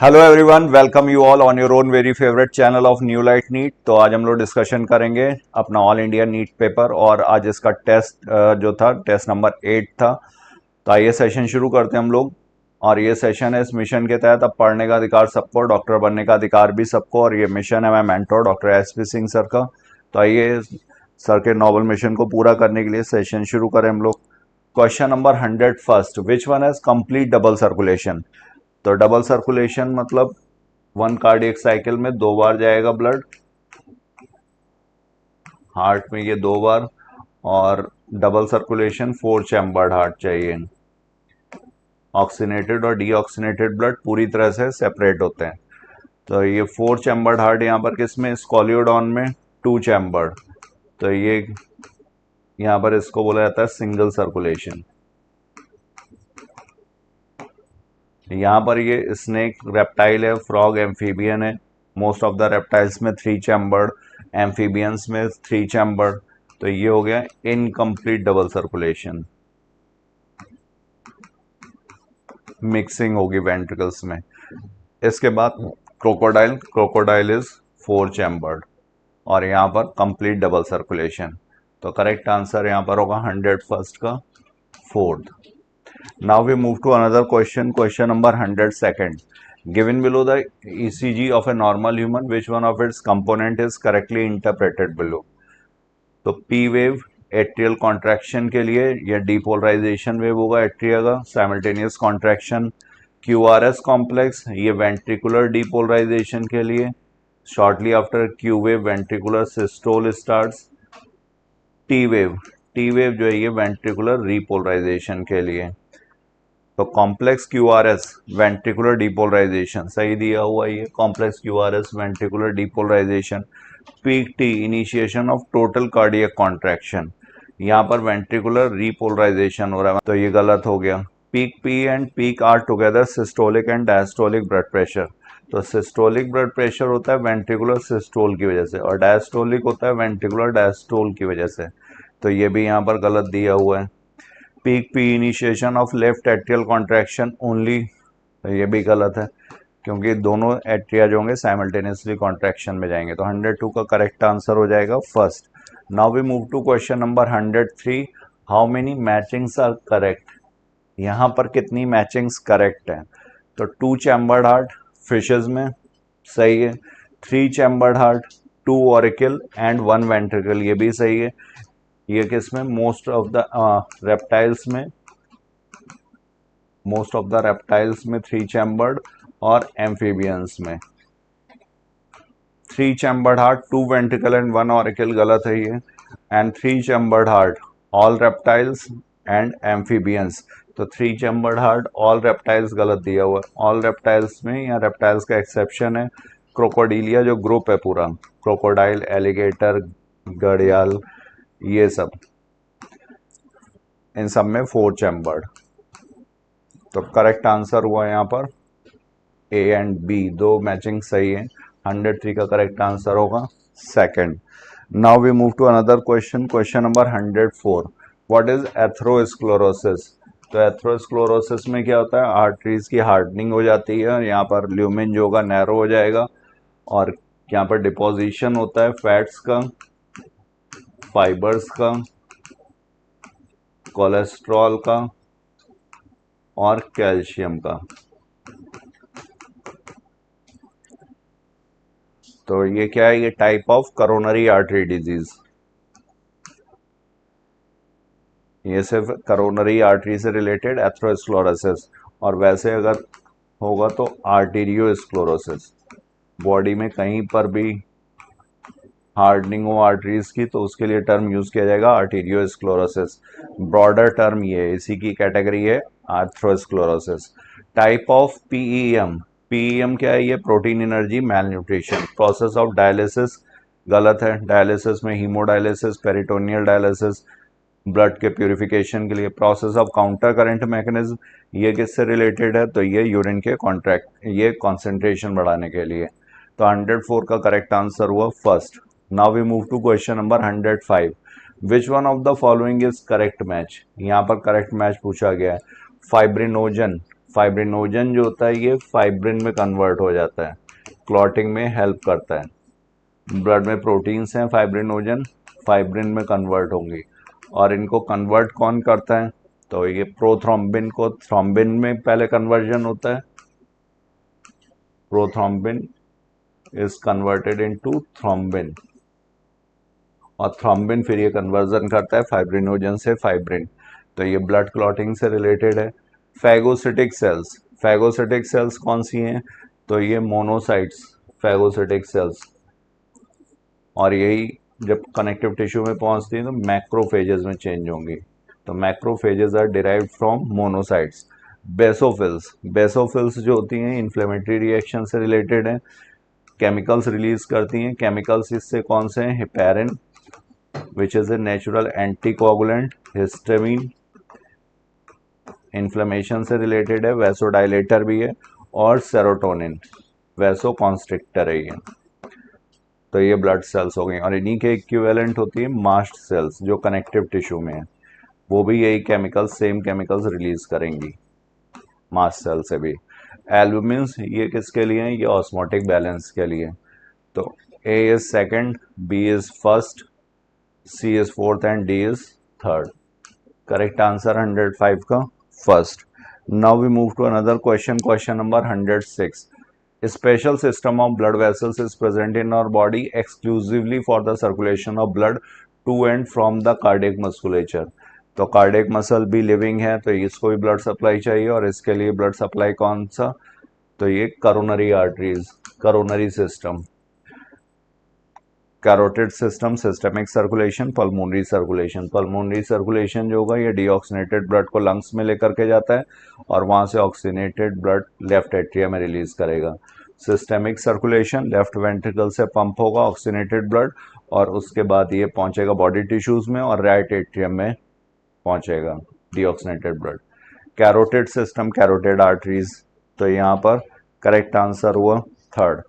Hello everyone, welcome you all on your own very favourite channel of new light NEET. तो आज हम लोग discussion करेंगे अपना ऑल इंडिया नीट पेपर और आज इसका टेस्ट जो था टेस्ट नंबर 8 था। तो आइए सेशन शुरू करते हैं हम लोग। और ये सेशन है इस मिशन के तहत अब पढ़ने का अधिकार सबको, डॉक्टर बनने का अधिकार भी सबको। और ये मिशन है मैं mentor doctor SP Singh sir का। तो आइए सर के नोबल मिशन को पूरा करने के लिए सेशन शुरू करें हम लोग। Question number 101, which one has complete double circulation. तो डबल सर्कुलेशन मतलब वन कार्डियक साइकिल में 2 बार जाएगा ब्लड हार्ट में, ये 2 बार। और डबल सर्कुलेशन 4 चैम्बर्ड हार्ट चाहिए। ऑक्सीनेटेड और डीऑक्सीनेटेड ब्लड पूरी तरह से सेपरेट होते हैं। तो ये 4 चैम्बर्ड हार्ट यहाँ पर किसमें, स्कॉलियोडॉन में 2 चैम्बर्ड। तो ये यहाँ पर इसको बोला जाता है सिंगल सर्कुलेशन। यहाँ पर ये स्नेक रेप्टाइल है, फ्रॉग एम्फीबियन है। मोस्ट ऑफ द रेप्टाइल्स में 3 चैम्बर्ड, एम्फीबियंस में 3 चैम्बर्ड। तो ये हो गया इनकम्प्लीट डबल सर्कुलेशन, मिक्सिंग होगी वेंट्रिकल्स में। इसके बाद क्रोकोडाइल, क्रोकोडाइल इज 4 चैम्बर्ड और यहाँ पर कंप्लीट डबल सर्कुलेशन। तो करेक्ट आंसर यहाँ पर होगा 101 का 4th। Now we move to another question, question number 102nd. Given below the ECG of a normal human, which one of its component is correctly interpreted below? तो P wave atrial contraction के लिए, या depolarisation wave होगा atria का, simultaneous contraction. QRS complex, ये ventricular depolarisation के लिए। Shortly after Q wave ventricular systole starts. T wave जो है ये वेंट्रिकुलर रीपोलराइजेशन के लिए। तो कॉम्प्लेक्स क्यूआरएस वेंट्रिकुलर डीपोलराइजेशन सही दिया हुआ, ये complex QRS ventricular depolarisation. Peak T initiation of total cardiac contraction, यहाँ पर वेंट्रिकुलर रीपोलराइजेशन हो रहा है, तो ये गलत हो गया। Peak P and peak R together systolic and diastolic blood pressure. तो सिस्टोलिक ब्लड प्रेशर होता है वेंट्रिकुलर सिस्टोल की वजह से, और डायस्टोलिक होता है वेंट्रिकुलर डायस्टोल की वजह से। तो ये भी यहाँ पर गलत दिया हुआ है। Peak P initiation of left atrial contraction only, तो ये भी गलत है क्योंकि दोनों एट्रिया जो होंगे साइमल्टेनियसली कॉन्ट्रैक्शन में जाएंगे। तो 102 का करेक्ट आंसर हो जाएगा first. Now we move to question number 103, how many matchings are correct. यहाँ पर कितनी मैचिंग्स करेक्ट हैं। तो 2 चैम्बर्ड हार्ट फिशेज में सही है। 3 chambered heart, 2 auricle and 1 ventricle, ये भी सही है। ये किसमें, मोस्ट ऑफ द रेप्टाइल्स में, मोस्ट ऑफ द रेप्टाइल्स में 3 चैम्बर्ड, और एम्फीबियंस में 3 chambered heart, 2 ventricle and 1 auricle गलत है ये। And 3 chambered heart all reptiles and amphibians. तो 3 चैम्बर्ड हार्ट ऑल रेप्टाइल्स गलत दिया हुआ है। ऑल रेप्टाइल्स में, या रेप्टाइल्स का एक्सेप्शन है क्रोकोडीलिया जो ग्रुप है पूरा, क्रोकोडाइल, एलिगेटर, घड़ियाल, ये सब, इन सब में 4 चैम्बर्ड। तो करेक्ट आंसर हुआ यहाँ पर ए एंड बी, दो मैचिंग सही है। 103 का करेक्ट आंसर होगा second. Now we move to another question, question number 104, what is atherosclerosis. तो एथरोस्क्लेरोसिस में क्या होता है, आर्टरीज की हार्डनिंग हो जाती है, यहाँ पर ल्यूमेन जो होगा नैरो हो जाएगा, और यहाँ पर डिपोजिशन होता है फैट्स का, फाइबर्स का, कोलेस्ट्रॉल का और कैल्शियम का। तो ये क्या है, ये type of coronary artery disease, ये सिर्फ करोनरी आर्टरी से रिलेटेड एथरोस्क्लेरोसिस। और वैसे अगर होगा तो आर्टीरियोस्क्लेरोसिस, बॉडी में कहीं पर भी हार्डनिंग हो आर्टरीज की तो उसके लिए टर्म यूज किया जाएगा आर्टीरियोस्क्लेरोसिस। ब्रॉडर टर्म ये है, इसी की कैटेगरी है arteriosclerosis. Type of PEM, PEM क्या है, ये protein energy malnutrition. Process of dialysis गलत है, डायलिसिस में हीमोडायलिसिस, पेरिटोनियल डायलिसिस, ब्लड के प्यूरिफिकेशन के लिए। Process of counter current mechanism, ये किससे रिलेटेड है, तो ये यूरिन के कॉन्ट्रैक्ट, ये कॉन्सेंट्रेशन बढ़ाने के लिए। तो 104 का करेक्ट आंसर हुआ first. Now we move to question number 105, which one of the following is correct match. यहाँ पर करेक्ट मैच पूछा गया है। फाइब्रिनोजन, फाइब्रिनोजन जो होता है ये फाइब्रिन में कन्वर्ट हो जाता है, क्लॉटिंग में हेल्प करता है। ब्लड में प्रोटीन्स हैं फाइब्रिनोजन, फाइब्रिन में कन्वर्ट होंगी, और इनको कन्वर्ट कौन करता है? तो ये प्रोथ्रोम्बिन को थ्रोम्बिन में पहले कन्वर्जन होता है, prothrombin is converted into thrombin, और थ्रोम्बिन फिर ये कन्वर्जन करता है फाइब्रिनोजन से फाइब्रिन। तो ये ब्लड क्लॉटिंग से रिलेटेड है। फैगोसिटिक सेल्स, फैगोसिटिक सेल्स कौन सी हैं? तो ये मोनोसाइट्स, फैगोसिटिक सेल्स, और यही जब कनेक्टिव टिश्यू में पहुंचती है तो मैक्रोफेजेस में चेंज होंगी। तो macrophages are derived from monocytes. Basophils, basophils जो होती हैं इन्फ्लेमेटरी रिएक्शन से रिलेटेड हैं, केमिकल्स रिलीज करती हैं। केमिकल्स इससे कौन से हैं? Heparin which is a natural anticoagulant, histamine inflammation से रिलेटेड है, वैसोडाइलेटर भी है, और सेरोटोनिन वैसो कॉन्स्ट्रिक्टर है ये। तो ये ब्लड सेल्स हो गई, और इन्हीं के इक्विवेलेंट होती है मास्ट सेल्स जो कनेक्टिव टिश्यू में है, वो भी यही केमिकल्स, सेम केमिकल्स रिलीज करेंगी मास्ट सेल से भी। एल्बुमिन्स ये किसके लिए हैं? ये ऑस्मोटिक बैलेंस के लिए। तो A is second, B is first, C is fourth and D is third. Correct answer 105 का first. Now we move to another question, question number 106। A special system of blood vessels is present in our body exclusively for the circulation of blood to and from the cardiac musculature। तो cardiac muscle भी living है, तो इसको भी blood supply चाहिए, और इसके लिए ब्लड सप्लाई कौन सा? तो ये coronary arteries, coronary system, carotid system, systemic circulation, pulmonary circulation. Pulmonary circulation जो होगा ये डीऑक्सीनेटेड ब्लड को लंग्स में लेकर के जाता है, और वहां से ऑक्सीनेटेड ब्लड लेफ्ट एट्रिया में रिलीज करेगा। सिस्टमिक सर्कुलेशन, लेफ्ट वेंट्रिकल से पंप होगा ऑक्सीनेटेड ब्लड, और उसके बाद ये पहुंचेगा बॉडी टिश्यूज में, और राइट एट्रियम में पहुंचेगा deoxygenated blood. Carotid system, carotid arteries, तो यहाँ पर करेक्ट आंसर हुआ third.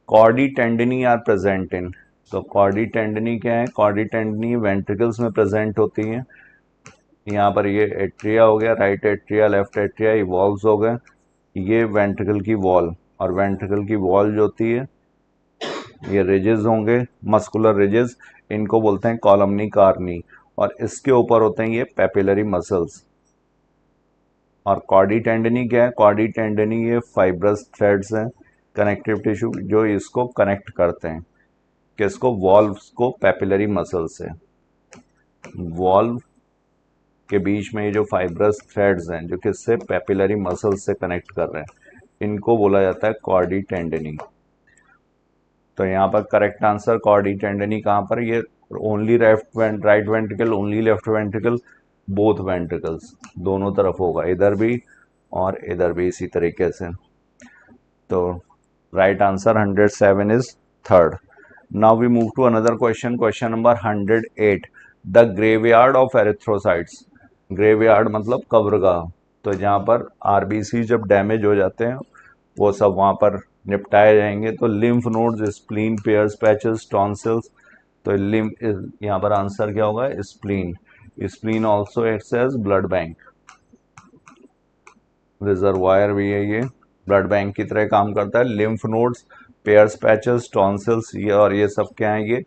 Chordae tendineae are present in, तो कॉर्डी टेंडनी क्या है? कॉर्डी टेंडनी वेंट्रिकल्स में प्रेजेंट होती हैं। यहाँ पर ये एट्रिया हो गया, right atria, left atria evolves हो गए, ये वेंट्रिकल की वॉल, और वेंट्रिकल की वॉल जो होती है ये रिजेस होंगे, मस्कुलर रिजेस, इनको बोलते हैं कॉलमनी कार्नी, और इसके ऊपर होते हैं ये पेपिलरी मसल्स। और कॉर्डी टेंडनी क्या है? कॉर्डी टेंडनी ये फाइब्रस थ्रेड्स हैं, कनेक्टिव टिश्यू जो इसको कनेक्ट करते हैं, किसको? वॉल्व्स को पेपिलरी मसल से। वॉल्व के बीच में ये जो फाइब्रस थ्रेड्स हैं जो किससे? पेपिलरी मसल से कनेक्ट कर रहे हैं, इनको बोला जाता है कॉर्डी टेंडनी। तो यहाँ पर करेक्ट आंसर कॉर्डी टेंडनी कहाँ पर? ये only right ventricle, only left ventricle, both ventricles, दोनों तरफ होगा, इधर भी और इधर भी इसी तरीके से। तो right answer 107 is third. Now we move to another question, question number 108। The graveyard of erythrocytes, graveyard मतलब कब्रगाह, तो जहाँ पर आरबीसी जब डैमेज हो जाते हैं वो सब वहाँ पर निपटाए जाएंगे। तो lymph nodes, spleen, Peyer's, patches, tonsils, तो लिम्फ, यहाँ पर आंसर क्या होगा? Spleen. Spleen also acts as blood bank, reservoir भी है ये, ब्लड बैंक की तरह काम करता है। Lymph nodes, pairs, patches, tonsils, ये और ये सब क्या है?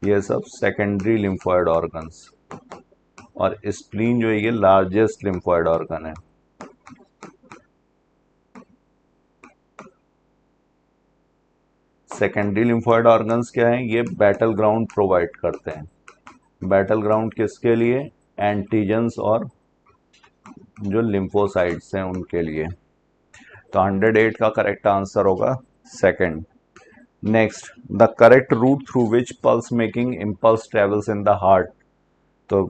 ये सब सेकेंडरी लिम्फोइड ऑर्गन्स, और स्प्लीन जो है ये लार्जेस्ट लिम्फोइड ऑर्गन है। सेकेंडरी लिम्फोइड ऑर्गन्स क्या है? ये बैटल ग्राउंड प्रोवाइड करते हैं। बैटल ग्राउंड किसके लिए? एंटीजेंस और जो लिम्फोसाइट्स हैं उनके लिए। तो 108 का करेक्ट आंसर होगा second. Next, the correct route through which pulse making impulse travels in the heart. तो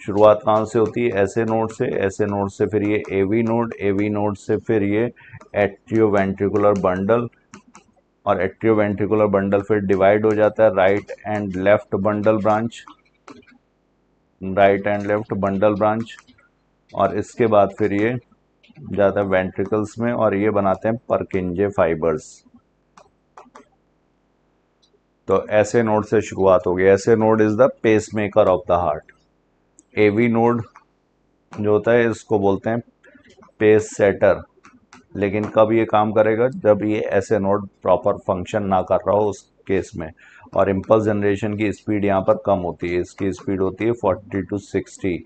शुरुआत कहाँ से होती है? ऐसे नोड से, ऐसे नोड से फिर ये एवी नोड, एवी नोड से फिर ये एट्रियोवेंट्रिकुलर बंडल, और एट्रियोवेंट्रिकुलर बंडल फिर डिवाइड हो जाता है right and left bundle branch, right and left bundle branch, और इसके बाद फिर ये जाता है वेंट्रिकल्स में, और ये बनाते हैं परकिंजे फाइबर्स। तो ऐसे नोड से शुरुआत होगी। SA node is the pacemaker of the heart. AV node जो होता है इसको बोलते हैं पेस सेटर, लेकिन कब ये काम करेगा, जब ये एसए नोड प्रॉपर फंक्शन ना कर रहा हो उस केस में। और इम्पल्स जनरेशन की स्पीड यहाँ पर कम होती है, इसकी स्पीड होती है 40 to 60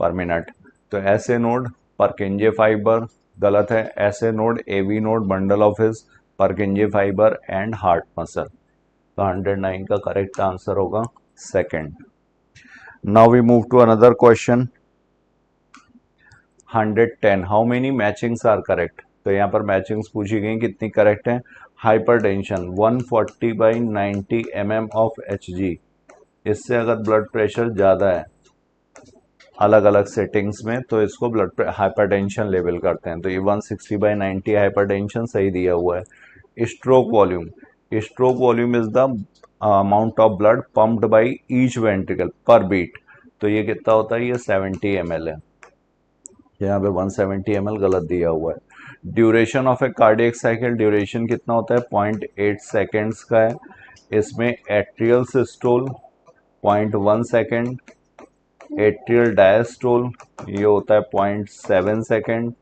पर मिनट। तो एसए नोड परकिंजे फाइबर गलत है, SA node AV node bundle of His Purkinje fibre and heart muscle. तो 109 का करेक्ट आंसर होगा second. Now we move to another question 110 how many matchings are correct. तो यहाँ पर मैचिंग्स पूछी गई, कितनी करेक्ट है। हाइपरटेंशन 140/90 mm ऑफ Hg, इससे अगर ब्लड प्रेशर ज़्यादा है अलग अलग सेटिंग्स में तो इसको ब्लड हाइपरटेंशन लेवल करते हैं। तो ये 160/90 हाइपरटेंशन सही दिया हुआ है। Stroke volume is the amount of blood pumped by each ventricle पर बीट। तो ये कितना होता है, ये 70 ml है, यहाँ पे 170 ml गलत दिया हुआ है। Duration of A cardiac cycle, duration कितना होता है, 0.8 सेकेंड्स का है। इसमें atrial systole 0.1 second, atrial diastole ये होता है 0.7 सेकेंड,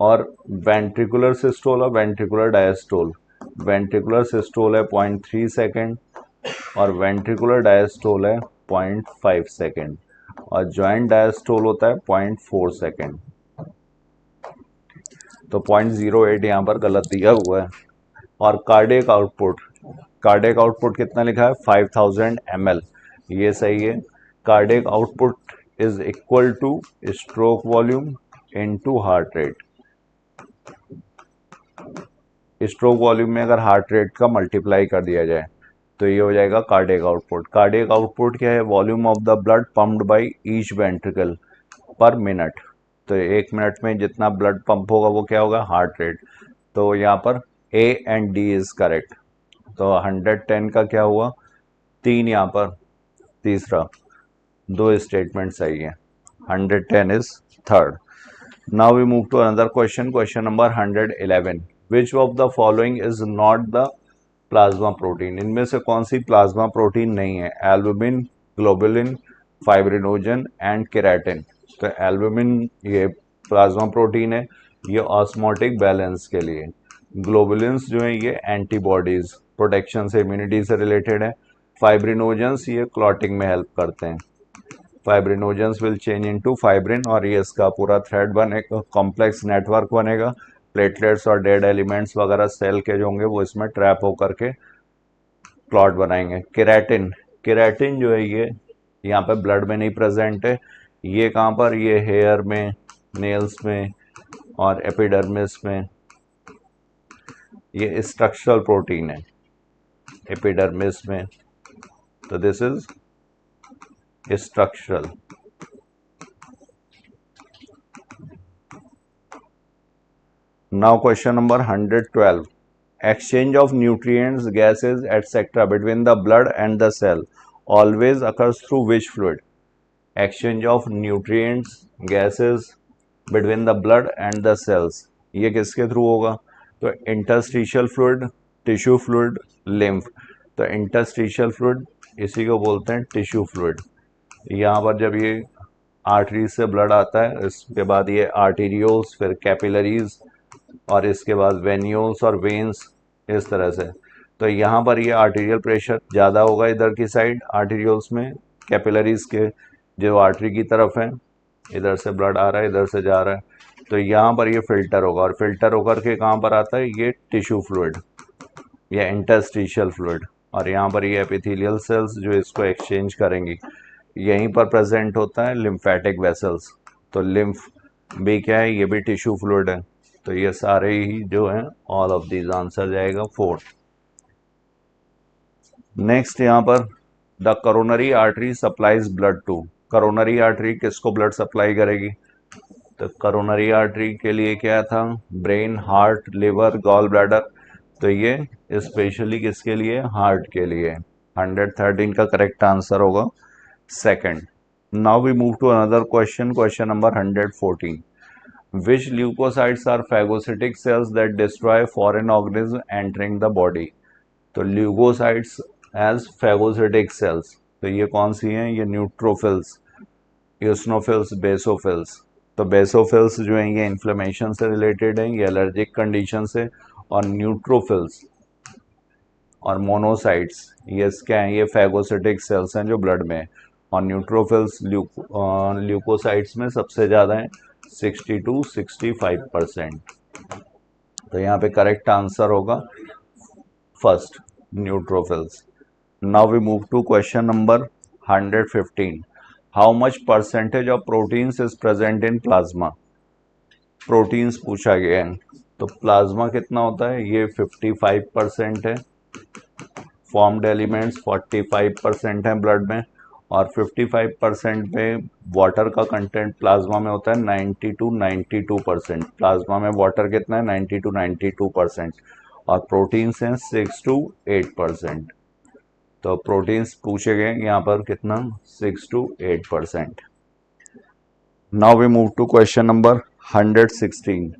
और वेंट्रिकुलर सिस्टोल और वेंट्रिकुलर डायस्टोल, वेंट्रिकुलर सिस्टोल है 0.3 सेकेंड और वेंट्रिकुलर डायस्टोल है 0.5 सेकेंड, और जॉइंट डायस्टोल होता है 0.4 सेकेंड। तो 0.08 यहाँ पर गलत दिया हुआ है। और कार्डियक आउटपुट कितना लिखा है, 5000 ml, ये सही है। Cardiac output is equal to stroke volume into heart rate. Stroke volume में अगर हार्ट रेट का मल्टीप्लाई कर दिया जाए तो ये हो जाएगा कार्डियक आउटपुट। कार्डियक आउटपुट क्या है, volume of the blood pumped by each ventricle पर मिनट। तो 1 मिनट में जितना ब्लड पंप होगा वो क्या होगा, हार्ट रेट। तो यहाँ पर A and D is correct. तो 110 का क्या हुआ, 3 यहाँ पर, तीसरा, 2 स्टेटमेंट सही है। 110 is third. Now we move to another question, question number 111 which of the following is not the plasma protein. इनमें से कौन सी प्लाज्मा प्रोटीन नहीं है, albumin, globulin, fibrinogen and keratin. तो एल्बुमिन ये प्लाज्मा प्रोटीन है, ये ऑस्मोटिक बैलेंस के लिए। ग्लोबुलिन्स जो है ये एंटीबॉडीज प्रोटेक्शन से, इम्यूनिटी से रिलेटेड है। फाइब्रिनोजेंस ये क्लॉटिंग में हेल्प करते हैं। फाइब्रिनोजेंस विल चेंज इनटू फाइब्रिन और ये इसका पूरा थ्रेड बनेगा, कॉम्प्लेक्स नेटवर्क बनेगा। प्लेटलेट्स और डेड एलिमेंट्स वगैरह सेल के जो होंगे वो इसमें ट्रैप होकर के क्लॉट बनाएंगे। केराटिन जो है ये यहाँ पे ब्लड में नहीं प्रेजेंट है, ये कहाँ पर, ये हेयर में, नेल्स में और एपिडर्मिस में। ये स्ट्रक्चरल प्रोटीन है एपिडर्मिस में, तो this is structural. Now question number 112 exchange of nutrients, gases etc between the blood and the cell always occurs through which fluid। exchange of nutrients, gases between the blood and the cells ये किसके through होगा, तो interstitial fluid, tissue fluid, lymph. तो interstitial fluid इसी को बोलते हैं tissue fluid. यहाँ पर जब ये आर्टरी से ब्लड आता है, इसके बाद ये आर्टीरियोल्स, फिर कैपिलरीज और इसके बाद वेन्यूल्स और वेन्स, इस तरह से। तो यहाँ पर ये आर्टीरियल प्रेशर ज़्यादा होगा इधर की साइड आर्टीरियोल्स में, कैपिलरीज के जो आर्टरी की तरफ है, इधर से ब्लड आ रहा है, इधर से जा रहा है। तो यहाँ पर ये फिल्टर होगा और फिल्टर होकर के कहाँ पर आता है, ये टिश्यू फ्लूइड या इंटरस्टिशियल फ्लूइड। और यहाँ पर ये एपिथेलियल सेल्स जो इसको एक्सचेंज करेंगी, यहीं पर प्रेजेंट होता है लिम्फेटिक वेसल्स। तो लिम्फ भी क्या है, ये भी टिश्यू फ्लूइड है। तो ये सारे ही जो हैं, ऑल ऑफ दीज आंसर जाएगा 4। नेक्स्ट यहाँ पर the coronary artery supplies blood to. Coronary artery किसको ब्लड सप्लाई करेगी, तो करोनरी आर्टरी के लिए क्या था, brain, heart, liver, gall bladder. तो ये स्पेशली किसके लिए, हार्ट के लिए। 113 का करेक्ट आंसर होगा second. Now we move to another question, question number 114 which leukocytes are phagocytic cells that destroy foreign organism entering the body। तो ल्यूकोसाइट्स एज phagocytic cells, तो ये कौन सी हैं, ये न्यूट्रोफिल्स, यूसिनोफिल्स, बेसोफिल्स। तो बेसोफिल्स जो हैं ये इन्फ्लेमेशन से रिलेटेड हैं, ये एलर्जिक कंडीशन से, और न्यूट्रोफिल्स और मोनोसाइट्स ये क्या हैं, ये फैगोसिटिक सेल्स हैं जो ब्लड में है, और न्यूट्रोफिल्स ल्यूकोसाइट्स में सबसे ज़्यादा हैं 60 to 65%। तो यहाँ पे करेक्ट आंसर होगा first, neutrophils. Now we move to question number 115। How much percentage of proteins is present in plasma? Proteins पूछा गया है, तो प्लाज्मा कितना होता है, ये 55% है, फॉर्म्ड एलिमेंट्स 45% है ब्लड में, और 55% पे वाटर का कंटेंट प्लाज्मा में होता है 90 to 92%। प्लाज्मा में वाटर कितना है, 90 to 92%, और प्रोटीन्स हैं 6 to 8%। तो प्रोटीन्स पूछे गए यहाँ पर कितना, 6 to 8%। Now we move to question number 116।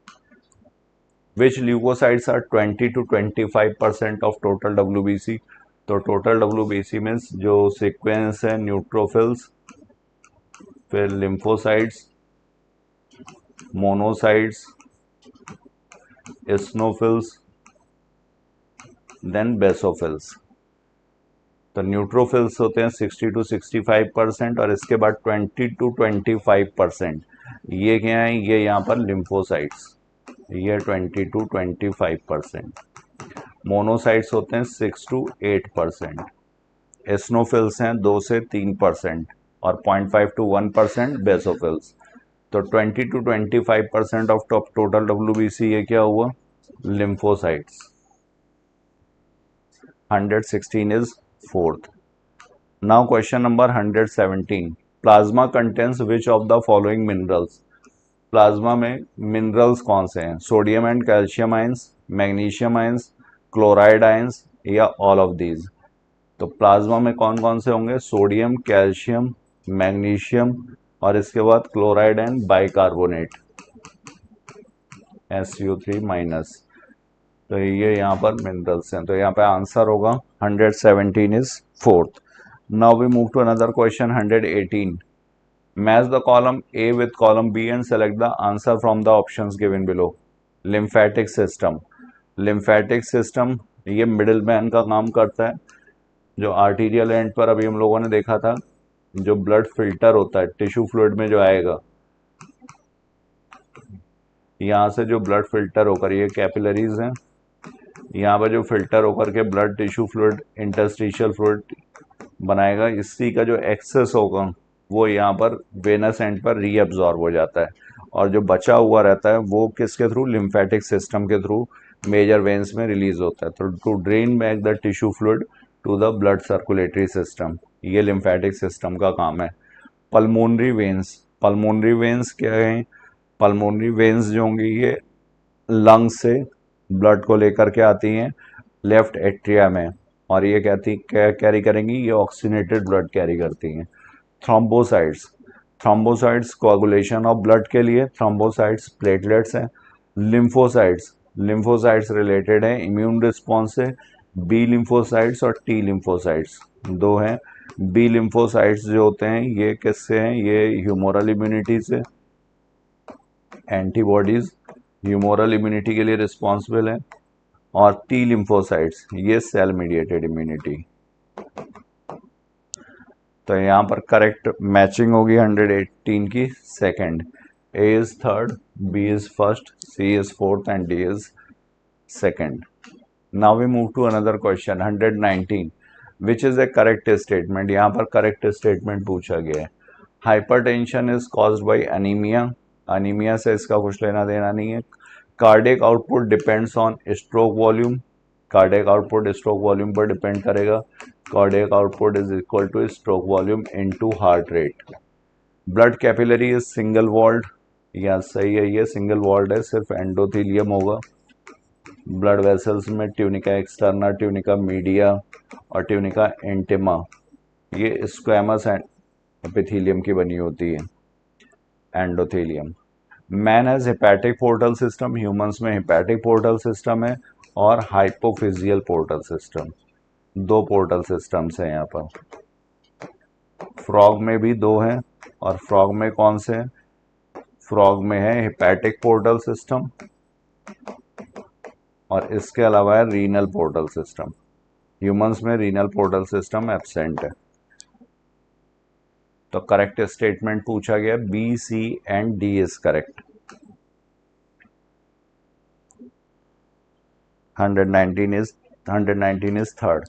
Which leukocytes are 20 to 25% of total WBC? तो टोटल WBC में जो सीक्वेंस है, न्यूट्रोफिल्स, फिर लिम्फोसाइट्स, मोनोसाइट्स, एस्नोफिल्स, देन बेसोफिल्स। तो न्यूट्रोफिल्स होते हैं 60 to 65%, और इसके बाद 20 to 25%। ये क्या है, ये यहाँ पर लिम्फोसाइट्स, ये 20 to 25%। मोनोसाइट्स होते हैं 6 to 8%। एस्नोफिल्स हैं 2 से 3%, और 0.5 to 1% बेसोफिल्स। तो 20 to 25% ऑफ टोटल WBC ये क्या हुआ, lymphocytes. 116 is fourth. Now question number 117। Plasma contains which of the following minerals? Plasma में मिनरल्स कौन से हैं, sodium and calcium ions, magnesium ions, chloride ions, या ऑल ऑफ दीज? तो प्लाज्मा में कौन कौन से होंगे, सोडियम, कैल्शियम, मैग्नीशियम, और इसके बाद chloride and bicarbonate, SU3 minus. तो ये यहाँ पर मिनरल्स हैं, तो यहाँ पे आंसर होगा 117 is fourth. Now we move to another question 118। Match the column A with column B and select the answer from the options given below. Lymphatic system, lymphatic system ये मिडिल मैन का काम करता है। जो arterial and पर अभी हम लोगों ने देखा था, जो ब्लड फिल्टर होता है टिश्यू फ्लूइड में जो आएगा, यहाँ से जो ब्लड फिल्टर होकर, ये कैपिलरीज हैं, यहाँ पर जो फिल्टर होकर के blood tissue fluid, interstitial fluid बनाएगा, इसी का जो एक्सेस होगा वो यहाँ पर वेनस एंड पर रीअब्जॉर्ब हो जाता है, और जो बचा हुआ रहता है वो किसके थ्रू, लिम्फेटिक सिस्टम के थ्रू मेजर वेन्स में रिलीज होता है। तो to drain back the tissue fluid to the blood circulatory system, ये लिम्फेटिक सिस्टम का काम है। पल्मोनरी वेन्स, पल्मोनरी वेन्स क्या है, पल्मोनरी वेन्स जो होंगी ये लंग्स से ब्लड को लेकर के आती हैं लेफ्ट एट्रिया में, और ये क्या कैरी करेंगी, ये ऑक्सीनेटेड ब्लड कैरी करती हैं। Thrombocytes, thrombocytes coagulation of blood के लिए, थ्रोम्बोसाइट्स प्लेटलेट्स हैं। लिम्फोसाइट्स, लिम्फोसाइट्स रिलेटेड है इम्यून रिस्पॉन्स से। बी लिम्फोसाइट्स और टी लिम्फोसाइट्स दो हैं। बी लिम्फोसाइट्स जो होते हैं ये किससे हैं, ये ह्यूमोरल इम्यूनिटी से, एंटीबॉडीज ह्यूमोरल इम्यूनिटी के लिए रिस्पॉन्सिबल है, और टी लिम्फोसाइट्स ये सेल मीडिएटेड इम्यूनिटी। तो यहाँ पर करेक्ट मैचिंग होगी 118 की second. A is third, B is first, C is fourth and D is second. Now we move to another question 119। Which is a correct statement? यहाँ पर correct statement पूछा गया है। Hypertension is caused by anaemia, anaemia से इसका कुछ लेना देना नहीं है। Cardiac output depends on stroke volume, cardiac output stroke volume पर डिपेंड करेगा। Cardiac output is equal to stroke volume into heart rate. Blood capillary is single walled, या सही है, ये सिंगल वॉल्ड है, सिर्फ एंडोथेलियम होगा। ब्लड वेसल्स में ट्यूनिका एक्सटर्ना, ट्यूनिका मीडिया और ट्यूनिका इंटिमा ये स्क्वैमस एपिथेलियम की बनी होती है, endothelium. Man has hepatic portal system, humans में हेपेटिक पोर्टल सिस्टम है और हाइपोफिजियल पोर्टल सिस्टम, दो पोर्टल सिस्टम्स हैं यहाँ पर। फ्रॉग में भी दो हैं, और फ्रॉग में कौन से हैं, फ्रॉग में है हेपेटिक पोर्टल सिस्टम और इसके अलावा है रीनल पोर्टल सिस्टम। ह्यूमंस में रीनल पोर्टल सिस्टम एब्सेंट है। तो करेक्ट स्टेटमेंट पूछा गया B, C and D is correct. 119 is third.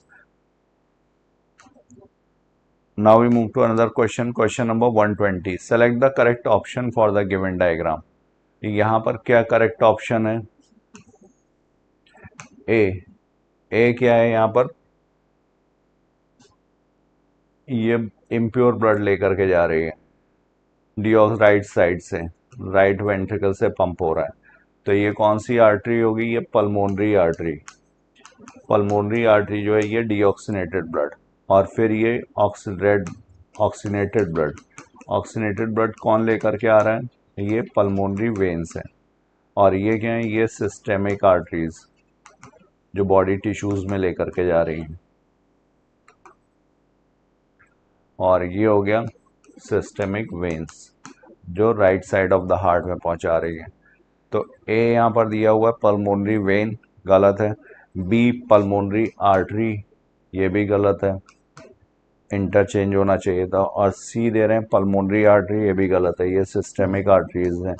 Now we move to another question. Question number 120. Select the correct option for the given diagram. यहाँ पर क्या correct option है? ए क्या है यहाँ पर? ये इम्प्योर ब्लड लेकर के जा रही है डिऑक्स राइट साइड से, राइट वेंट्रिकल से पंप हो रहा है। तो ये कौन सी आर्टरी होगी? ये पल्मोनरी आर्टरी। पल्मोनरी आर्टरी जो है ये डीऑक्सीनेटेड ब्लड, और फिर ये ऑक्सीनेटेड ब्लड। ऑक्सीनेटेड ब्लड कौन लेकर के आ रहा है? ये पल्मोनरी वेन्स है। और ये क्या है? ये सिस्टेमिक आर्टरीज जो बॉडी टिश्यूज में लेकर के जा रही हैं। और ये हो गया सिस्टेमिक वेन्स जो right side of the heart में पहुंचा रही है। तो ए यहाँ पर दिया हुआ है पल्मोनरी वेन, गलत है। बी पल्मोनरी आर्टरी, ये भी गलत है, इंटरचेंज होना चाहिए था। और सी दे रहे हैं पल्मोनरी आर्टरी, ये भी गलत है, ये सिस्टेमिक आर्टरीज हैं।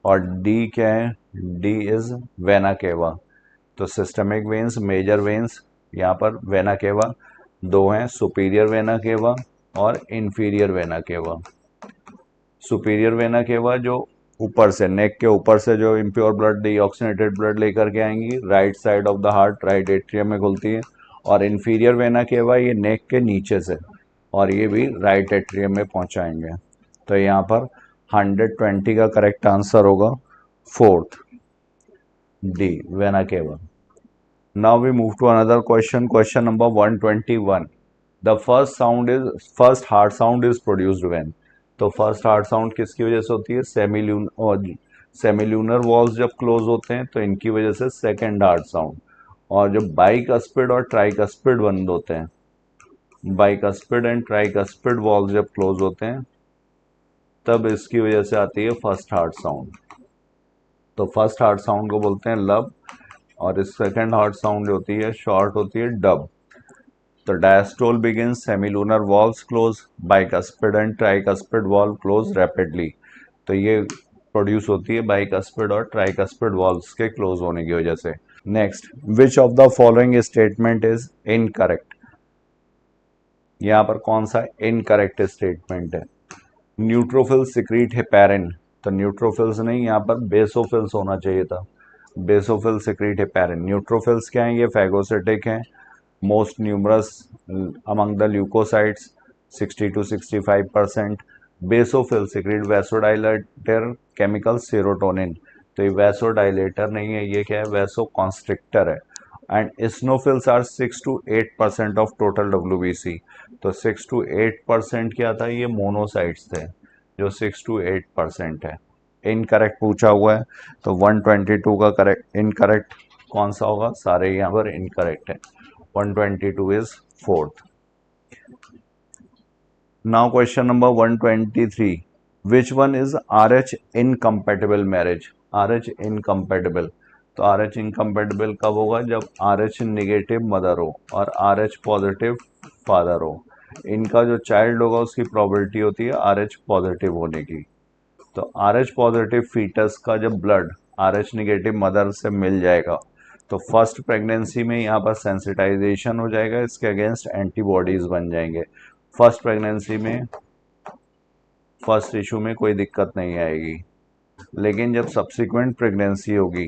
और डी क्या है? D is vena cava. तो सिस्टेमिक वेन्स, मेजर वेन्स, यहाँ पर वेना केवा दो हैं, सुपीरियर वेना केवा और inferior vena cava. Superior vena cava जो ऊपर से, नेक के ऊपर से जो इम्प्योर ब्लड, डीऑक्सीनेटेड ब्लड लेकर के आएंगी, right side of the heart, right atrium में खुलती है। और इंफीरियर वेना केवा ये नेक के नीचे से, और ये भी राइट एट्रियम में पहुंचाएंगे। तो यहाँ पर 120 का करेक्ट आंसर होगा fourth, D vena cava. Now we move to another question. Question number 121. The first heart sound is produced when? तो फर्स्ट हार्ट साउंड किसकी वजह से होती है? सेमिल्यूनर वॉल्स जब क्लोज होते हैं तो इनकी वजह से सेकेंड हार्ट साउंड। और जब बाइकस्पिड और ट्राइकस्पिड बंद होते हैं, बाइकस्पिड एंड ट्राइकस्पिड वॉल्स जब क्लोज होते हैं, तब इसकी वजह से आती है फर्स्ट हार्ट साउंड। तो फर्स्ट हार्ट साउंड को बोलते हैं लब, और इस सेकेंड हार्ट साउंड जो होती है शॉर्ट होती है डब। तो diastole begins, semilunar valves close, bicuspid and tricuspid valve close rapidly. तो ये प्रोड्यूस होती है बाइकस्पिड और ट्राइकस्पिड वॉल्व्स के क्लोज होने की वजह से। Next, which of the following statement is incorrect? यहाँ पर कौन सा इनकरेक्ट स्टेटमेंट है? Neutrophil secrete heparin. तो न्यूट्रोफिल्स नहीं, यहाँ पर बेसोफिल्स होना चाहिए था। Basophil secrete heparin. न्यूट्रोफिल्स क्या हैं? ये फैगोसिटिक हैं, most numerous among the leucocytes, 60 to 65%। Basophil secrete vasodilator chemical serotonin. तो ये वैसोडाइलेटर नहीं है, ये क्या है? वैसो कॉन्स्ट्रिक्टर है। And eosinophils are 6 to 8% of total WBC। तो 6 to 8% क्या था? ये मोनोसाइट्स थे जो 6 to 8% है। इनकरेक्ट पूछा हुआ है, तो 122 का करेक्ट इनकरेक्ट कौन सा होगा? सारे यहाँ पर इनकरेक्ट है। 122 is fourth. Now question number 123. Which one is RH incompatible marriage? RH incompatible. तो RH इनकम्पेटिबल कब होगा? जब RH निगेटिव मदर हो और RH पॉजिटिव फादर हो। इनका जो चाइल्ड होगा उसकी प्रोबेबिलिटी होती है RH पॉजिटिव होने की। तो RH पॉजिटिव फीटस का जब ब्लड RH निगेटिव मदर से मिल जाएगा तो फर्स्ट प्रेगनेंसी में यहाँ पर सेंसिटाइजेशन हो जाएगा, इसके अगेंस्ट एंटीबॉडीज बन जाएंगे। फर्स्ट प्रेगनेंसी में, फर्स्ट इशू में कोई दिक्कत नहीं आएगी। लेकिन जब सब्सिक्वेंट प्रेगनेंसी होगी,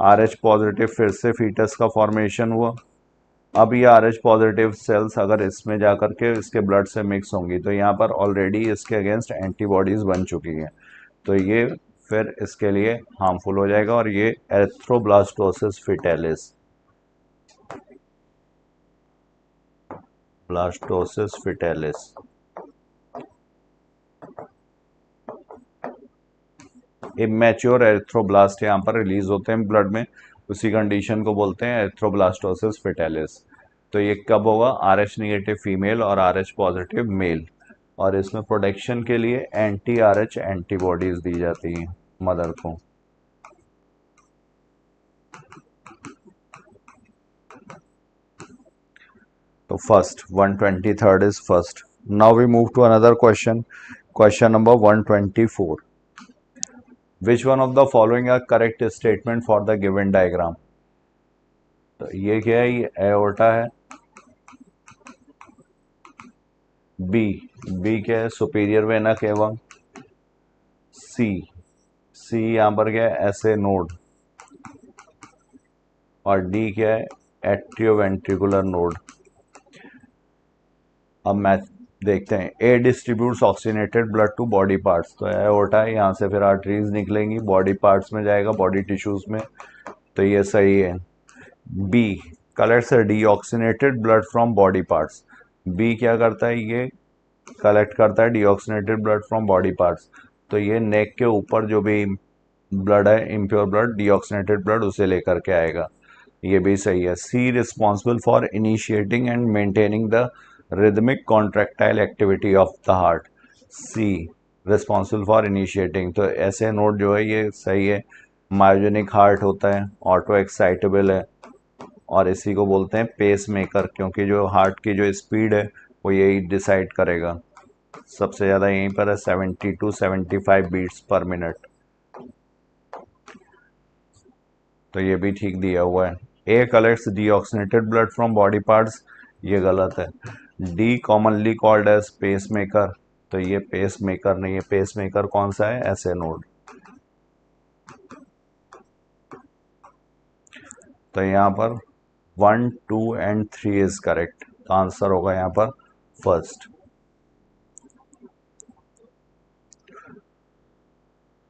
RH पॉजिटिव फिर से फीटस का फॉर्मेशन हुआ, अब ये RH पॉजिटिव सेल्स अगर इसमें जाकर के इसके ब्लड से मिक्स होंगी तो यहाँ पर ऑलरेडी इसके अगेंस्ट एंटीबॉडीज बन चुकी हैं, तो ये फिर इसके लिए हार्मफुल हो जाएगा। और ये erythroblastosis fetalis, blastocyst fetalis, immature erythroblast यहाँ पर रिलीज होते हैं ब्लड में, उसी कंडीशन को बोलते हैं एरिथ्रोब्लास्टोसिस फिटेलिस। तो ये कब होगा? RH निगेटिव फीमेल और RH पॉजिटिव मेल। और इसमें प्रोटेक्शन के लिए anti-RH एंटीबॉडीज दी जाती हैं मदर को। तो first 123rd is first. Now we move to another question. Question number 124. Which one of the following are correct statement for the given diagram? तो ये क्या है, ये एओर्टा है। बी क्या है, सुपीरियर वेना केवा। सी यहाँ पर क्या है, ऐसे नोड। और डी क्या है, एट्रियोवेंट्रिकुलर नोड। अब मैच देखते हैं। A distributes oxygenated blood to body parts, तो एओर्टा है, यहाँ से फिर आर्टरीज निकलेंगी, बॉडी पार्ट्स में जाएगा, बॉडी टिश्यूज में, तो ये सही है। B collects deoxygenated blood from body parts, B क्या करता है, ये कलेक्ट करता है deoxygenated blood from body parts, तो ये नेक के ऊपर जो भी ब्लड है, इम्प्योर ब्लड, डीऑक्सीनेटेड ब्लड, उसे लेकर के आएगा, ये भी सही है। C responsible for initiating and maintaining the rhythmic contractile activity of the heart, C responsible for initiating, तो ऐसे नोट जो है ये सही है। मायोजेनिक हार्ट होता है, ऑटो एक्साइटेबल है, और इसी को बोलते हैं पेस मेकर, क्योंकि जो हार्ट की जो स्पीड है वो यही डिसाइड करेगा। सबसे ज़्यादा यहीं पर है 70 to 75 बीट्स पर मिनट, तो ये भी ठीक दिया हुआ है। A collects deoxygenated blood from body parts, ये गलत है। D commonly called as pacemaker, तो ये पेस मेकर नहीं है। पेस मेकर कौन सा है, ऐसे नोड। तो यहाँ पर 1, 2 and 3 इज करेक्ट, आंसर होगा यहाँ पर first.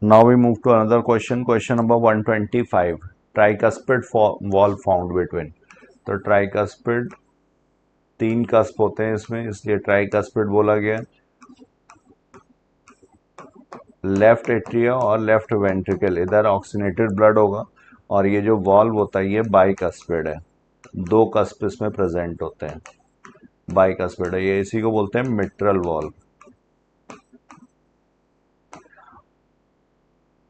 Now we move to another question. Question number 125. Tricuspid valve found between. तो ट्राइकस्पिड 3 कस्प होते हैं इसमें, इसलिए ट्राइकस्पिड बोला गया। लेफ्ट एट्रिया और लेफ्ट वेंट्रिकल, इधर ऑक्सीनेटेड ब्लड होगा, और ये जो वॉल्व होता है ये बाइकस्पिड है, 2 कस्प इसमें प्रेजेंट होते हैं, बाइकस्पिड है, ये इसी को बोलते हैं मिट्रल वॉल्व।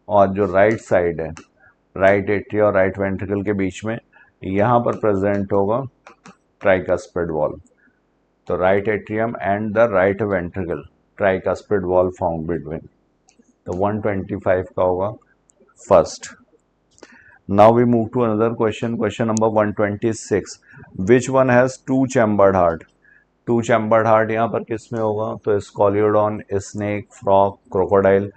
और जो राइट साइड है, राइट एट्रिया और राइट वेंट्रिकल के बीच में, यहाँ पर प्रेजेंट होगा ट्राइकस्पिड वॉल्व। तो right atrium and the right ventricle, tricuspid valve found between, तो 125 का होगा first. Now we move to another question. Question number 126. Which one has 2 chambered heart? 2 chambered heart यहाँ पर किस में होगा, तो स्कॉलियोडॉन, स्नेक, फ्रॉग, क्रोकोडाइल।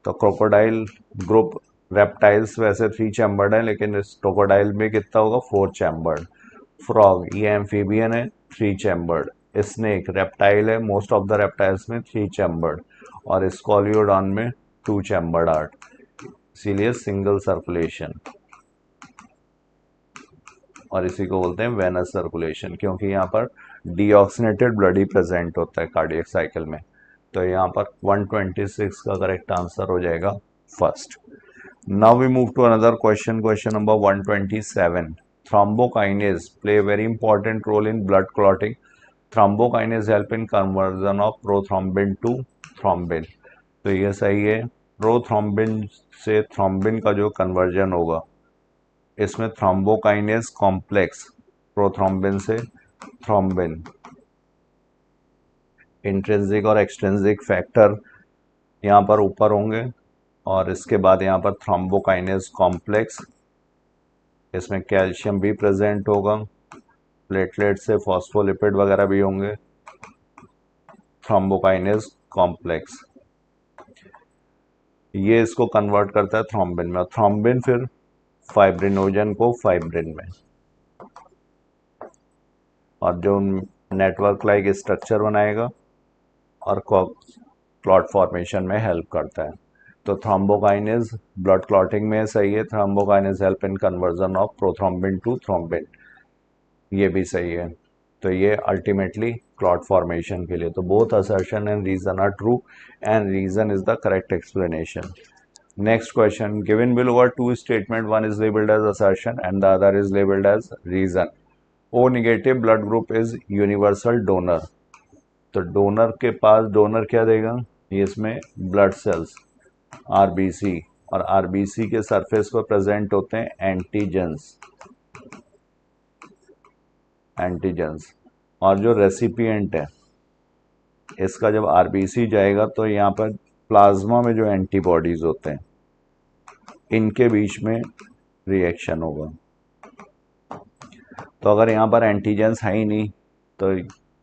तो क्रोकोडाइल ग्रुप रेप्टाइल्स वैसे 3 चैम्बर्ड है, लेकिन इस क्रोकोडाइल में कितना होगा, 4 चैम्बर्ड। फ्रॉग ये एम्फीबियन है, 3 चैम्बर्ड। स्नेक रेप्टाइल है, मोस्ट ऑफ द रेप्टाइल्स में 3 चैम्बर्ड, और स्कॉलियोडॉन में 2 चैम्बर्ड हार्ट, इसीलिए सिंगल सर्कुलेशन, और इसी को बोलते हैं वेनस सर्कुलेशन, क्योंकि यहाँ पर डीऑक्सीनेटेड ब्लड ही प्रेजेंट होता है कार्डियक साइकिल में। तो यहाँ पर 126 का करेक्ट आंसर हो जाएगा first. Now we move to another question. Question number 127. Thrombokinase play a very important role in blood clotting. Thrombokinase help in conversion of prothrombin to thrombin. तो ये सही है। प्रोथ्रोम्बिन से थ्रोम्बिन का जो कन्वर्जन होगा, इसमें थ्रोम्बोकाइनेज कॉम्प्लेक्स, प्रोथ्रोम्बिन से थ्रोम्बिन, इंट्रिंसिक और एक्सट्रिंसिक फैक्टर यहाँ पर ऊपर होंगे, और इसके बाद यहाँ पर थ्रोम्बोकाइनेज कॉम्प्लेक्स, इसमें कैल्शियम भी प्रेजेंट होगा, प्लेटलेट से फॉस्फोलिपिड वगैरह भी होंगे, थ्रोम्बोकाइनेज कॉम्प्लेक्स, ये इसको कन्वर्ट करता है थ्रोम्बिन में, और थ्रोम्बिन फिर फाइब्रिनोजन को फाइब्रिन में, और जो नेटवर्क लाइक स्ट्रक्चर बनाएगा और क्लॉट फॉर्मेशन में हेल्प करता है। तो थ्रोम्बोकाइनेज ब्लड क्लॉटिंग में सही है। Thrombokinase help in conversion of prothrombin to thrombin, ये भी सही है। तो ये अल्टीमेटली क्लॉट फॉर्मेशन के लिए, तो both assertion and reason are true, and reason is the correct explanation. Next question. Given below are 2 statements. One is labeled as assertion and the other is labeled as reason. O negative blood group is universal donor. तो donor के पास donor क्या देगा, ये इसमें blood cells RBC, और RBC के surface पर present होते हैं एंटीजेंस। और जो रेसिपिएंट है इसका जब आरबीसी जाएगा तो यहाँ पर प्लाज्मा में जो एंटीबॉडीज होते हैं इनके बीच में रिएक्शन होगा। तो अगर यहाँ पर एंटीजेंस है ही नहीं तो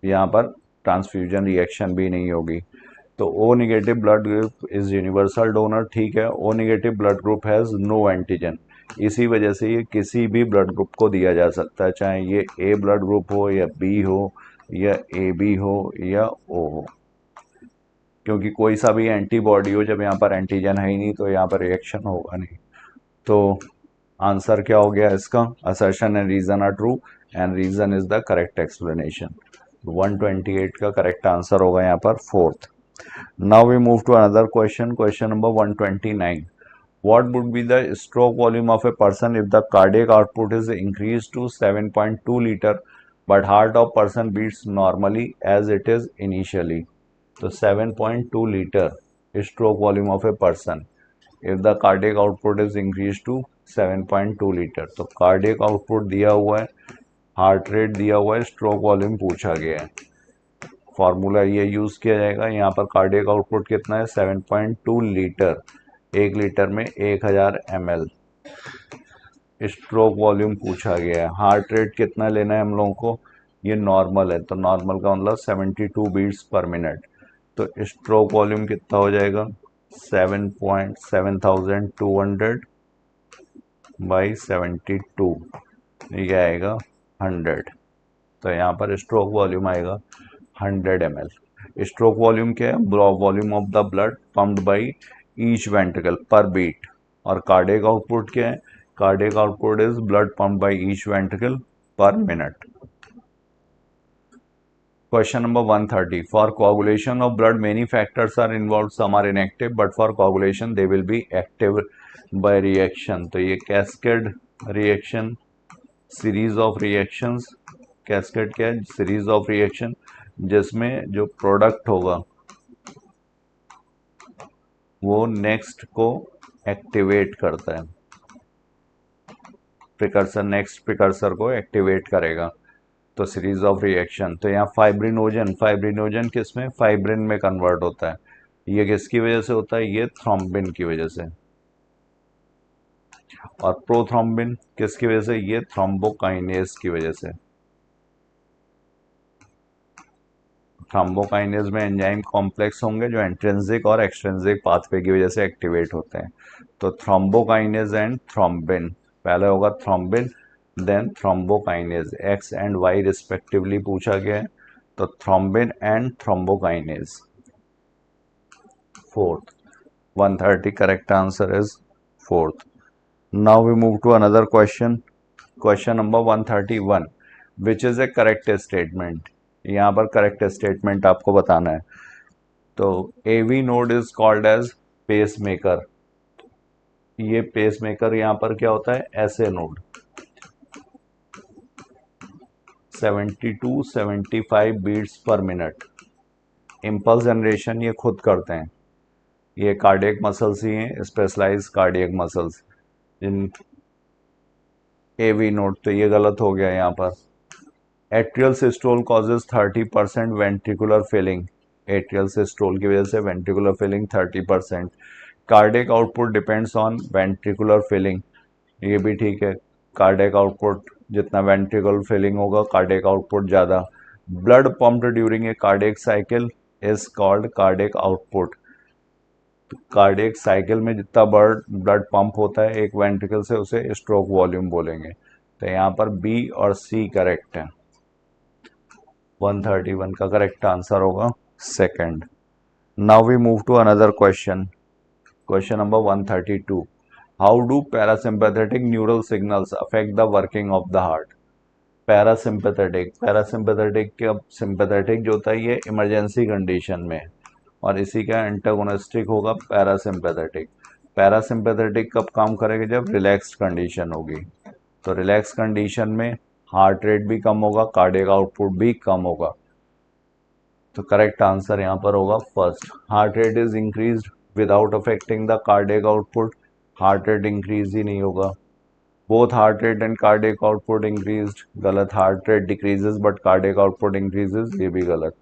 यहाँ पर ट्रांसफ्यूजन रिएक्शन भी नहीं होगी। तो O negative blood group is universal donor, ठीक है। O negative blood group has no antigen, इसी वजह से ये किसी भी ब्लड ग्रुप को दिया जा सकता है, चाहे ये ए ब्लड ग्रुप हो या बी हो या ए बी हो या ओ हो, क्योंकि कोई सा भी एंटीबॉडी हो जब यहाँ पर एंटीजन है ही नहीं तो यहाँ पर रिएक्शन होगा नहीं। तो आंसर क्या हो गया इसका, assertion and reason are true and reason is the correct explanation. 128 का करेक्ट आंसर होगा यहाँ पर fourth. Now we move to another question, question number 129. What would be the stroke volume of a person if the cardiac output is increased to 7.2 liter but heart of person beats normally as it is initially? So 7.2 liter stroke volume of a person if the cardiac output is increased to 7.2 liter. तो cardiac output दिया हुआ है, heart rate दिया हुआ है, stroke volume पूछा गया है। फॉर्मूला ये यूज किया जाएगा, यहाँ पर कार्डियक आउटपुट कितना है 7.2 लीटर, 1 लीटर में 1000 ml। स्ट्रोक वॉल्यूम पूछा गया है, हार्ट रेट कितना लेना है हम लोगों को, ये नॉर्मल है तो नॉर्मल का मतलब 72 बीट्स पर मिनट। तो स्ट्रोक वॉल्यूम कितना हो जाएगा 7.7200 बाई 72, ये आएगा 100। तो यहाँ पर स्ट्रोक वॉल्यूम आएगा 100 ml। स्ट्रोक वॉल्यूम क्या है, volume of the blood pumped by each ventricle पर बीट। और कार्डियक आउटपुट क्या है, cardiac output is blood pumped by each ventricle पर minute. Question number 130. For coagulation of blood, many factors are involved. Some are inactive, but for coagulation they will be active by reaction. तो ये cascade reaction, series of reactions, cascade क्या है, series of reaction, जिसमें जो product होगा वो next को activate करता है, प्रिकर्सर नेक्स्ट प्रिकर्सर को एक्टिवेट करेगा। तो सीरीज ऑफ रिएक्शन, तो यहाँ फाइब्रिनोजन किसमें, फाइब्रिन में कन्वर्ट होता है। ये किसकी वजह से होता है, ये थ्रोम्बिन की वजह से। और प्रोथ्रोम्बिन किसकी वजह से, ये थ्रोम्बोकाइनेज की वजह से। थ्रोम्बोकाइनेज में एंजाइम कॉम्प्लेक्स होंगे जो इंट्रिंसिक और एक्सट्रिंसिक पाथवे की वजह से एक्टिवेट होते हैं। तो थ्रोम्बोकाइनेज एंड थ्रोम्बिन, पहले होगा thrombin then thrombokinase, X and Y respectively पूछा गया है। तो thrombin and thrombokinase fourth, 130 correct answer is fourth. Now we move to another question, question number 131, which is a correct statement. यहाँ पर correct statement आपको बताना है। तो AV node is called as pacemaker, ये पेस मेकर यहाँ पर क्या होता है, ऐसे node 72-75 beats per minute. Impulse generation ये खुद करते हैं, ये कार्डियक मसल्स ही हैं, स्पेशलाइज कार्डियक मसल्स जिन एवी नोड। तो ये गलत हो गया यहाँ पर। Atrial systole causes 30% ventricular filling, atrial systole की वजह से ventricular filling 30%। Cardiac output depends on ventricular filling, ये भी ठीक है। कार्डियक आउटपुट जितना वेंट्रिकुलर फिलिंग होगा कार्डियक आउटपुट ज़्यादा। Blood pumped during a cardiac cycle is called cardiac output, cardiac cycle में जितना ब्लड पंप होता है एक वेंट्रिकल से उसे स्ट्रोक वॉल्यूम बोलेंगे। तो यहाँ पर बी और सी करेक्ट है, 131 का करेक्ट आंसर होगा second. Now we move to another question, question number 132, how do parasympathetic neural signals affect the working of the heart. Parasympathetic, sympathetic जो होता है ये इमरजेंसी कंडीशन में, और इसी का एंटागोनिस्टिक होगा पैरासिम्पैथेटिक। पैरासिम्पैथेटिक कब काम करेगा, जब रिलैक्स्ड कंडीशन होगी। तो रिलैक्स कंडीशन में हार्ट रेट भी कम होगा, कार्डियक आउटपुट भी कम होगा। तो करेक्ट आंसर यहाँ पर होगा first. Heart rate is increased without affecting the cardiac output, heart rate increase ही नहीं होगा। Both heart rate and cardiac output increased, गलत। Heart rate decreases but cardiac output increases, ये भी गलत।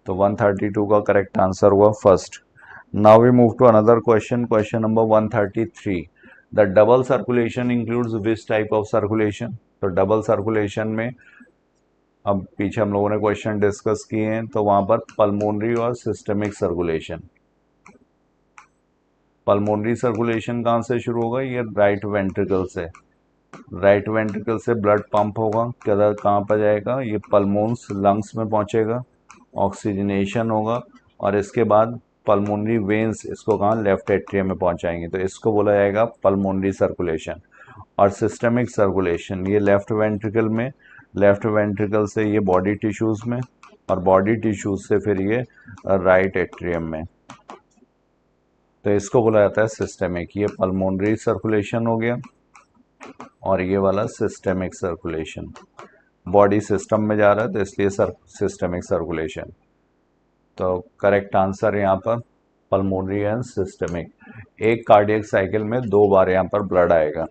तो 132 का करेक्ट आंसर हुआ first. Now we move to another question, question number 133। The double circulation includes which type of circulation. तो double circulation में, अब पीछे हम लोगों ने क्वेश्चन डिस्कस किए हैं, तो वहां पर पल्मोनरी और सिस्टमिक सर्कुलेशन। पल्मोनरी सर्कुलेशन कहाँ से शुरू होगा, ये राइट वेंट्रिकल से। राइट वेंट्रिकल से ब्लड पंप होगा, किधर कहाँ पर जाएगा, ये पल्मोन्स लंग्स में पहुंचेगा, ऑक्सीजनेशन होगा, और इसके बाद पल्मोनरी वेन्स इसको कहाँ, लेफ्ट एट्रियम में पहुंचाएंगे, तो इसको बोला जाएगा पल्मोनरी सर्कुलेशन। और सिस्टमिक सर्कुलेशन ये लेफ्ट वेंट्रिकल में, लेफ्ट वेंट्रिकल से ये बॉडी टिश्यूज में, और बॉडी टिश्यूज से फिर ये राइट एट्रियम में, तो इसको बोला जाता है सिस्टमिक। ये पल्मोनरी सर्कुलेशन हो गया, और ये वाला सिस्टमिक सर्कुलेशन। बॉडी सिस्टम में जा रहा है तो इसलिए सिस्टमिक सर्कुलेशन। तो करेक्ट आंसर यहाँ पर पल्मोनरी एंड सिस्टमिक। एक कार्डियक साइकिल में 2 बार यहाँ पर ब्लड आएगा।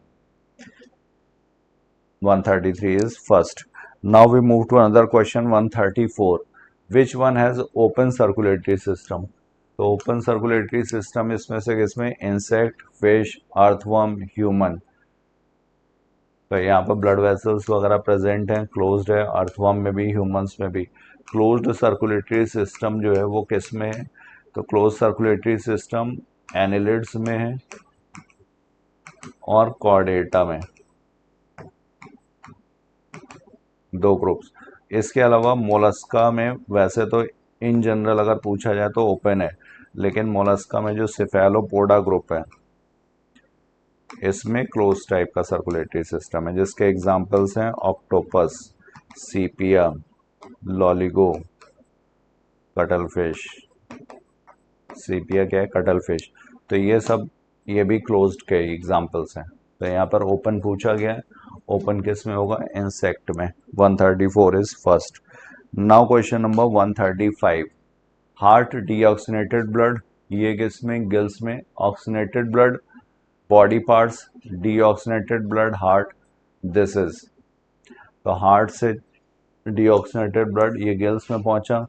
133 is first. Now we move to another question, 134. Which one has open circulatory system? तो ओपन सर्कुलेटरी सिस्टम इसमें से किसमें, इंसेक्ट, फिश, अर्थवर्म, ह्यूमन। तो यहाँ पर ब्लड वेसल्स वगैरह प्रेजेंट हैं, क्लोज्ड है, अर्थवर्म में भी, ह्यूमंस में भी। क्लोज्ड सर्कुलेटरी सिस्टम जो है वो किस में है, तो क्लोज सर्कुलेटरी सिस्टम एनिलिड्स में है और कॉर्डेटा में, 2 ग्रुप्स। इसके अलावा मोलस्का में वैसे तो इन जनरल अगर पूछा जाए तो ओपन है, लेकिन मोलस्का में जो सिफेलोपोडा ग्रुप है इसमें क्लोज टाइप का सर्कुलेटरी सिस्टम है, जिसके एग्जांपल्स हैं ऑक्टोपस, सीपिया, लॉलिगो, कटल फिश। सीपिया क्या है, कटल फिश। तो ये सब, ये भी क्लोज्ड के एग्जांपल्स हैं। तो यहाँ पर ओपन पूछा गया है, ओपन किस में होगा, इंसेक्ट में। 134 is first. Now question number 135। Heart deoxygenated blood, ये किस में, गिल्स में। Oxygenated blood, body parts, deoxygenated blood, heart, this is. तो हार्ट से डीऑक्सीनेटेड ब्लड ये गिल्स में पहुंचा।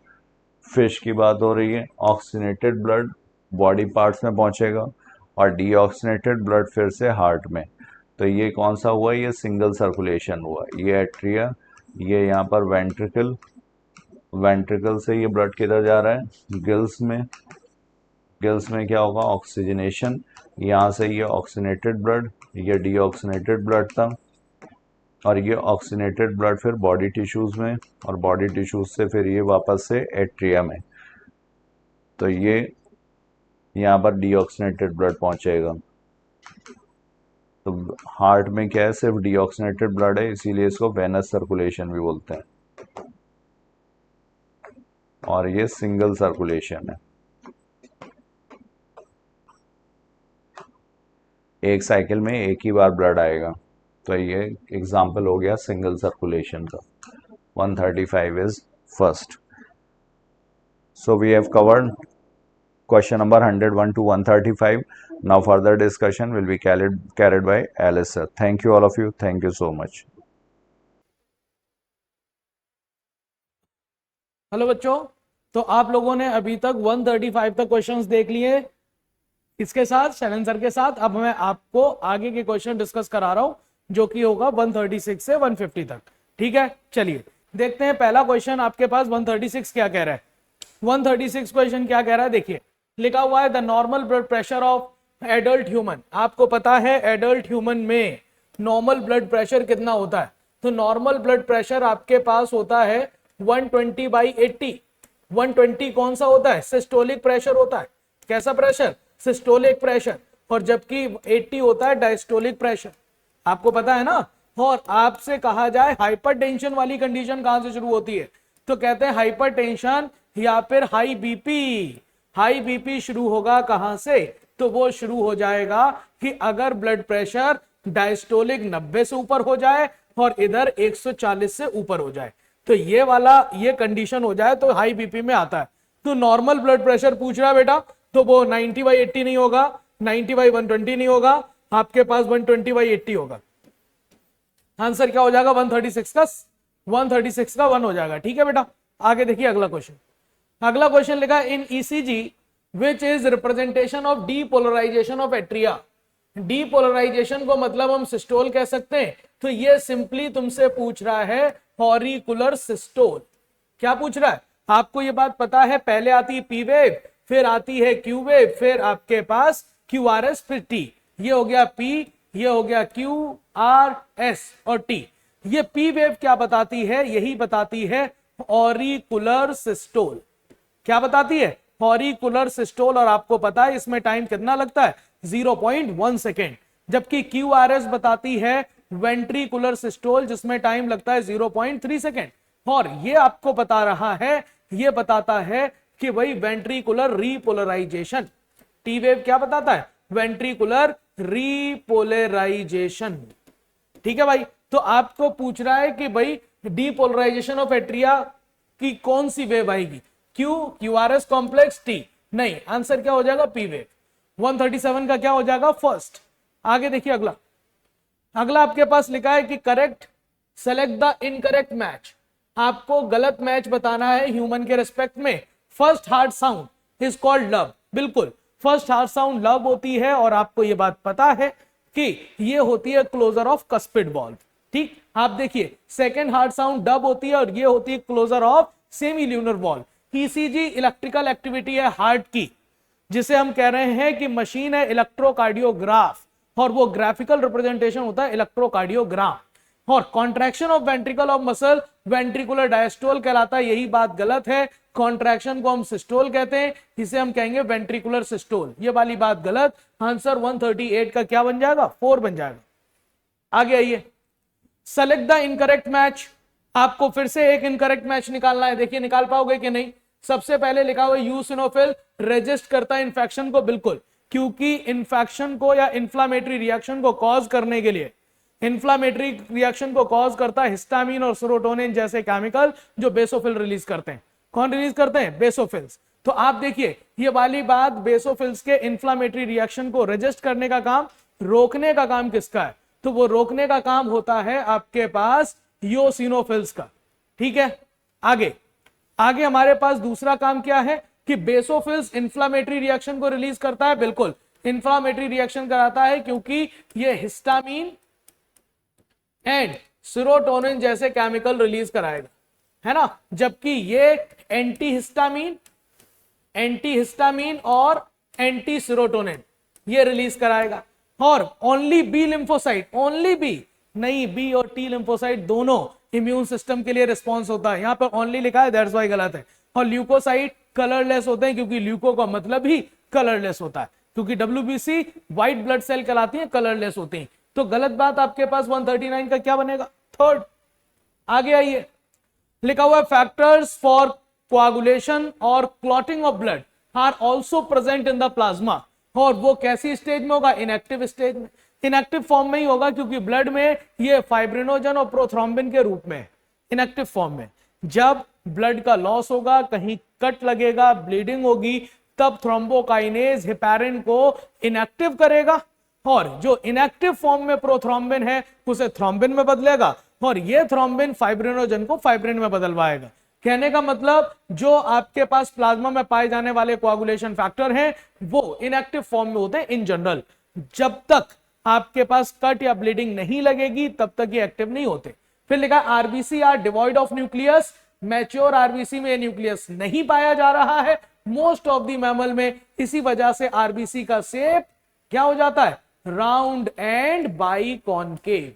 फिश की बात हो रही है, ऑक्सीनेटेड ब्लड बॉडी पार्ट्स में पहुंचेगा, और डीऑक्सीनेटेड ब्लड फिर से हार्ट में। तो ये कौन सा हुआ, ये सिंगल सर्कुलेशन हुआ। ये एट्रिया, ये यहाँ पर वेंट्रिकल, वेंट्रिकल से ये ब्लड किधर जा रहा है, गिल्स में। गिल्स में क्या होगा, ऑक्सीजनेशन, यहाँ से ये ऑक्सीनेटेड ब्लड, ये डीऑक्सीनेटेड ब्लड था, और ये ऑक्सीनेटेड ब्लड फिर बॉडी टिश्यूज में, और बॉडी टिश्यूज से फिर ये वापस से एट्रिया में। तो ये यहाँ पर डीऑक्सीनेटेड ब्लड पहुंचेगा। तो हार्ट में क्या है, सिर्फ डीऑक्सीनेटेड ब्लड है, इसीलिए इसको वेनस सर्कुलेशन भी बोलते हैं, और ये सिंगल सर्कुलेशन है। एक साइकिल में एक ही बार ब्लड आएगा, तो ये एग्जाम्पल हो गया सिंगल सर्कुलेशन का। 135 is first. So we have covered question number 101 to 135. Now further discussion will be carried by Alice sir. Thank you all of you. Thank you so much. Hello बच्चों, तो आप लोगों ने अभी तक 135 तक क्वेश्चंस देख लिए इसके साथ, शैलन सर के साथ। अब मैं आपको आगे के क्वेश्चन डिस्कस करा रहा हूं, जो कि होगा 136 से 150 तक। ठीक है, चलिए देखते हैं पहला क्वेश्चन आपके पास 136 क्या कह रहा है। 136 क्वेश्चन क्या कह रहा है, देखिए लिखा हुआ है the normal blood pressure of adult human. आपको पता है एडल्ट ह्यूमन में नॉर्मल ब्लड प्रेशर कितना होता है, तो नॉर्मल ब्लड प्रेशर आपके पास होता है 120/80। 120 कौन सा होता है, सिस्टोलिक प्रेशर होता है। कैसा प्रेशर, सिस्टोलिक प्रेशर। और जबकि 80 होता है डायस्टोलिक प्रेशर, आपको पता है ना। और आपसे कहा जाए हाइपरटेंशन वाली कंडीशन कहां से शुरू होती है, तो कहते हैं हाइपरटेंशन या फिर हाई बीपी। हाई बीपी शुरू होगा कहां से, तो वो शुरू हो जाएगा कि अगर ब्लड प्रेशर डायस्टोलिक 90 से ऊपर हो जाए और इधर 140 से ऊपर हो जाए, तो ये वाला ये कंडीशन हो जाए तो हाई बीपी में आता है। तो नॉर्मल ब्लड प्रेशर पूछ रहा है बेटा, तो वो 90/80 नहीं होगा, 90/120 नहीं होगा, आपके पास 120/80 होगा। आंसर क्या हो जाएगा? 136 का 1 हो जाएगा। ठीक है बेटा, आगे देखिए अगला क्वेश्चन। अगला क्वेश्चन लिखा in ECG which is representation of depolarization of atria. Depolarization को मतलब हम सिस्टोल कह सकते हैं, तो ये सिंपली तुमसे पूछ रहा है ऑरिकुलर सिस्टोल। क्या पूछ रहा है? आपको ये बात पता है, पहले आती है पी वेव, फिर आती है क्यू वेव, फिर आपके पास क्यू आर एस, फिर टी। ये हो गया पी, ये हो गया क्यू आर एस और टी। ये पी वेव क्या बताती है? यही बताती है ऑरिकुलर सिस्टोल। क्या बताती है? Auricular systole. और आपको पता है इसमें टाइम कितना लगता है? 0.1 सेकेंड। जबकि क्यू आर एस बताती है वेंट्रिकुलर सिस्टोल, जिसमें टाइम लगता है 0.3 सेकेंड। और ये आपको बता रहा है, ये बताता है कि भाई वेंट्रिकुलर रीपोलराइजेशन। टी वेव क्या बताता है? Ventricular repolarisation. ठीक है भाई, तो आपको पूछ रहा है कि भाई डीपोलराइजेशन ऑफ एट्रिया की कौन सी वेव आएगी? Q R S complex, T? नहीं, आंसर क्या हो जाएगा? P wave. 137 का क्या हो जाएगा? फर्स्ट। आगे देखिए अगला। अगला आपके पास लिखा है कि correct select the incorrect match. आपको गलत मैच बताना है ह्यूमन के रेस्पेक्ट में। First heart sound is called love. बिल्कुल, फर्स्ट हार्ट साउंड लव होती है, और आपको यह बात पता है कि ये होती है क्लोजर ऑफ कस्पिड वॉल्व। ठीक, आप देखिए सेकेंड हार्ट साउंड डब होती है, और ये होती है closure of semi lunar valve. ECG electrical activity है हार्ट की, जिसे हम कह रहे हैं कि मशीन है इलेक्ट्रोकार्डियोग्राफ, और वो ग्राफिकल रिप्रेजेंटेशन होता है इलेक्ट्रोकार्डियोग्राम। और contraction of ventricle of muscle ventricular diastole कहलाता है। यही बात गलत है, कॉन्ट्रैक्शन को हम सिस्टोल कहते हैं, इसे हम कहेंगे वेंट्रिकुलर सिस्टोल। ये वाली बात गलत। आंसर 138 का क्या बन जाएगा? 4 बन जाएगा। आगे आइए, सेलेक्ट द इनकरेक्ट मैच। आपको फिर से एक इनकरेक्ट मैच निकालना है। देखिए निकाल पाओगे कि नहीं। सबसे पहले लिखा हुआ यूसिनोफिल रेजिस्ट करता है इंफेक्शन को। बिल्कुल, क्योंकि इंफेक्शन को या इन्फ्लामेटरी रिएक्शन को कॉज करने के लिए, इन्फ्लामेटरी रिएक्शन को कॉज करता है हिस्टामिन और सेरोटोनिन जैसे केमिकल, जो बेसोफिल रिलीज करते हैं। कौन रिलीज करते हैं? बेसोफिल्स। तो आप देखिए ये वाली बात, बेसोफिल्स के इन्फ्लामेटरी रिएक्शन को रेजिस्ट करने का काम, रोकने का काम किसका है? तो वो रोकने का काम होता है आपके पास यूसिनोफिल्स का। ठीक है, आगे आगे हमारे पास दूसरा काम क्या है कि बेसोफिल्स इन्फ्लामेटरी रिएक्शन को रिलीज करता है। बिल्कुल, इन्फ्लामेटरी रिएक्शन कराता है क्योंकि ये हिस्टामिन एंड सेरोटोनिन जैसे केमिकल रिलीज कराएगा, है ना। जबकि ये एंटी हिस्टामिन और एंटी सेरोटोनिन ये रिलीज कराएगा। और only B lymphocyte, only B नहीं, बी और टी लिम्फोसाइट दोनों इम्यून सिस्टम के लिए रिस्पॉन्स होता है। यहां पर ओनली लिखा है, दैट्स व्हाई गलत है। और ल्यूकोसाइट कलरलेस होते हैं, क्योंकि ल्यूको का मतलब ही कलरलेस होता है, क्योंकि डब्ल्यूबीसी व्हाइट ब्लड सेल कहलाती है, कलरलेस होती हैं। तो गलत बात आपके पास 139 का क्या बनेगा? थर्ड। आगे आइए, लिखा हुआ फैक्टर्स फॉर कोआगुलेशन और clotting of blood are also present in the plasma. और वो कैसी स्टेज में होगा? इनएक्टिव स्टेज में, इनएक्टिव फॉर्म में ही होगा, क्योंकि ब्लड में ये फाइब्रिनोजन और प्रोथ्रोम्बिन के रूप में इनएक्टिव फॉर्म में। जब ब्लड का लॉस होगा, कहीं कट लगेगा, ब्लीडिंग होगी, तब थ्रोम्बोकाइनेज हेपारिन को इनएक्टिव करेगा, और जो इनएक्टिव फॉर्म में प्रोथ्रोम्बिन है उसे थ्रोम्बिन में बदलेगा, और ये थ्रोम्बिन फाइब्रिनोजन को फाइब्रिन में बदलवाएगा। कहने का मतलब जो आपके पास प्लाज्मा में पाए जाने वाले कोआगुलेशन फैक्टर हैं वो इनएक्टिव फॉर्म में होते हैं इन जनरल। जब तक आपके पास कट या ब्लीडिंग नहीं लगेगी तब तक ये एक्टिव नहीं होते। फिर लिखा RBC are devoid of nucleus. Mature RBC में न्यूक्लियस नहीं पाया जा रहा है मोस्ट ऑफ द मैमल में, इसी वजह से आरबीसी का शेप क्या हो जाता है? Round and by concave.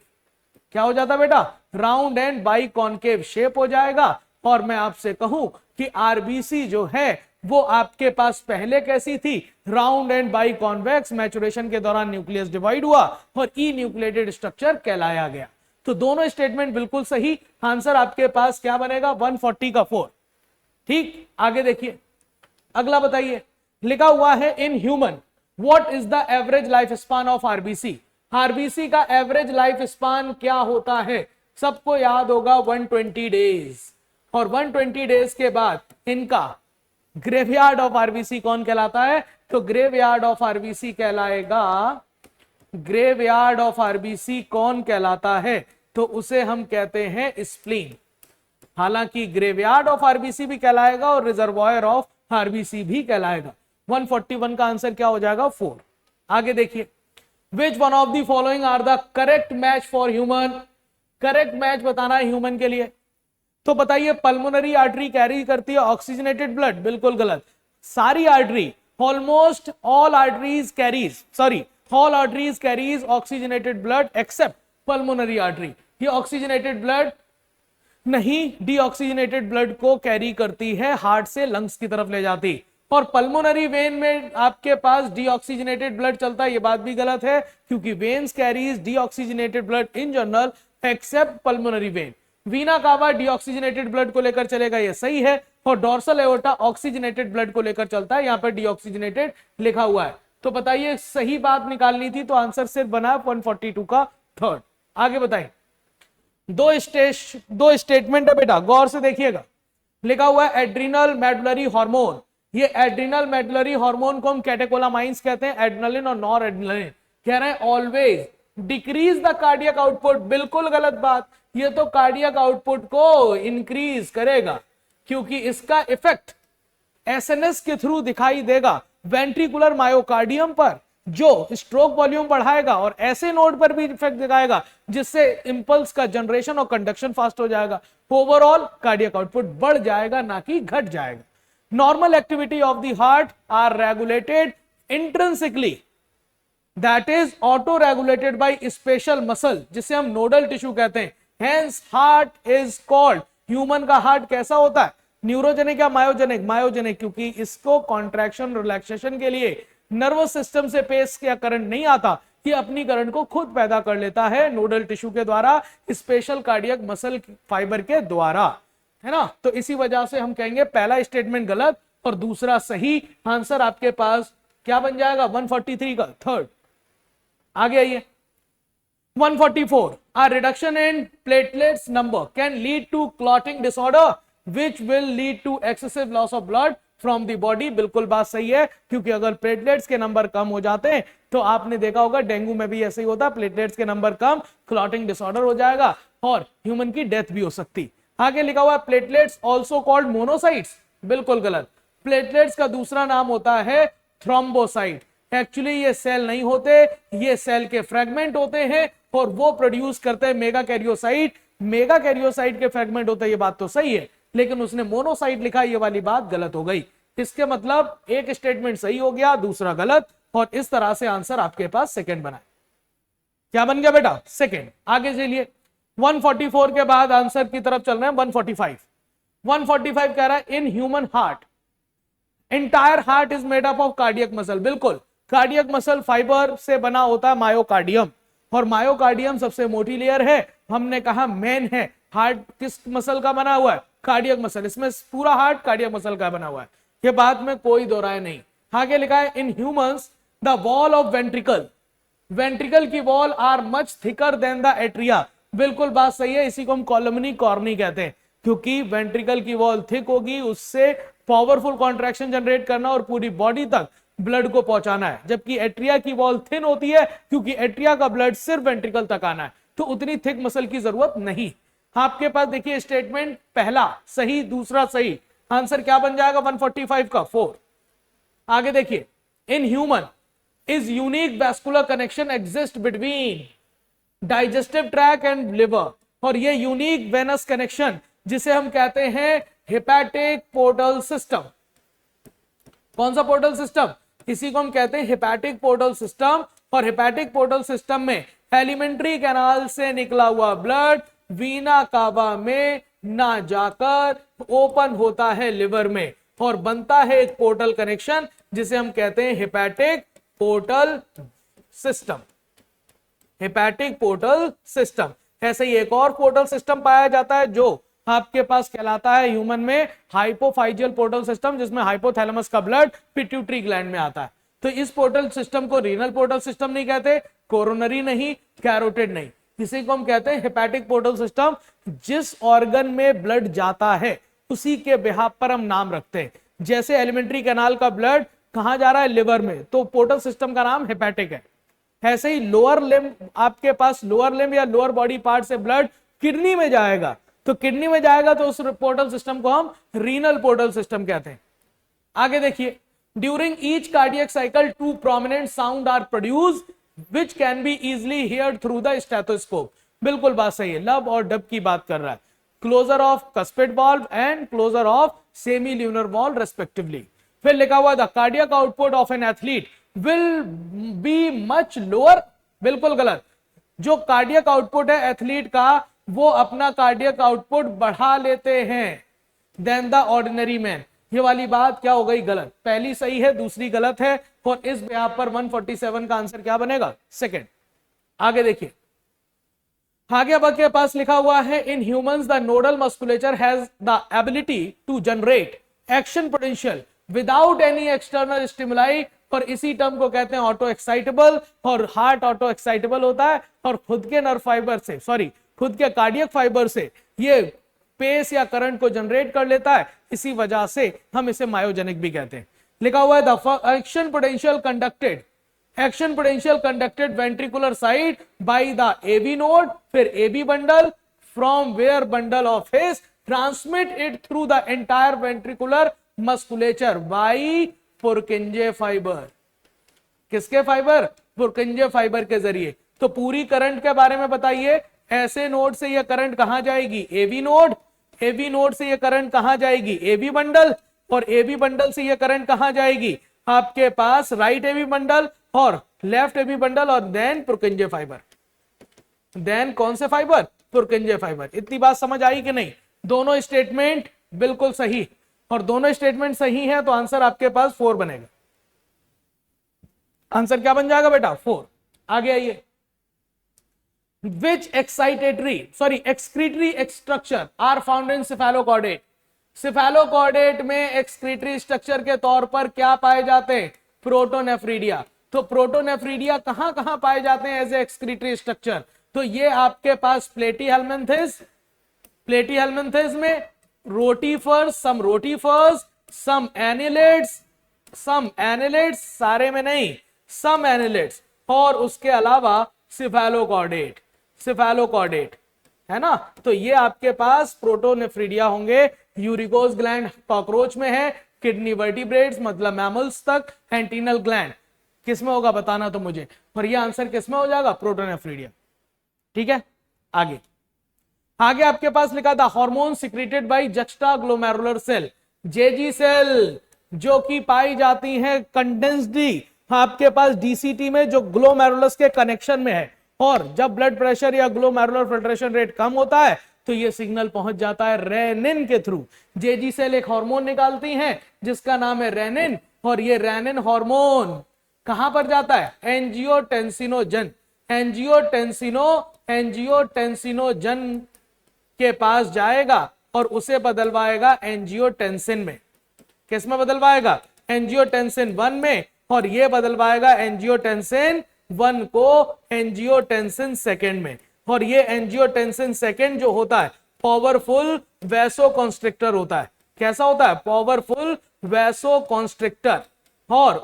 क्या हो जाता है बेटा? Round and by concave shape हो जाएगा। और मैं आपसे कहूं कि आरबीसी जो है वो आपके पास पहले कैसी थी? Round and by convex. Maturation के दौरान न्यूक्लियस डिवाइड हुआ और ई न्यूक्लिएटेड स्ट्रक्चर कहलाया गया। तो दोनों स्टेटमेंट बिल्कुल सही। आंसर आपके पास क्या बनेगा? 140 का 4। ठीक, आगे देखिए अगला बताइए, लिखा हुआ है in human what is the average life span of RBC. RBC का एवरेज लाइफ स्पान क्या होता है? सबको याद होगा 120 डेज। और 120 डेज के बाद इनका ग्रेवयार्ड ऑफ आरबीसी कौन कहलाता है? तो ग्रेवयार्ड ऑफ आरबीसी कहलाएगा, ग्रेवयार्ड ऑफ आरबीसी कौन कहलाता है? तो उसे हम कहते हैं स्प्लीन। हालांकि ग्रेवयार्ड ऑफ आरबीसी भी कहलाएगा और रिजर्वॉयर ऑफ आरबीसी भी कहलाएगा। 141 का आंसर क्या हो जाएगा? 4। आगे देखिए, which one of the following are the correct match for human? Correct match बताना है ह्यूमन के लिए। तो बताइए, पल्मोनरी आर्टरी कैरी करती है ऑक्सीजनेटेड ब्लड, बिल्कुल गलत। सारी artery, almost all arteries carries, sorry all arteries carries oxygenated blood accept pulmonary artery. ये ऑक्सीजनेटेड ब्लड नहीं, डीऑक्सीजनेटेड ब्लड को कैरी करती है, हार्ट से लंग्स की तरफ ले जाती। और पल्मोनरी वेन में आपके पास डीऑक्सीजनेटेड ब्लड चलता है, ये बात भी गलत है, क्योंकि veins carries deoxygenated blood in general accept pulmonary vein. Veena कावा डीऑक्सीजनेटेड ब्लड को लेकर चलेगा, ये सही है। और डोर्सल एओर्टा ऑक्सीजनेटेड ब्लड को लेकर चलता है, यहां पर डीऑक्सीजनेटेड लिखा हुआ है। तो बताइए, सही बात निकालनी थी, तो आंसर सिर्फ बना 142 का 3rd। आगे बताइए, दो स्टेटमेंट है बेटा, गौर से देखिएगा। लिखा हुआ है एड्रिनल मेडुलरी हार्मोन। ये एड्रिनल मेडुलरी हार्मोन को हम कैटेकोलामाइंस कहते हैं, एड्रेनलिन और नॉर एड्रेनलिन। कह रहे हैं always decrease the cardiac output, बिल्कुल गलत बात। ये तो कार्डियक आउटपुट को इंक्रीज करेगा, क्योंकि इसका इफेक्ट एसएनएस के थ्रू दिखाई देगा वेंट्रिकुलर मायोकार्डियम पर, जो स्ट्रोक वॉल्यूम बढ़ाएगा, और ऐसे नोड पर भी इफेक्ट दिखाएगा जिससे इंपल्स का जनरेशन और कंडक्शन फास्ट हो जाएगा। ओवरऑल कार्डियक आउटपुट बढ़ जाएगा, ना कि घट जाएगा। Normal activity of the heart are regulated intrinsically, that is auto regulated by special muscle, जिसे हम नोडल टिश्यू कहते हैं। Hence heart is called, human का हार्ट कैसा होता है? न्यूरोजेनिक या मायोजेनिक? मायोजेनिक, क्योंकि इसको कॉन्ट्रैक्शन रिलैक्सेशन के लिए नर्वस सिस्टम से पेस या करंट नहीं आता, कि अपनी करंट को खुद पैदा कर लेता है नोडल टिश्यू के द्वारा, स्पेशल कार्डियक मसल फाइबर के द्वारा, है ना। तो इसी वजह से हम कहेंगे पहला स्टेटमेंट गलत और दूसरा सही। आंसर आपके पास क्या बन जाएगा? 143 का 3rd। आगे आइए, 144, a reduction in platelets number can lead to clotting disorder which will lead to excessive loss of blood from the body। बिल्कुल बात सही है, क्योंकि अगर प्लेटलेट्स के नंबर कम हो जाते हैं तो आपने देखा होगा डेंगू में भी ऐसे ही होता है, प्लेटलेट्स के नंबर कम, क्लॉटिंग डिसऑर्डर हो जाएगा और ह्यूमन की डेथ भी हो सकती। आगे लिखा हुआ है प्लेटलेट्स ऑल्सो कॉल्ड मोनोसाइट्स, बिल्कुल गलत। प्लेटलेट्स का दूसरा नाम होता है थ्रोम्बोसाइट। एक्चुअली ये सेल नहीं होते, ये सेल के फ्रेगमेंट होते हैं और वो प्रोड्यूस करते हैं मेगा कैरियोसाइट। मेगा कैरियोसाइट के फ्रेगमेंट होते हैं, ये बात तो सही है, लेकिन उसने मोनोसाइट लिखा, ये वाली बात गलत हो गई। इसके मतलब एक स्टेटमेंट सही हो गया, दूसरा गलत, और इस तरह से आंसर आपके पास सेकंड बना। क्या बन गया बेटा? सेकंड। आगे चलिए, 144 के बाद आंसर की तरफ चल रहे हैं 145। 145 कह रहा है in human heart entire heart is made up of cardiac muscle. बिल्कुल, कार्डियक मसल फाइबर से बना होता है मायोकार्डियम, और मायोकार्डियम सबसे मोटी लेयर है, हमने कहा मेन है। हार्ट किस मसल का बना हुआ है? Cardiac muscle. इसमें पूरा हार्ट कार्डियक मसल का बना हुआ है, ये बात में कोई दो राय नहीं। आगे लिखा है in humans the wall of ventricle, ventricle की wall are much thicker than the atria. बिल्कुल बात सही है, इसी को हम कॉलमनी कॉर्नी कहते हैं, क्योंकि वेंट्रिकल की वॉल थिक होगी, उससे पावरफुल कॉन्ट्रैक्शन जनरेट करना और पूरी बॉडी तक ब्लड को पहुंचाना है, जबकि एट्रिया की वॉल थिन होती है, क्योंकि एट्रिया का ब्लड सिर्फ वेंट्रिकल तक आना है, तो उतनी थिक मसल की जरूरत नहीं। आपके पास देखिए स्टेटमेंट पहला सही, दूसरा सही, आंसर क्या बन जाएगा? 145 का 4। आगे देखिए, in human is unique vascular connection exist between digestive track and liver, और ये यूनिक वेनस कनेक्शन जिसे हम कहते हैं हेपेटिक पोर्टल सिस्टम। कौन सा पोर्टल सिस्टम? इसी को हम कहते हैं हेपेटिक पोर्टल सिस्टम। और हेपेटिक पोर्टल सिस्टम में एलिमेंट्री कैनाल से निकला हुआ ब्लड वीना कावा में ना जाकर ओपन होता है लिवर में और बनता है एक पोर्टल कनेक्शन जिसे हम कहते हैं hepatic portal system. Hepatic portal system. ऐसे ही एक और पोर्टल सिस्टम पाया जाता है जो आपके पास कहलाता है ह्यूमन में हाइपोफाइजियल पोर्टल सिस्टम, जिसमें हाइपोथैलेमस का ब्लड पिट्यूटरी ग्लैंड में आता है। तो इस पोर्टल सिस्टम को रीनल पोर्टल सिस्टम नहीं कहते, कोरोनरी नहीं, कैरोटिड नहीं, इसी को हम कहते हैं हेपेटिक पोर्टल सिस्टम। जिस ऑर्गन में ब्लड जाता है उसी के बिहाफ पर हम नाम रखते हैं। जैसे एलिमेंट्री कैनाल का ब्लड कहां जा रहा है, लिवर में, तो पोर्टल सिस्टम का नाम हेपेटिक है। ऐसे ही लोअर लिम्ब, आपके पास लोअर लिम्ब या लोअर बॉडी पार्ट से ब्लड किडनी में जाएगा, तो किडनी में जाएगा तो उस पोर्टल सिस्टम को हम रीनल पोर्टल सिस्टम कहते हैं। आगे देखिए, during each cardiac cycle two prominent sound are produce which can be easily heard through the stethoscope. बिल्कुल बात सही है, लब और डब की बात कर रहा है। Closure of cuspid valve and closure of semi lunar valve respectively. फिर लिखा हुआ the cardiac output of an athlete will be much lower. बिल्कुल गलत। जो कार्डियक आउटपुट है एथलीट का, वो अपना कार्डियक आउटपुट बढ़ा लेते हैं देन द ऑर्डिनरी मैन। ये वाली बात क्या हो गई, गलत। पहली सही है, दूसरी गलत है, और इस यहाँ पर 147 का आंसर क्या बनेगा, सेकंड। आगे देखिए, आगे अब के पास लिखा हुआ है in humans the nodal musculature has the ability to generate action potential without any external stimuli, और इसी टर्म को कहते हैं ऑटो एक्साइटेबल। और हार्ट ऑटो एक्साइटेबल होता है और खुद के नर्व फाइबर से, सॉरी खुद के कार्डियक फाइबर से ये पेस या करंट को जनरेट कर लेता है, इसी वजह से हम इसे मायोजेनिक भी कहते हैं। लिखा हुआ है the action potential conducted ventricular side by the AB node, फिर AB bundle, from where bundle of his transmit it through the entire ventricular musculature by Purkinje fiber. किसके फाइबर, पुरकिंजे फाइबर के जरिए। तो पूरी करंट के बारे में बताइए, ऐसे नोड से यह करंट कहां जाएगी, एबी नोड, एबी नोड से यह करंट कहां जाएगी, एबी बंडल, और एबी बंडल से यह करंट कहां जाएगी, आपके पास राइट एबी बंडल और लेफ्ट एबी बंडल, और देन पुरकिंजे फाइबर। देन कौन से फाइबर, पुरकिंजे फाइबर। इतनी बात समझ आई कि नहीं? दोनों स्टेटमेंट बिल्कुल सही, और दोनों स्टेटमेंट सही है तो आंसर आपके पास 4 बनेगा। आंसर क्या बन जाएगा बेटा, 4। आगे आइए, which excretory structure are found in cephalochordate। cephalochordate में excretory structure के तौर पर क्या पाए जाते हैं, प्रोटोनेफ्रीडिया। तो प्रोटोनेफ्रीडिया कहां कहां पाए जाते हैं एज ए excretory structure, तो ये आपके पास प्लेटीहेल्मिन्थेस, प्लेटीहेल्मिन्थेस में रोटीफर्स, सम एनिलेट्स, सारे में नहीं, सम एनिलेट्स, और उसके अलावा सिफेलोकॉर्डेट है ना। तो ये आपके पास प्रोटोनेफ्रीडिया होंगे। यूरिकोस ग्लैंड कॉकरोच में है, किडनी वर्टिब्रेट्स मतलब मैमल्स तक, एंटीनल ग्लैंड किसमें होगा बताना तो मुझे, और ये आंसर किसमें हो जाएगा, प्रोटोनेफ्रीडिया। ठीक है, आगे आपके पास लिखा था hormone secreted by juxtaglomerular cell, JG cell, जो कि पाई जाती है कंडेंस्ड आपके पास डीसीटी में, जो ग्लोमेरुलस के कनेक्शन में है। और जब ब्लड प्रेशर या ग्लोमेरुलर फिल्ट्रेशन रेट कम होता है तो ये सिग्नल पहुंच जाता है रेनिन के थ्रू। जेजी सेल एक हार्मोन निकालती हैं जिसका नाम है रेनिन, और ये रेनिन हार्मोन कहां पर जाता है, एंजियोटेंसिनोजन के पास जाएगा और उसे बदलवाएगा एंजियोटेंसिन में। किसमें बदलवाएगा, एंजियोटेंसिन 1 में, और ये बदलवाएगा एंजियोटेंसिन 1 को एंजियोटेंसिन 2 में। और ये एंजियोटेंसिन 2 जो होता है पावरफुल वैसोकॉन्स्ट्रिक्टर होता है। कैसा होता है, पावरफुल वैसोकॉन्स्ट्रिक्टर। और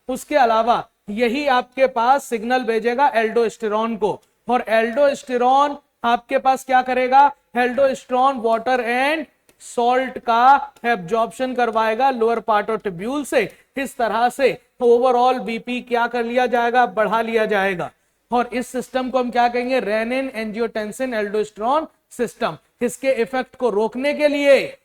उसके अलावा यही आपके पास सिग्नल भेजेगा एल्डोस्टेरॉन को, और एल्डोस्टेरॉन आपके पास क्या करेगा, एल्डोस्टेरॉन वाटर एंड सॉल्ट का एब्जॉर्प्शन करवाएगा लोअर पार्ट ऑफ ट्यूब्यूल से। इस तरह से ओवरऑल बीपी क्या कर लिया जाएगा, बढ़ा लिया जाएगा। और इस सिस्टम को हम क्या कहेंगे, रेनिन एंजियोटेंसिन एल्डोस्टेरॉन सिस्टम। इसके इफेक्ट को रोकने के लिए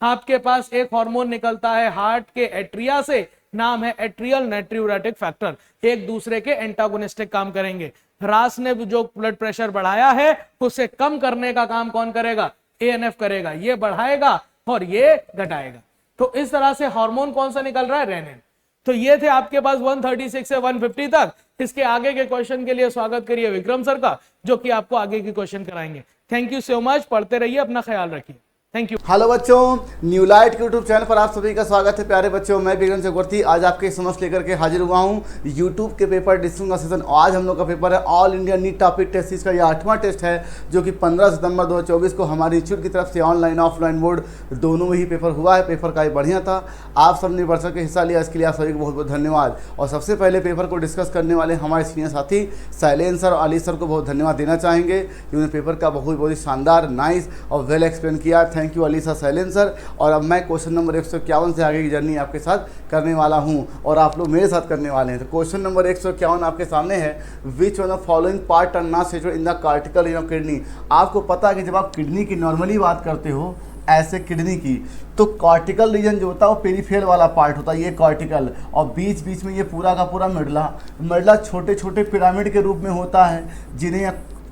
आपके पास एक हार्मोन निकलता है हार्ट के एट्रिया से, नाम है एट्रियल नाइट्रियूरेटिक फैक्टर। एक दूसरे के एंटागोनिस्टिक काम करेंगे। रास ने जो ब्लड प्रेशर बढ़ाया है उसे कम करने का काम कौन करेगा, एएनएफ करेगा। ये बढ़ाएगा और ये घटाएगा। तो इस तरह से हार्मोन कौन सा निकल रहा है, रेनिन। तो ये थे आपके पास 136 से 150 तक। इसके आगे के क्वेश्चन के लिए स्वागत करिए विक्रम सर का, जो कि आपको आगे के क्वेश्चन कराएंगे। थैंक यू सो मच, पढ़ते रहिए, अपना ख्याल रखिए। Thank you. हेलो बच्चों, न्यू लाइट के यूट्यूब चैनल पर आप सभी का स्वागत है। प्यारे बच्चों, मैं विक्रम चक्रवर्ती आज आपके समक्ष लेकर के हाजिर हुआ हूं यूट्यूब के पेपर डिस्कशन का सेशन। आज हम लोग का पेपर है all India NEET topic test series का ये 8वां टेस्ट है, जो कि 15 सितंबर 2024 को हमारे इंस्टीट्यूट की तरफ से ऑनलाइन ऑफलाइन बोर्ड दोनों में ही पेपर हुआ है। पेपर काफ़ी बढ़िया था, आप सब ने बढ़ सके हिस्सा लिया, इसके लिए आप सभी को बहुत बहुत धन्यवाद। और सबसे पहले पेपर को डिस्कस करने वाले हमारे सीनियर साथी शैलेंद्र सर और अली सर को बहुत धन्यवाद देना चाहेंगे, जिन्होंने पेपर का बहुत ही शानदार, नाइस और वेल एक्सप्लेन किया। Thank you Ali sir, Shailendra sir. और अब मैं क्वेश्चन नंबर 151 से आगे की जर्नी आपके साथ करने वाला हूं और आप लोग मेरे साथ करने वाले हैं। तो क्वेश्चन नंबर 151 आपके सामने है, which one of following part are not situated in the cortical region of kidney. आपको पता है कि जब आप किडनी की नॉर्मली बात करते हो ऐसे किडनी की, तो कॉर्टिकल रीजन जो होता है वो पेरिफेरल वाला पार्ट होता है, ये कॉर्टिकल, और बीच बीच में ये पूरा का पूरा मेडुला छोटे छोटे पिरामिड के रूप में होता है, जिन्हें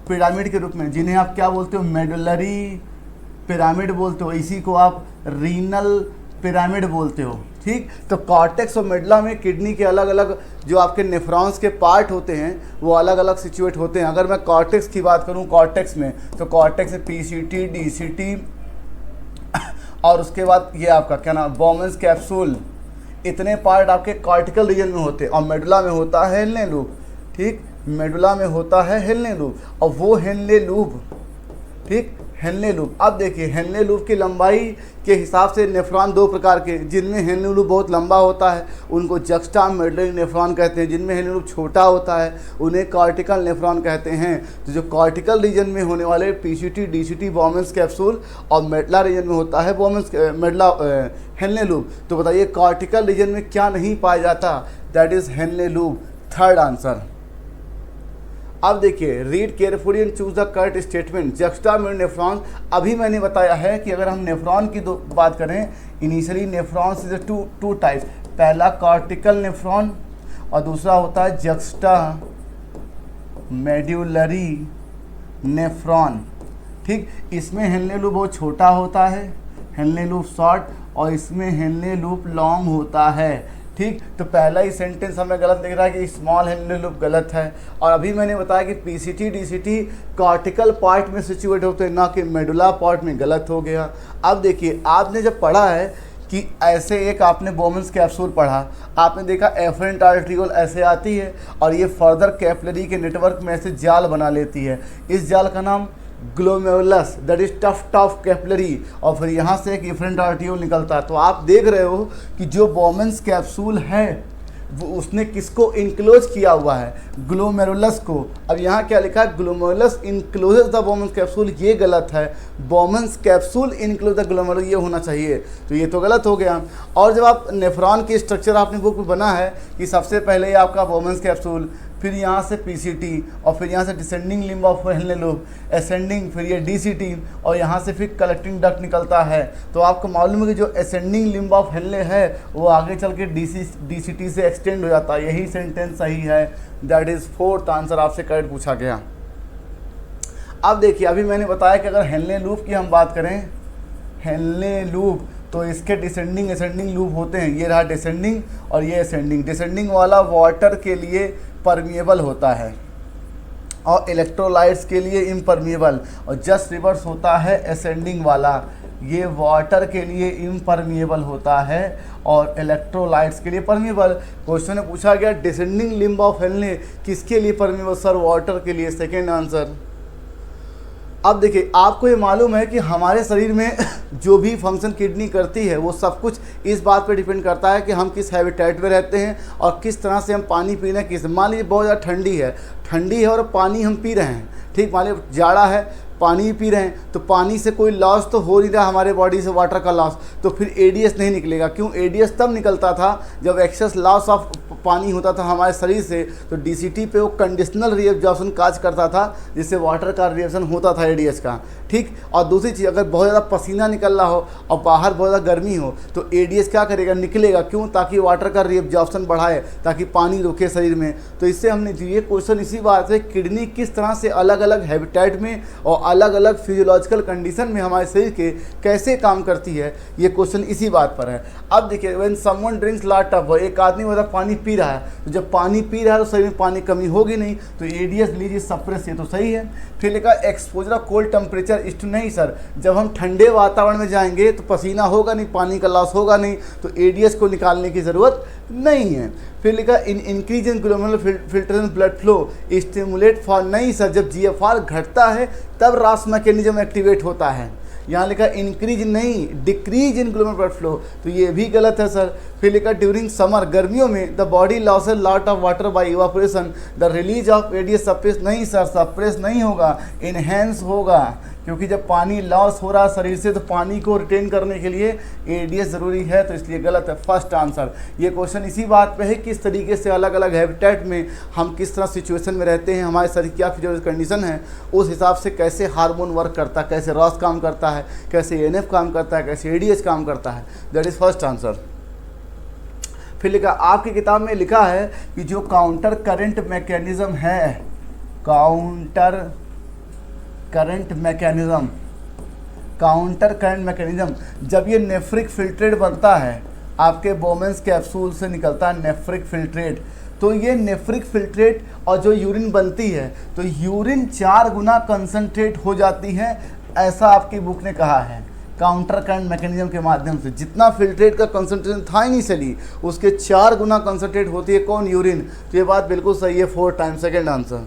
पिरामिड के रूप में, जिन्हें आप क्या बोलते हो, मेडुलरी पिरामिड बोलते हो। इसी को आप रीनल पिरामिड बोलते हो। ठीक, तो कॉर्टेक्स और मेडुला में किडनी के अलग अलग जो आपके नेफ्रॉन्स के पार्ट होते हैं वो अलग अलग सिचुएट होते हैं। अगर मैं कॉर्टेक्स की बात करूं, कॉर्टेक्स में, तो कॉर्टेक्स में पीसीटी, डीसीटी और उसके बाद ये आपका क्या नाम, बोमेन्स कैप्सूल, इतने पार्ट आपके कॉर्टिकल रीजन में होते हैं। और मेडुला में होता है हेनले लूप। ठीक, मेडुला में होता है हेनले लूप, और वो हेनले लूप, ठीक, हेनले लूप। अब देखिए, हेनले लूप की लंबाई के हिसाब से नेफ्रॉन दो प्रकार के, जिनमें हेनले लूप बहुत लंबा होता है उनको जक्स्टा मेडुलरी नेफ्रॉन कहते हैं, जिनमें हेनले लूप छोटा होता है उन्हें कॉर्टिकल नेफ्रॉन कहते हैं। तो जो कॉर्टिकल रीजन में होने वाले पीसीटी, डीसीटी, बोमेन्स कैप्सूल और मेडुला रीजन में होता है मेडुला हेनले लूप। तो बताइए कॉर्टिकल रीजन में क्या नहीं पाया जाता, that is Henle loop. Third answer. अब देखिए, read carefully and choose the correct statement. Juxta medullary nephron, अभी मैंने बताया है कि अगर हम नेफ्रॉन की बात करें, initially nephrons is two types, पहला कॉर्टिकल नेफ्रॉन और दूसरा होता है जक्स्टा मेड्यूलरी नेफ्रॉन। ठीक, इसमें हेनले लूप बहुत छोटा होता है, हेनले लूप शॉर्ट, और इसमें हेनले लूप लॉन्ग होता है। ठीक, तो पहला ही सेंटेंस हमें गलत दिख रहा है कि स्मॉल हेनले लूप गलत है। और अभी मैंने बताया कि पीसीटी, डीसीटी कॉर्टिकल पार्ट में सिचुएट होते हैं, ना कि मेडुला पार्ट में, गलत हो गया। अब देखिए, आपने जब पढ़ा है कि ऐसे एक आपने बोमेन्स कैप्सूल पढ़ा, आपने देखा एफरेंट आर्ट्रियोल ऐसे आती है और ये फर्दर कैपिलरी के नेटवर्क में ऐसे जाल बना लेती है। इस जाल का नाम glomerulus, that is tuft of capillary, और फिर यहाँ से एक एफरेंट आर्ट्रियोल निकलता है। तो आप देख रहे हो कि जो बोमेन्स कैप्सूल है वो उसने किसको इनक्लोज किया हुआ है, ग्लोमेरुलस को। अब यहाँ क्या लिखा है, ग्लोमेरुलस इनक्लोजेस द बोमेन्स कैप्सूल, ये गलत है। Bowman's capsule enclose the glomerulus, ये होना चाहिए, तो ये तो गलत हो गया। और जब आप नेफ्रॉन की स्ट्रक्चर आपने बुक में बना है कि सबसे पहले ये आपका बोमेन्स कैप्सूल, फिर यहाँ से पीसीटी, और फिर यहाँ से descending limb of Henle loop, ascending, फिर ये डीसीटी, और यहाँ से फिर कलेक्टिंग डक्ट निकलता है। तो आपको मालूम है कि जो असेंडिंग लिम्ब ऑफ हेनले है वो आगे चल के डीसीटी से एक्सटेंड हो जाता है। यही सेंटेंस सही है, दैट इज फोर्थ आंसर आपसे करेक्ट पूछा गया। अब देखिए, अभी मैंने बताया कि अगर हेनले लूप की हम बात करें, हेनले लूप, तो इसके डिसेंडिंग असेंडिंग लूप होते हैं। ये रहा डिसेंडिंग और ये असेंडिंग। डिसेंडिंग वाला वाटर के लिए परमिएबल होता है और इलेक्ट्रोलाइट्स के लिए इम्परमिएबल, और जस्ट रिवर्स होता है असेंडिंग वाला, ये वाटर के लिए इम्परमिएबल होता है और इलेक्ट्रोलाइट्स के लिए परमिएबल। क्वेश्चन में पूछा गया डिसेंडिंग लिम्ब ऑफ हेनले किसके लिए परमिएबल, सर वाटर के लिए, सेकेंड आंसर। अब देखिए, आपको ये मालूम है कि हमारे शरीर में जो भी फंक्शन किडनी करती है वो सब कुछ इस बात पर डिपेंड करता है कि हम किस हैबिटेट में रहते हैं और किस तरह से हम पानी पी रहे हैं। किस, मान लीजिए बहुत ज़्यादा ठंडी है और पानी हम पी रहे हैं, ठीक, मान लीजिए जाड़ा है, पानी पी रहे हैं, तो पानी से कोई लॉस तो हो नहीं रहा हमारे बॉडी से, वाटर का लॉस, तो फिर एडीएस नहीं निकलेगा। क्यों, एडीएस तब निकलता था जब एक्सेस लॉस ऑफ पानी होता था हमारे शरीर से, तो डीसीटी पे वो कंडीशनल रिएब्जॉर्प्शन काज करता था, जिससे वाटर का रिएक्शन होता था एडीएस का। ठीक, और दूसरी चीज़, अगर बहुत ज़्यादा पसीना निकल रहा हो और बाहर बहुत ज़्यादा गर्मी हो तो एडीएस क्या करेगा, निकलेगा। क्यों, ताकि वाटर का रिएब्जॉर्प्शन बढ़ाए, ताकि पानी रुके शरीर में। तो इससे हमने ये क्वेश्चन इसी बात से, किडनी किस तरह से अलग अलग हैबिटेट में और अलग अलग फिजियोलॉजिकल कंडीशन में हमारे शरीर के कैसे काम करती है, ये क्वेश्चन इसी बात पर है। अब देखिए, when someone drinks lot of, एक आदमी मतलब पानी पी रहा है, तो जब पानी पी रहा है तो शरीर में पानी कमी होगी नहीं, तो एडीएस लीजिए सप्रेस, ये तो सही है। फिर लिखा exposure of cold temperature is to, नहीं सर, जब हम ठंडे वातावरण में जाएंगे तो पसीना होगा नहीं, पानी का लॉस होगा नहीं, तो एडीएस को निकालने की ज़रूरत नहीं है। फिर लिखा increase in glomerular filtration blood flow stimulate for, नहीं सर, जब जीएफआर घटता है तब रास मैकेनिज्म एक्टिवेट होता है। यहाँ लिखा इंक्रीज नहीं, decrease in glomerular blood flow, तो ये भी गलत है सर। फिर लिखा ड्यूरिंग समर, गर्मियों में the body losses lot of water bye evaporation, the release of ADS suppress, नहीं सर, सप्रेस नहीं होगा, इनहेंस होगा, क्योंकि जब पानी लॉस हो रहा शरीर से तो पानी को रिटेन करने के लिए एडीएस ज़रूरी है, तो इसलिए गलत है फर्स्ट आंसर। ये क्वेश्चन इसी बात पे है किस तरीके से अलग अलग हैबिटेट में हम किस तरह सिचुएशन में रहते हैं, हमारे शरीर क्या फिजियोलॉजिकल कंडीशन है, उस हिसाब से कैसे हार्मोन वर्क करता है, कैसे रॉस काम करता है, कैसे एएनएफ काम करता है, कैसे एडीएस काम करता है। That is first answer. फिर लिखा आपकी किताब में लिखा है कि जो काउंटर करंट मैकेनिज्म है, काउंटर करंट मैकेनिज्म, जब ये नेफ्रिक फिल्ट्रेट बनता है, आपके बोमेंस कैप्सूल से निकलता है नेफ्रिक फिल्ट्रेट, तो ये नेफ्रिक फिल्ट्रेट और जो यूरिन बनती है तो यूरिन 4 गुना कंसंट्रेट हो जाती है, ऐसा आपकी बुक ने कहा है। काउंटर करंट मैकेनिज्म के माध्यम से जितना फिल्ट्रेट का कंसंट्रेशन था इनिशियली उसके 4 गुना कंसंट्रेट होती है कौन, यूरिन। तो ये बात बिल्कुल सही है, 4 टाइम, सेकेंड आंसर।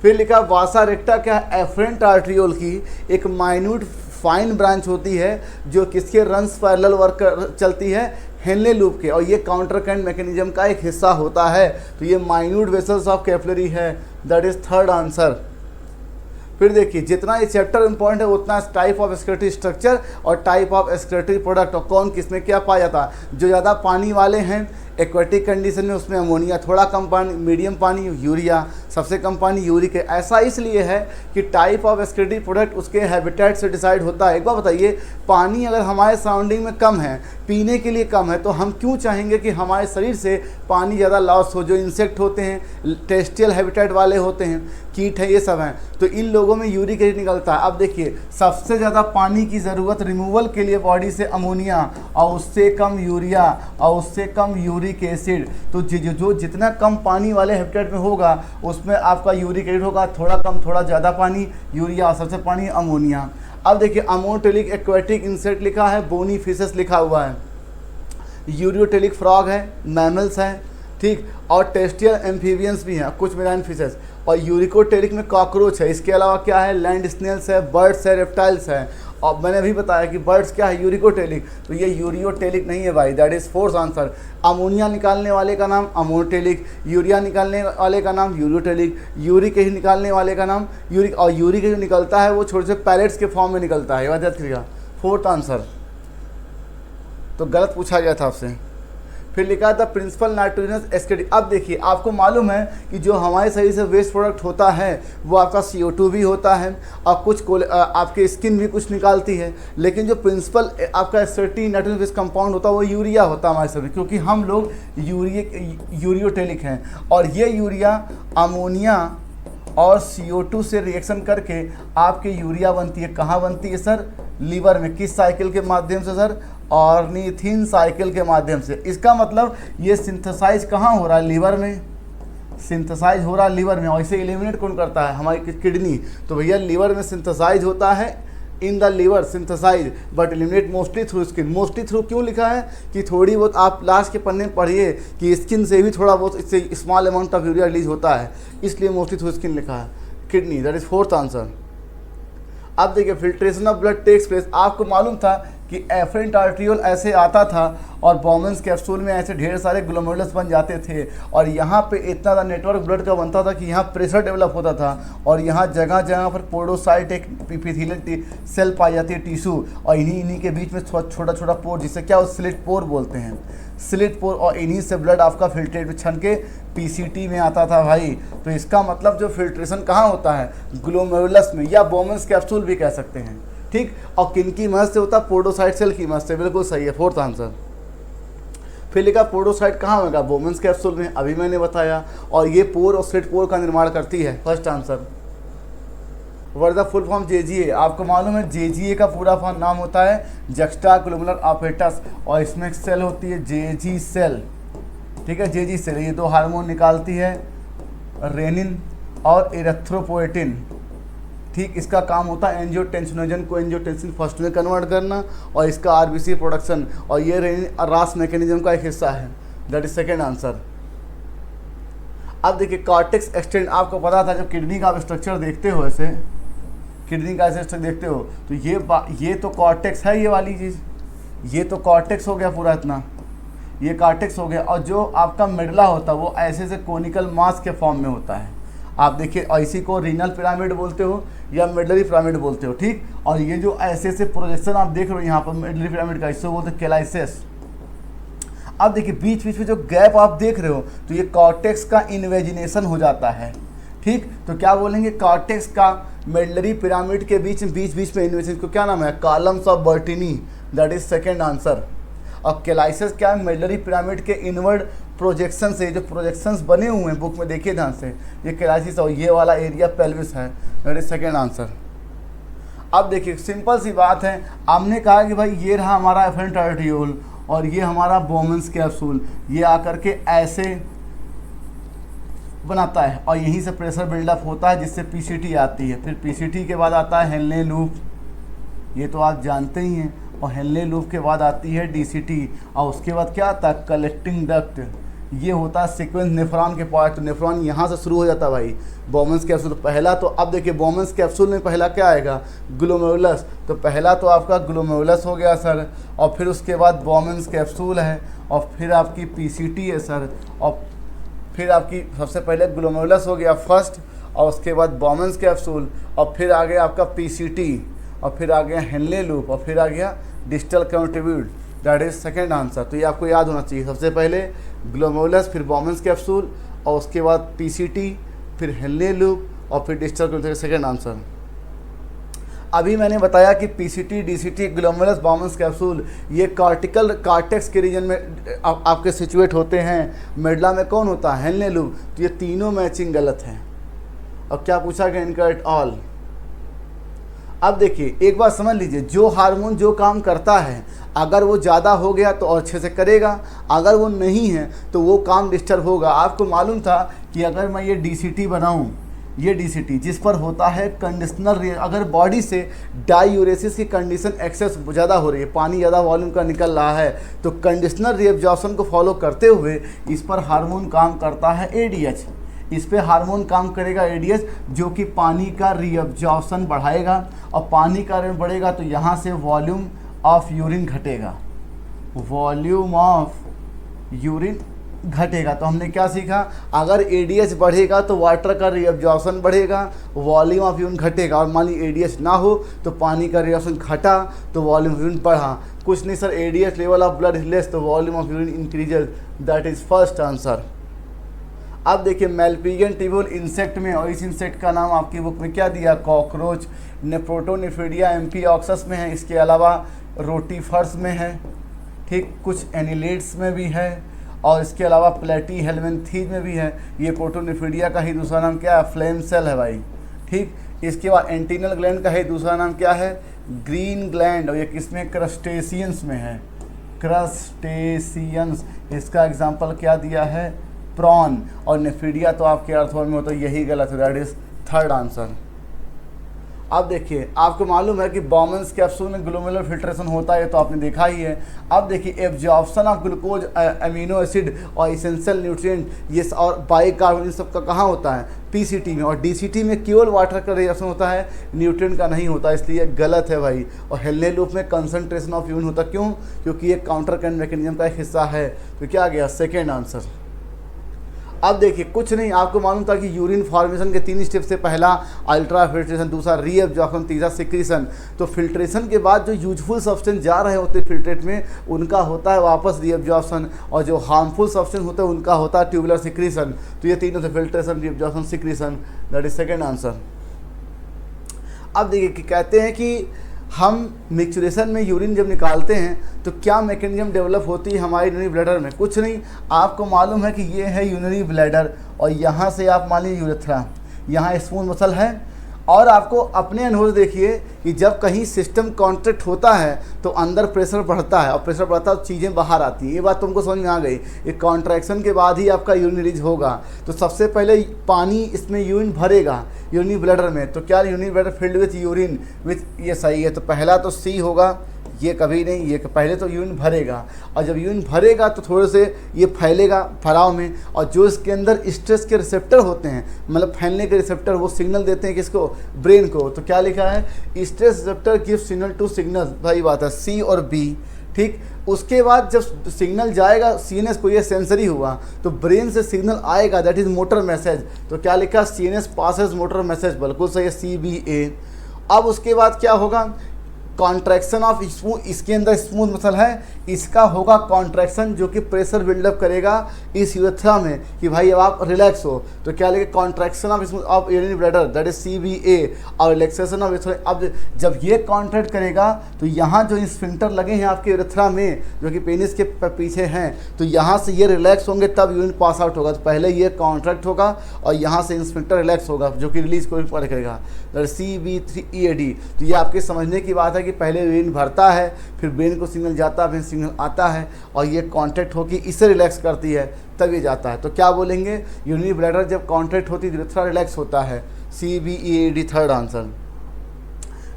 फिर लिखा वासा रेक्टा क्या, एफरेंट आर्ट्रियोल की एक माइन्यूट फाइन ब्रांच होती है जो किसके रन्स पैरेलल वर्क चलती है, हेनले लूप के, और ये काउंटर करंट मैकेनिज्म का एक हिस्सा होता है, तो ये माइन्यूट वेसल्स ऑफ कैपिलरी है। That is third answer. फिर देखिए जितना ये चैप्टर इंपॉर्टेंट है उतना टाइप ऑफ एक्सक्रीटरी स्ट्रक्चर और टाइप ऑफ एक्सक्रीटरी प्रोडक्ट और कौन किसमें क्या पाया जाता है। जो ज़्यादा पानी वाले हैं एक्वेटिक कंडीशन में उसमें अमोनिया, थोड़ा कम पानी मीडियम पानी यूरिया, सबसे कम पानी यूरिक है। ऐसा इसलिए है कि टाइप ऑफ एक्सक्रीटरी प्रोडक्ट उसके हैबिटेट से डिसाइड होता है। एक बार बताइए, पानी अगर हमारे सराउंडिंग में कम है, पीने के लिए कम है, तो हम क्यों चाहेंगे कि हमारे शरीर से पानी ज़्यादा लॉस हो। जो इंसेक्ट होते हैं, टेरेस्ट्रियल हैबिटेट वाले होते हैं, कीट है, ये सब हैं, तो इन लोगों में यूरिक एसिड निकलता है। अब देखिए सबसे ज़्यादा पानी की ज़रूरत रिमूवल के लिए बॉडी से अमोनिया, और उससे कम यूरिया, और उससे कम यूरिक एसिड। तो जो जितना कम पानी वाले हैबिटेट में होगा उसमें आपका यूरिक एसिड होगा थोड़ा कम, थोड़ा ज़्यादा पानी यूरिया, सबसे पानी अमोनिया। अब देखिए अमोटेलिक एक्वेटिक इंसेक्ट लिखा है, बोनी फिशेस लिखा हुआ है, यूरियोटेलिक फ्रॉग है, मैमल्स हैं, ठीक, और टेरेस्ट्रियल एम्फीबियंस भी हैं, कुछ मेराइन फिशेस, और यूरिकोटेलिक में कॉकरोच है। इसके अलावा क्या है, लैंड स्नेल्स है, बर्ड्स है, रेप्टाइल्स है। और मैंने अभी बताया कि बर्ड्स क्या है, यूरिकोटेलिक, तो ये यूरियोटेलिक नहीं है भाई, that is fourth answer. Ammonia निकालने वाले का नाम अमोटेलिक, यूरिया निकालने वाले का नाम यूरियोटेलिक, यूरिक एसिड निकालने वाले का नाम यूरिक, और यूरिक एसिड निकलता है वो छोटे से पैलेट्स के फॉर्म में निकलता है। याद रखिएगा, फोर्थ आंसर। तो गलत पूछा गया था आपसे। फिर लिखा था प्रिंसिपल नाइट्रोजनस एस्केटी। अब देखिए आपको मालूम है कि जो हमारे शरीर से वेस्ट प्रोडक्ट होता है वो आपका CO2 भी होता है, और कुछ आपके स्किन भी कुछ निकालती है, लेकिन जो प्रिंसिपल आपका एस्केटी नाइट्रोजन बेस्ड कंपाउंड होता है वो यूरिया होता है हमारे शरीर, क्योंकि हम लोग यूरियोटेलिक हैं। और ये यूरिया अमोनिया और CO2 से रिएक्शन करके आपके यूरिया बनती है। कहाँ बनती है सर, लीवर में। किस साइकिल के माध्यम से सर, ऑर्निथिन साइकिल के माध्यम से। इसका मतलब ये सिंथेसाइज कहाँ हो रहा है, लीवर में सिंथेसाइज हो रहा है, लीवर में। और इसे एलिमिनेट कौन करता है, हमारी किडनी। तो भैया लीवर में सिंथेसाइज होता है, in the liver synthesise but eliminate mostly through skin. Mostly through क्यों लिखा है कि थोड़ी बहुत आप लास्ट के पन्ने में पढ़िए कि स्किन से भी थोड़ा बहुत इससे small amount of urea release होता है, इसलिए मोस्टली थ्रू स्किन लिखा है। Kidney, that is fourth answer. अब देखिए filtration of blood takes place. आपको मालूम था कि एफरेंट आर्ट्रियोल ऐसे आता था और बोमेंस कैप्सूल में ऐसे ढेर सारे ग्लोमेरुलस बन जाते थे, और यहाँ पे इतना ज़्यादा नेटवर्क ब्लड का बनता था कि यहाँ प्रेशर डेवलप होता था, और यहाँ जगह जगह पर पोडोसाइट एक एपिथेलियल सेल पाई जाती है, टिश्यू, और इन्हीं के बीच में छोटा छोटा पोर, जिसे क्या स्लिट पोर बोलते हैं, स्लिट पोर, और इन्हीं से ब्लड आपका फिल्ट्रेट में छन के PCT में आता था भाई। तो इसका मतलब जो फिल्ट्रेशन कहाँ होता है, ग्लोमेरुलस में, या बोमेंस कैप्सूल भी कह सकते हैं, ठीक। और किन की मदद से होता है, पोडोसाइट सेल की मदद से, बिल्कुल सही है, फोर्थ आंसर। फिर लिखा पोडोसाइट कहाँ होगा, बोमेंस कैप्सूल में, अभी मैंने बताया, और ये पोर और स्लिट पोर का निर्माण करती है, first answer. Word the full form JGA। आपको मालूम है JGA का पूरा फॉर्म नाम होता है जक्स्टा ग्लोमेरुलर apparatus, और इसमें एक सेल होती है JG सेल, ठीक है, JG सेल। ये 2 हार्मोन निकालती है, रेनिन और इरेथ्रोपोएटिन, ठीक, इसका काम होता है एंजियोटेंसिनोजन को एंजियोटेंसिन फर्स्ट में कन्वर्ट करना, और इसका आरबीसी प्रोडक्शन, और ये रास मैकेनिज्म का एक हिस्सा है। That is second answer. अब देखिए कॉर्टेक्स एक्सटेंड, आपको पता था जब किडनी का आप स्ट्रक्चर देखते हो, ऐसे किडनी का ऐसे स्ट्रक्चर देखते हो तो ये तो कॉर्टेक्स है, ये वाली चीज़, ये तो कॉर्टेक्स हो गया पूरा इतना, ये कॉर्टेक्स हो गया। और जो आपका मेडुला होता है वो ऐसे से कोनिकल मास के फॉर्म में होता है। आप देखिए इसी को रीनल पिरामिड बोलते हो या मेडलरी पिरामिड बोलते हो, ठीक। और ये जो ऐसे से प्रोजेक्शन आप देख रहे हो यहाँ पर मेडलरी पिरामिड का, इसको बोलते हैं कैलाइसिस। अब देखिए बीच बीच में जो गैप आप देख रहे हो तो ये कॉर्टेक्स का इन्वेजिनेशन हो जाता है, ठीक। तो क्या बोलेंगे, कॉर्टेक्स का मेडलरी पिरामिड के बीच बीच में इन्वेजिनेशन को क्या नाम है, columns of Bertini. That is second answer. और कैलाइसिस क्या है, मेडलरी पिरामिड के इनवर्ड प्रोजेक्शन से, जो प्रोजेक्शंस बने हुए हैं बुक में देखिए ध्यान से, ये कैलाइसिस और ये वाला एरिया पेल्विस है। That is second answer. अब देखिए सिंपल सी बात है, हमने कहा कि भाई ये रहा हमारा एफरेंट आर्टियोल और ये हमारा बोमेंस कैप्सूल, ये आकर के ऐसे बनाता है और यहीं से प्रेशर बिल्डअप होता है जिससे पीसीटी आती है। फिर पीसीटी के बाद आता है हेनले लूप, ये तो आप जानते ही हैं, और हेनले लूप के बाद आती है डीसीटी, और उसके बाद क्या आता है, कलेक्टिंग डक्ट। ये होता है सीक्वेंस नेफ्रॉन के पार्ट। तो नेफ्रॉन यहाँ से शुरू हो जाता है भाई, बोमेंस कैप्सूल पहला। तो अब देखिए बोमेंस कैप्सूल में पहला क्या आएगा, ग्लोमेरुलस। तो पहला तो आपका ग्लोमेरुलस हो गया सर, और फिर उसके बाद बोमेंस कैप्सूल है, और फिर आपकी पीसीटी है सर, और फिर आपकी सबसे पहले ग्लोमेरुलस हो गया फर्स्ट, और उसके बाद बोमेंस कैप्सूल, और फिर आ गया आपका पीसीटी, और फिर आ गया हेनले लूप, और फिर आ गया distal contribute. That is second answer. तो ये आपको याद होना चाहिए, सबसे पहले ग्लोमेरुलस, फिर बोमेंस कैप्सूल, और उसके बाद पीसीटी, फिर हेनले लूप, और फिर डिस्टल कंट्रीब्यूट। Second answer. अभी मैंने बताया कि पीसीटी, डीसीटी, ग्लोमेरुलस, बोमेंस कैप्सूल ये कॉर्टेक्स के रीजन में आपके सिचुएट होते हैं। मेडुला में कौन होता है, हेनले लूप। तो ये तीनों मैचिंग गलत है। अब क्या पूछा गया, इनकरेक्ट ऑल। अब देखिए एक बात समझ लीजिए, जो हार्मोन जो काम करता है अगर वो ज़्यादा हो गया तो और अच्छे से करेगा, अगर वो नहीं है तो वो काम डिस्टर्ब होगा। आपको मालूम था कि अगर मैं ये डीसीटी बनाऊं, ये डीसीटी जिस पर होता है कंडीशनर, अगर बॉडी से डाईयूरेसिस की कंडीशन एक्सेस ज़्यादा हो रही है, पानी ज़्यादा वॉल्यूम का निकल रहा है, तो कंडीशनर रीअब्जॉर्प्शन को फॉलो करते हुए इस पर हार्मोन काम करता है एडीएच। इस पे हार्मोन काम करेगा एडीएच, जो कि पानी का रीअब्जॉर्प्शन बढ़ाएगा, और पानी का बढ़ेगा तो यहाँ से वॉल्यूम ऑफ यूरिन घटेगा, वॉल्यूम ऑफ यूरिन घटेगा। तो हमने क्या सीखा, अगर एडीएच बढ़ेगा तो वाटर का रीअब्जॉर्प्शन बढ़ेगा, वॉल्यूम ऑफ यूरिन घटेगा। और मान ली एडीएच ना हो तो पानी का रीअब्जॉर्प्शन घटा तो वॉल्यूम ऑफ यूरिन बढ़ा। कुछ नहीं sir, ADH level of blood less तो volume of urine increases. That is first answer. अब देखिए मेलपिगियन टिब्यूल इंसेक्ट में, और इस इंसेक्ट का नाम आपकी बुक में क्या दिया, कॉकरोच। नेप्रोटोनिफिडिया एम्पियोक्सस में है, इसके अलावा रोटीफर्स में है, ठीक, कुछ एनिलेट्स में भी है, और इसके अलावा प्लेटी हेलमेंथीज में भी है। ये प्रोटोनिफिडिया का ही दूसरा नाम क्या है, फ्लेम सेल है भाई, ठीक। इसके बाद एंटीनल ग्लैंड का ही दूसरा नाम क्या है, ग्रीन ग्लैंड, और ये किसमें, क्रस्टेशियंस में है, क्रस्टेशियंस। इसका एग्जाम्पल क्या दिया है, प्रॉन। और नेफिडिया तो आपके अर्थवर्म में होता है, यही गलत है। That is third answer. अब देखिए आपको मालूम है कि बोमेंस कैप्सूल में ग्लोमेरुलर फिल्ट्रेशन होता है, तो आपने देखा ही है। अब देखिए absorption of glucose, amino acid और इसेंशियल न्यूट्रिएंट, ये और बाइकार्बोनेट, इन सब का कहाँ होता है, पीसीटी में। और डीसीटी में केवल वाटर का रिएक्शन होता है, न्यूट्रिएंट का नहीं होता, इसलिए गलत है भाई। और हेनले लूप में कंसंट्रेशन ऑफ यूरिन होता, क्यों, क्योंकि ये काउंटर करंट मैकेनिज्म का एक हिस्सा है। तो क्या आ गया, सेकेंड आंसर। अब देखिए कुछ नहीं, आपको मालूम था कि यूरिन फॉर्मेशन के 3 स्टेप से पहला अल्ट्रा फिल्ट्रेशन, दूसरा रीअब्जॉर्प्शन, तीसरा सिक्रीशन। तो फिल्ट्रेशन के बाद जो यूजफुल सब्सटेंस जा रहे होते हैं फिल्ट्रेट में, उनका होता है वापस रीअब्जॉर्प्शन, और जो हार्मफुल सब्सटेंस होते हैं उनका होता है ट्यूबुलर सिक्रीशन। तो ये तीनों थे, filtration, reabsorption, secretion. That is second answer. अब देखिए कि कहते हैं कि हम मिक्सचुरेशन में यूरिन जब निकालते हैं तो क्या मैकेनिज्म डेवलप होती है हमारी यूरिनरी ब्लैडर में, कुछ नहीं। आपको मालूम है कि ये है यूरिनरी ब्लैडर, और यहाँ से आप मान लीजिए यूरेथ्रा, यहाँ स्मूथ मसल है, और आपको अपने अनुभव से देखिए कि जब कहीं सिस्टम कॉन्ट्रैक्ट होता है तो अंदर प्रेशर बढ़ता है, और प्रेशर बढ़ता है तो चीज़ें बाहर आती हैं। ये बात तुमको समझ में आ गई। ये कॉन्ट्रैक्शन के बाद ही आपका यूरिन रिलीज होगा। तो सबसे पहले पानी इसमें यूरिन भरेगा यूरिनरी ब्लैडर में, तो क्या urinary bladder filled with urine with, ये सही है। तो पहला तो सी होगा, ये कभी नहीं, ये पहले तो यूरिन भरेगा, और जब यूरिन भरेगा तो थोड़े से ये फैलेगा फैलाव में, और जो इसके अंदर स्ट्रेस के रिसेप्टर होते हैं, मतलब फैलने के रिसेप्टर, वो सिग्नल देते हैं किसको, ब्रेन को। तो क्या लिखा है, stress receptor give signal to signal, भाई बात है, सी और बी। ठीक, उसके बाद जब सिग्नल जाएगा सीएनएस को, ये सेंसरी हुआ, तो ब्रेन से सिग्नल आएगा, दैट इज मोटर मैसेज। तो क्या लिखा, सीएनएस पासेस मोटर मैसेज, बिल्कुल सही है, CBA। अब उसके बाद क्या होगा, कॉन्ट्रैक्शन ऑफ स्मूथ, इसके अंदर स्मूथ मसल है, इसका होगा कॉन्ट्रैक्शन, जो कि प्रेशर बिल्डअप करेगा इस यूरेथ्रा में कि भाई अब आप रिलैक्स हो। तो क्या लेगा, contraction of smooth of urinary bladder, that is CBA, और रिलैक्सेशन ऑफ। अब जब ये कॉन्ट्रैक्ट करेगा तो यहाँ जो स्फिंक्टर लगे हैं आपके यूरेथ्रा में, जो कि पेनिस के पीछे हैं, तो यहाँ से ये रिलैक्स होंगे, तब यूरिन पास आउट होगा। तो पहले ये कॉन्ट्रैक्ट होगा और यहाँ से स्फिंक्टर रिलैक्स होगा, जो कि रिलीज को करेगा, दैट इज CB3EAD। तो ये आपके समझने की बात है कि पहले यूरिन भरता है, फिर ब्रेन को सिग्नल जाता है, फिर सिग्नल आता है, और ये कॉन्ट्रैक्ट होकर इसे रिलैक्स करती है, तब ये जाता है। तो क्या बोलेंगे, यूरिनरी ब्लैडर जब कॉन्ट्रैक्ट होती है यूरेथ्रा रिलैक्स होता है, CBEAD, थर्ड आंसर।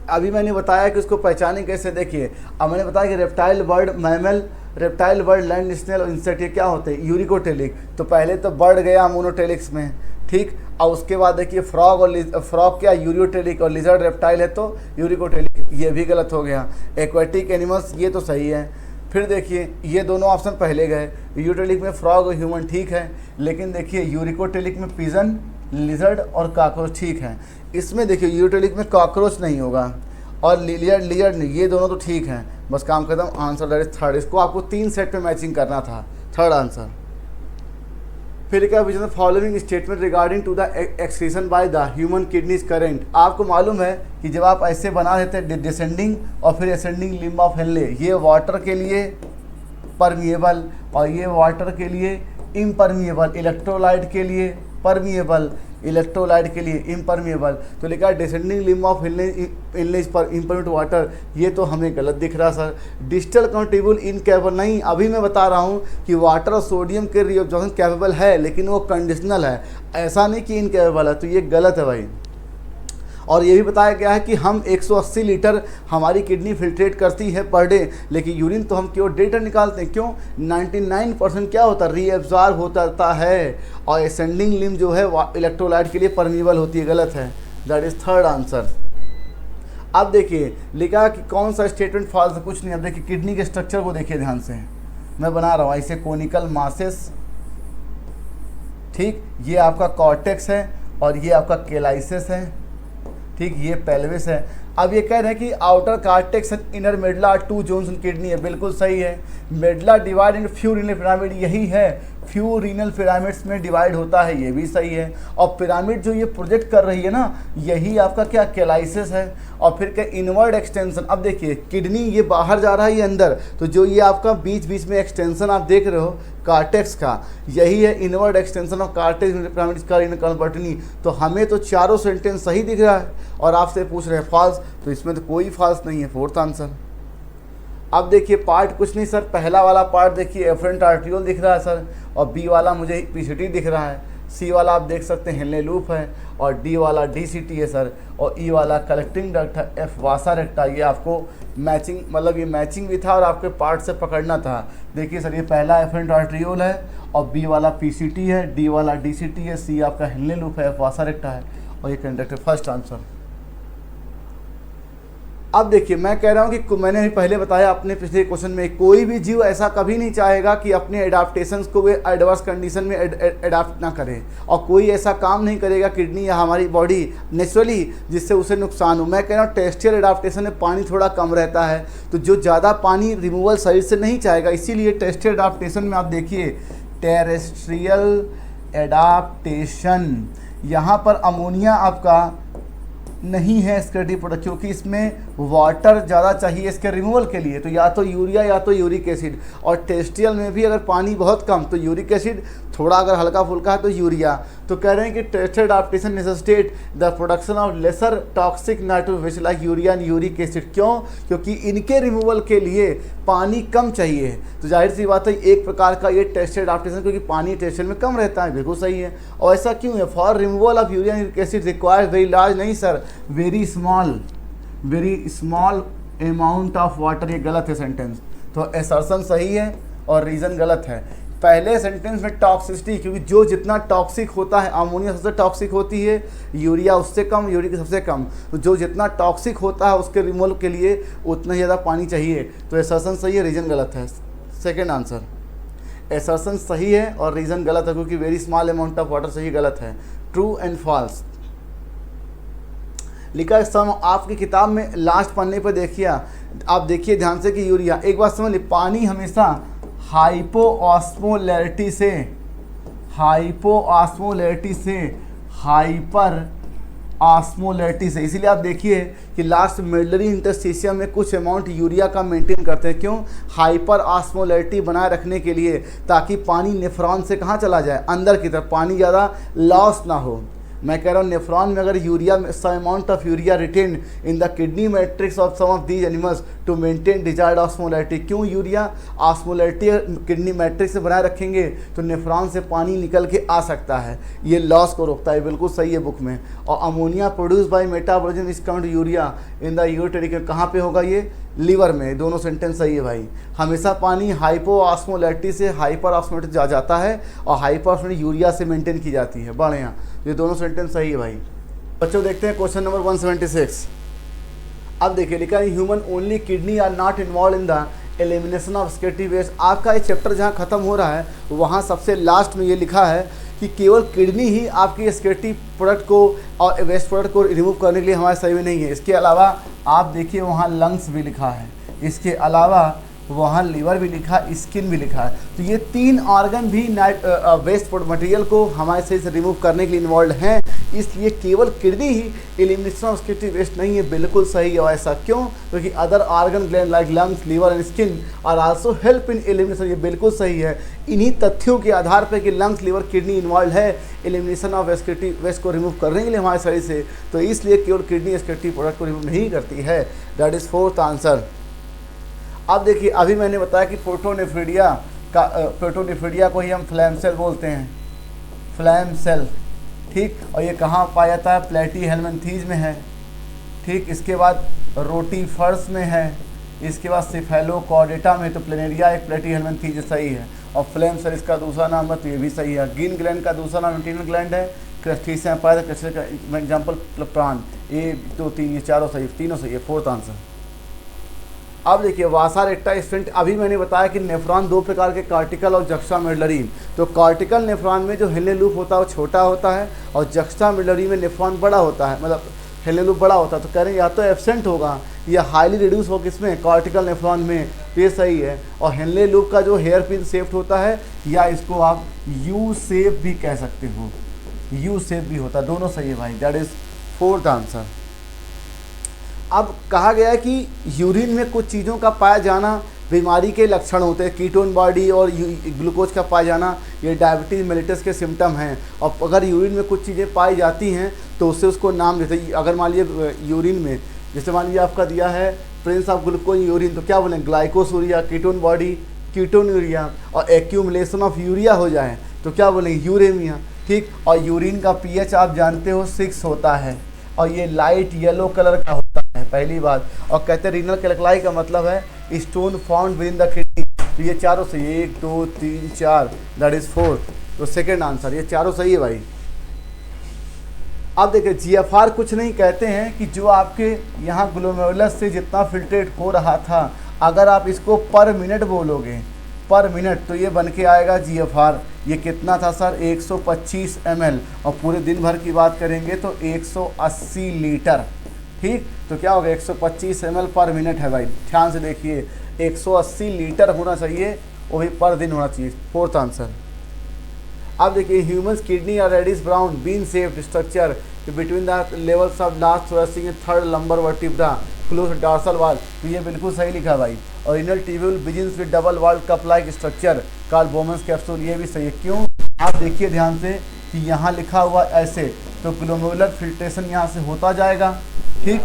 अभी मैंने बताया कि उसको पहचाने कैसे, देखिए अब मैंने बताया कि reptile, bird, mammal, reptile, bird, land, snail और इंसेक्ट, ये क्या होते हैं, यूरिकोटेलिक। तो पहले तो बर्ड गया मोनोटेलिक्स में, ठीक, और उसके बाद देखिए फ्रॉग, और फ्रॉग क्या, यूरियोटेलिक, और लिजर्ड रेप्टाइल है तो यूरिकोटेलिक, ये भी गलत हो गया। एक्वेटिक एनिमल्स, ये तो सही है। फिर देखिए ये दोनों ऑप्शन पहले गए, यूरियोटेलिक में फ्रॉग और ह्यूमन, ठीक है, लेकिन देखिए यूरिकोटेलिक में पिजन, लिजर्ड और कॉकरोच, ठीक है। इसमें देखिए यूरियोटेलिक में कॉकरोच नहीं होगा, और लिजर्ड नहीं, ये दोनों तो ठीक हैं, बस काम खत्म, आंसर दैट इज थर्ड। इसको आपको 3 सेट पे मैचिंग करना था, थर्ड आंसर। फिर क्या विजन following statement regarding to the excretion by the human kidneys current. आपको मालूम है कि जब आप ऐसे बना देते हैं डिसेंडिंग और फिर असेंडिंग लिम्ब ऑफ हेनले, ये वाटर के लिए परमिएबल और ये वाटर के लिए इम्परमिएबल, इलेक्ट्रोलाइट के लिए परमिएबल, इलेक्ट्रोलाइट के लिए इम्परमिएबल। तो लिखा डिसेंडिंग लिम्ब ऑफ इनलेज पर इम्परमिएबल वाटर, ये तो हमें गलत दिख रहा सर। डिजिटल कंट्रीब्यूल इनकेपेबल, नहीं, अभी मैं बता रहा हूँ कि वाटर और सोडियम के रिएब्जॉर्प्शन कैपेबल है, लेकिन वो कंडीशनल है, ऐसा नहीं कि इनकेपेबल है, तो ये गलत है भाई। और ये भी बताया गया है कि हम 180 लीटर हमारी किडनी फिल्ट्रेट करती है पर डे, लेकिन यूरिन तो हम केवल 1.5 लीटर निकालते हैं। क्यों, 99% क्या होता है, रीएब्जॉर्ब होता है, और असेंडिंग लिम्ब जो है इलेक्ट्रोलाइट के लिए परमिएबल होती है, गलत है, दैट इज थर्ड आंसर। अब देखिए लिखा कि कौन सा स्टेटमेंट फॉल्स है, कुछ नहीं। अब देखिए किडनी के स्ट्रक्चर को देखिए ध्यान से, मैं बना रहा हूँ ऐसे कोनिकल मासेस, ठीक, ये आपका कॉर्टेक्स है और ये आपका केलाइसिस है, ठीक, ये पेल्विस है। अब ये कह रहे हैं कि outer cortex and inner medulla are 2 zones in kidney है, बिल्कुल सही है। Medulla divide in few renal pyramid, यही है, फ्यू रीनल पिरामिड्स में डिवाइड होता है, ये भी सही है। और पिरामिड जो ये प्रोजेक्ट कर रही है ना, यही आपका क्या, केलाइसिस है। और फिर क्या, इनवर्ड एक्सटेंशन। अब देखिए किडनी ये बाहर जा रहा है, ये अंदर, तो जो ये आपका बीच बीच में एक्सटेंशन आप देख रहे हो कॉर्टेक्स का, यही है inward extension of cortex pyramid का रीनल कॉम्पर्टनी। तो हमें तो चारों सेंटेंस सही दिख रहा है, और आपसे पूछ रहे हैं फॉल्स, तो इसमें तो कोई फॉल्स नहीं है, फोर्थ आंसर। अब देखिए पार्ट कुछ नहीं सर, पहला वाला पार्ट देखिए एफरेंट आर्ट्रियोल दिख रहा है सर, और बी वाला मुझे पीसीटी दिख रहा है, सी वाला आप देख सकते हैं हेनले लूप है, और डी वाला डीसीटी है सर, और ई वाला कलेक्टिंग डक्ट है, एफ वासा रेक्टा। ये आपको मैचिंग, मतलब ये मैचिंग भी था और आपके पार्ट से पकड़ना था। देखिए सर ये पहला एफरेंट आर्ट्रियोल है, और बी वाला पीसीटी है, डी वाला डीसीटी है, सी आपका हेनले लूप है, एफ वासा रेक्टा है, और ये कंडक्टर, फर्स्ट आंसर। अब देखिए मैं कह रहा हूँ कि मैंने पहले बताया अपने पिछले क्वेश्चन में, कोई भी जीव ऐसा कभी नहीं चाहेगा कि अपने एडाप्टेशंस को वे एडवर्स कंडीशन में एडाप्ट ना करे, और कोई ऐसा काम नहीं करेगा किडनी या हमारी बॉडी नेचुरली जिससे उसे नुकसान हो। मैं कह रहा हूँ टेरेस्ट्रियल एडाप्टेशन में पानी थोड़ा कम रहता है, तो जो ज़्यादा पानी रिमूवल शरीर से नहीं चाहेगा, इसीलिए टेरेस्ट्रियल एडाप्टेशन में आप देखिए टेरेस्ट्रियल एडाप्टेशन, यहाँ पर अमोनिया आपका नहीं है इसके प्रोडक्ट, क्योंकि इसमें वाटर ज़्यादा चाहिए इसके रिमूवल के लिए, तो या तो यूरिया या तो यूरिक एसिड। और टेरेस्ट्रियल में भी अगर पानी बहुत कम तो यूरिक एसिड, थोड़ा अगर हल्का फुल्का है तो यूरिया। तो कह रहे हैं कि tested adaptation necessitate the production of lesser toxic nitro wastes like urea and uric acid. क्यों? क्योंकि इनके रिमूवल के लिए पानी कम चाहिए। तो जाहिर सी बात है एक प्रकार का ये टेस्टेड एडाप्टेशन, क्योंकि पानी टेस्टेड में कम रहता है, बिल्कुल सही है। और ऐसा क्यों है? For removal of urea and uric acid requires very large, नहीं sir, very small amount of water. ये गलत है सेंटेंस। तो असर्शन सही है और रीज़न गलत है। पहले सेंटेंस में टॉक्सिसिटी, क्योंकि जो जितना टॉक्सिक होता है, अमोनिया सबसे टॉक्सिक होती है, यूरिया उससे कम, यूरिक सबसे कम। तो जो जितना टॉक्सिक होता है उसके रिमूवल के लिए उतना ही ज़्यादा पानी चाहिए। तो असर्शन सही है, रीज़न गलत है। सेकेंड आंसर, असर्शन सही है और रीज़न गलत है, क्योंकि very small amount of water सही गलत है। ट्रू एंड फॉल्स लिखा है। सम आपकी किताब में लास्ट पन्ने पर देखिए, आप देखिए ध्यान से कि यूरिया, एक बात समझ लीजिए, पानी हमेशा हाइपोऑस्मोलैरिटी से हाइपर ऑस्मोलैरिटी से, इसीलिए आप देखिए कि लास्ट मेडलरी इंटरस्टिशियम में कुछ अमाउंट यूरिया का मेंटेन करते हैं। क्यों? हाइपर ऑस्मोलैरिटी बनाए रखने के लिए, ताकि पानी नेफ्रॉन से कहाँ चला जाए, अंदर की तरफ, पानी ज़्यादा लॉस ना हो। मैं कह रहा हूँ नेफ्रॉन में अगर urea, some amount of urea retain in the kidney matrix of some of these animals to maintain desired osmolarity. क्यों यूरिया ऑस्मोलैरिटी किडनी मैट्रिक्स से बनाए रखेंगे तो नेफ्रॉन से पानी निकल के आ सकता है, ये लॉस को रोकता है, बिल्कुल सही है बुक में। और ammonia produce by metabolism is come to urea in the uric, कहाँ पे होगा ये? लीवर में। दोनों सेंटेंस सही है भाई। हमेशा पानी हाइपो ऑस्मोलैरिटी से हाइपर ऑस्मोलैरिटी जा जाता है और हाइपर ऑस्मोलैरिटी यूरिया से मेंटेन की जाती है। बढ़िया, ये दोनों सेंटेंस सही है भाई। बच्चों देखते हैं क्वेश्चन नंबर 176। अब देखिए लिखा है human only kidney are not involve in the elimination of excretory waste. आपका ये चैप्टर जहाँ खत्म हो रहा है वहाँ सबसे लास्ट में ये लिखा है कि केवल किडनी ही आपकी स्केटी प्रोडक्ट को और वेस्ट प्रोडक्ट को रिमूव करने के लिए हमारे सही में नहीं है। इसके अलावा आप देखिए वहाँ लंग्स भी लिखा है, इसके अलावा वहाँ लीवर भी लिखा, स्किन भी लिखा है। तो ये 3 ऑर्गन भी वेस्ट मटेरियल को हमारे शरीर से रिमूव करने के लिए इन्वॉल्व हैं। इसलिए केवल किडनी ही एलिमिनेशन ऑफ स्केटी वेस्ट नहीं है, बिल्कुल सही है। ऐसा क्यों? क्योंकि other organ gland like lungs, liver and skin are also help in elimination, ये बिल्कुल सही है। इन्हीं तथ्यों के आधार पर कि लंग्स, लीवर, किडनी इन्वॉल्व है एलिमिनेशन ऑफ स्केटी वेस्ट को रिमूव करने के लिए हमारे शरीर से, तो इसलिए केवल किडनी स्केटी प्रोडक्ट को रिमूव नहीं करती है। That is 4th answer. अब देखिए अभी मैंने बताया कि प्रोटोनेफ्रिडिया को ही हम फ्लैम सेल बोलते हैं, फ्लैम सेल, ठीक। और ये कहाँ पाया जाता है? प्लेटीहेल्मिन्थीज में है, ठीक। इसके बाद रोटीफर्स में है, इसके बाद सिफेलोकॉर्डेटा में। तो प्लेनेरिया एक प्लेटीहेल्मिन्थीज सही है। और फ्लैम सेल इसका दूसरा नाम है, तो ये भी सही है। गिन ग्लैंड का दूसरा नाम इंटीरियर ग्लैंड है। क्रस्टेशियन पाया था, क्रस्टेशियन का एग्जाम्पल प्राण। 1 2 3 ये चारों सही, तीनों सही है। 4th answer. अब देखिए वासा रेक्टा स्टेंट, अभी मैंने बताया कि नेफ्रॉन 2 प्रकार के, कार्टिकल और जक्स्टा मेडलरी। तो कार्टिकल नेफ्रॉन में जो हेनले लूप होता है वो छोटा होता है और जक्स्टा मेडलरी में नेफ्रॉन बड़ा होता है, मतलब हेनले लूप बड़ा होता है। तो कह रहे हैं या तो एब्सेंट होगा या हाईली रिड्यूस हो, किसमें? कार्टिकल नेफ्रॉन में। तो ये सही है। और हेनले लूप का जो हेयर पिन शेप्ड होता है, या इसको आप यू शेप भी कह सकते हो, यू शेप भी होता है, दोनों सही है भाई। That is 4th answer. अब कहा गया है कि यूरिन में कुछ चीज़ों का पाया जाना बीमारी के लक्षण होते हैं। कीटोन बॉडी और ग्लूकोज का पाया जाना ये डायबिटीज़ मेलिटस के सिम्टम हैं। और अगर यूरिन में कुछ चीज़ें पाई जाती हैं तो उससे उसको नाम देते हैं। अगर मान लीजिए यूरिन में, जैसे मान लीजिए आपका दिया है प्रेजेंस ऑफ ग्लूकोज यूरिन, तो क्या बोलें? Glycosuria. Ketone body ketone urea. और एक्यूमुलेशन ऑफ यूरिया हो जाए तो क्या बोलेंगे? यूरेमिया, ठीक। और यूरिन का पीएच आप जानते हो 6 होता है और ये लाइट येलो कलर का होता है, पहली बात। और कहते हैं रीनल कैलकुलाई का मतलब है stone found with in the kidney. तो ये चारों सही, 1 2 3 4, दैट इज 4। तो सेकेंड आंसर, ये चारों सही है भाई। अब देखिए जीएफआर कुछ नहीं, कहते हैं कि जो आपके यहाँ ग्लोमेरुलस से जितना फिल्ट्रेट हो रहा था, अगर आप इसको पर मिनट बोलोगे, पर मिनट, तो ये बन के आएगा जीएफआर। ये कितना था सर? 125 ml। और पूरे दिन भर की बात करेंगे तो 180 लीटर, ठीक। तो क्या होगा? 125 ml पर मिनट है भाई, ध्यान से देखिए। 180 लीटर होना चाहिए, वो भी पर दिन होना चाहिए। 4th answer. अब देखिए ह्यूमन्स किडनी और reddish brown bean shaped structure between the levels of last thoracic and 3rd lumbar vertebra close dorsal wall. तो ये बिल्कुल सही लिखा भाई। Original tubule begins with double wall cup like structure called Bowman's capsule, ये भी सही है। क्यों? आप देखिए ध्यान से कि यहाँ लिखा हुआ ऐसे, तो ग्लोमेरुलर फिल्ट्रेशन यहाँ से होता जाएगा, ठीक,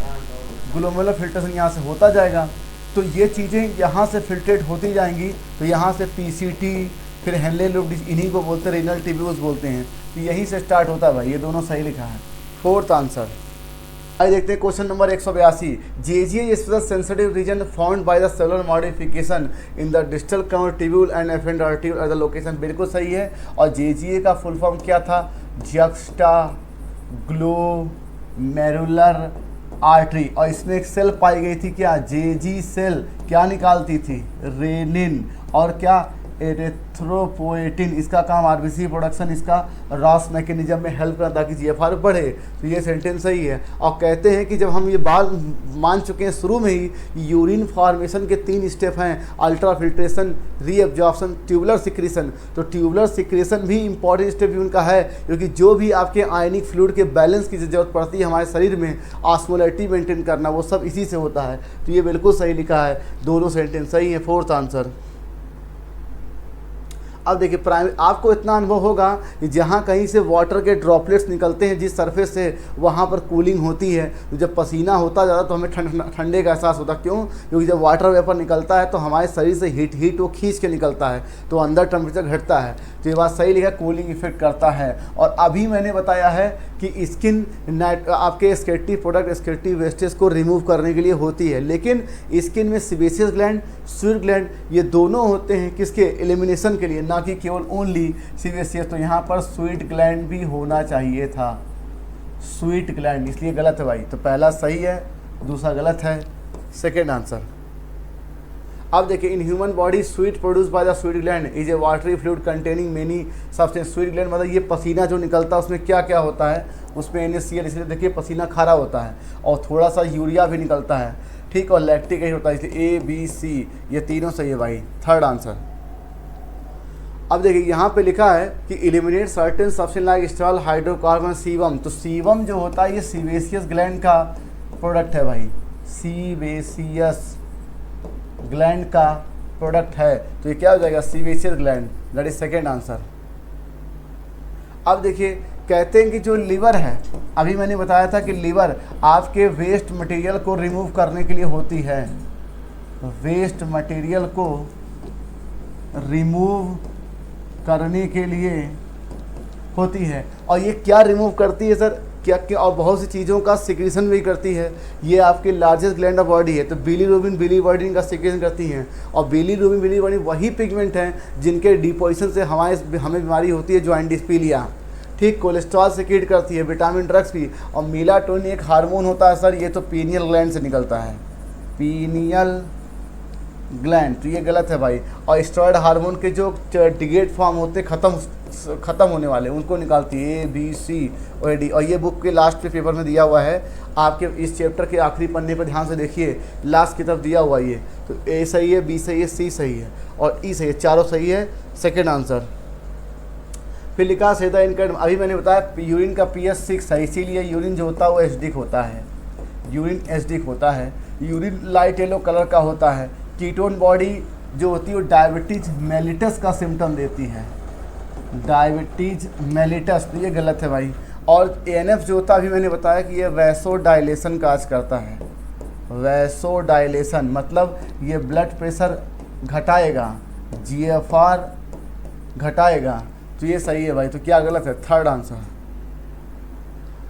ग्लोमेरुलर फिल्ट्रेशन यहाँ से होता जाएगा, तो ये चीज़ें यहाँ से फिल्ट्रेट होती जाएंगी, तो यहाँ से पीसीटी, फिर हेनले लूप, इन्हीं को बोलते हैं रीनल ट्यूब्यूल्स बोलते हैं, तो यहीं से स्टार्ट होता है भाई, ये दोनों सही लिखा है, फोर्थ आंसर। आइए देखते हैं question number 182। JGA special sensitive region found by the cellular modification in the distal cover tubule and afferent article at the location, बिल्कुल सही है। और JGA का फुल फॉर्म क्या था? जक्स्टा ग्लोमेरुलर आर्टरी, और इसमें एक सेल पाई गई थी क्या? JG सेल, क्या निकालती थी? रेनिन, और क्या? एरिथ्रोपोएटिन। इसका काम आरबीसी प्रोडक्शन, इसका रॉस मैकेनिज्म में हेल्प करता ताकि GFR बढ़े, तो ये सेंटेंस सही है। और कहते हैं कि जब हम ये बात मान चुके हैं शुरू में ही, यूरिन फॉर्मेशन के 3 स्टेप हैं, ultra filtration, reabsorption, tubular secretion, तो ट्यूबुलर सिक्रीशन भी इंपॉर्टेंट स्टेप यूरिन का है, क्योंकि जो भी आपके आयनिक फ्लूइड के बैलेंस की जरूरत पड़ती है हमारे शरीर में, ऑस्मोलैरिटी मेंटेन करना, वो सब इसी से होता है, तो ये बिल्कुल सही लिखा है, दोनों सेंटेंस सही है, फोर्थ आंसर। अब देखिए आपको इतना अनुभव होगा कि जहाँ कहीं से वाटर के ड्रॉपलेट्स निकलते हैं जिस सरफेस से, वहाँ पर कूलिंग होती है, तो जब पसीना होता ज़्यादा तो हमें ठंडे का एहसास होता है। क्यों? क्योंकि जब वाटर वेपर निकलता है तो हमारे शरीर से हीट वो खींच के निकलता है, तो अंदर टेम्परेचर घटता है, तो ये बात सही लिखा, कूलिंग इफेक्ट करता है। और अभी मैंने बताया है कि स्किन आपके स्केटिव प्रोडक्ट, स्केटिव वेस्टेज को रिमूव करने के लिए होती है, लेकिन स्किन में सीबेसियस ग्लैंड, स्वीट ग्लैंड, ये दोनों होते हैं किसके? एलिमिनेशन के लिए, ना कि केवल ओनली सीबेसियस। तो यहाँ पर स्वीट ग्लैंड भी होना चाहिए था, स्वीट ग्लैंड, इसलिए गलत है भाई। तो पहला सही है, दूसरा गलत है, सेकेंड आंसर। अब देखिए, in human body sweet produce by the sweet gland is a watery fluid containing many substance. Sweet gland मतलब ये पसीना जो निकलता है उसमें क्या क्या होता है? उसमें NaCl, इसलिए देखिए पसीना खारा होता है, और थोड़ा सा यूरिया भी निकलता है, ठीक, और लैक्टिक एसिड होता है, इसलिए A, B, C ये तीनों सही है भाई, थर्ड आंसर। अब देखिए यहाँ पे लिखा है कि eliminate certain substance like stall hydrocarbon sebum, तो सीबम जो होता है ये सीबेसियस ग्लैंड का प्रोडक्ट है भाई, सीबेसियस ग्लैंड का प्रोडक्ट है, तो ये क्या हो जाएगा? Sebaceous gland, that is second answer. अब देखिए कहते हैं कि जो लीवर है, अभी मैंने बताया था कि लीवर आपके वेस्ट मटेरियल को रिमूव करने के लिए होती है, वेस्ट मटेरियल को रिमूव करने के लिए होती है। और ये क्या रिमूव करती है सर? क्या क्या? और बहुत सी चीज़ों का सिक्रीशन भी करती है। ये आपके लार्जेस्ट ग्लैंड ऑफ बॉडी है, तो बिलीरुबिन, बिलीवर्डिन का सिक्रीशन करती हैं, और बिलीरुबिन, बिलीवर्डिन वही पिगमेंट हैं जिनके डिपोजिशन से हमें बीमारी होती है, जॉइंट डिस्पीलिया, ठीक। कोलेस्ट्रॉल सिक्रीट करती है, विटामिन ड्रग्स भी, और मेलाटोनिन एक हार्मोन होता है सर, ये तो पीनियल ग्लैंड से निकलता है, पीनियल ग्लैंड, तो ये गलत है भाई। और स्टेरॉयड हार्मोन के जो डिगेट फॉर्म होते ख़त्म होने वाले, उनको निकालती है A, B, C और D। और ये बुक के लास्ट के पेपर में दिया हुआ है, आपके इस चैप्टर के आखिरी पन्ने पर ध्यान से देखिए, लास्ट की तरफ दिया हुआ ये, तो A सही है, B सही है, C सही है और E सही है, चारों सही है, सेकेंड आंसर। फिर लिखा सीधा इनका, अभी मैंने बताया यूरिन का pH 6 है, इसीलिए यूरिन जो होता है वो एसिडिक होता है, यूरिन एसिडिक होता है। यूरिन लाइट येलो कलर का होता है। कीटोन बॉडी जो होती है वो डायबिटीज मेलिटस का सिम्टम देती है, डायबिटीज मेलिटस, तो ये गलत है भाई। और ANF जो होता है अभी मैंने बताया कि ये वैसोडाइलेशन काज करता है, वैसोडाइलेशन मतलब ये ब्लड प्रेशर घटाएगा, GFR घटाएगा, तो ये सही है भाई। तो क्या गलत है? Third answer.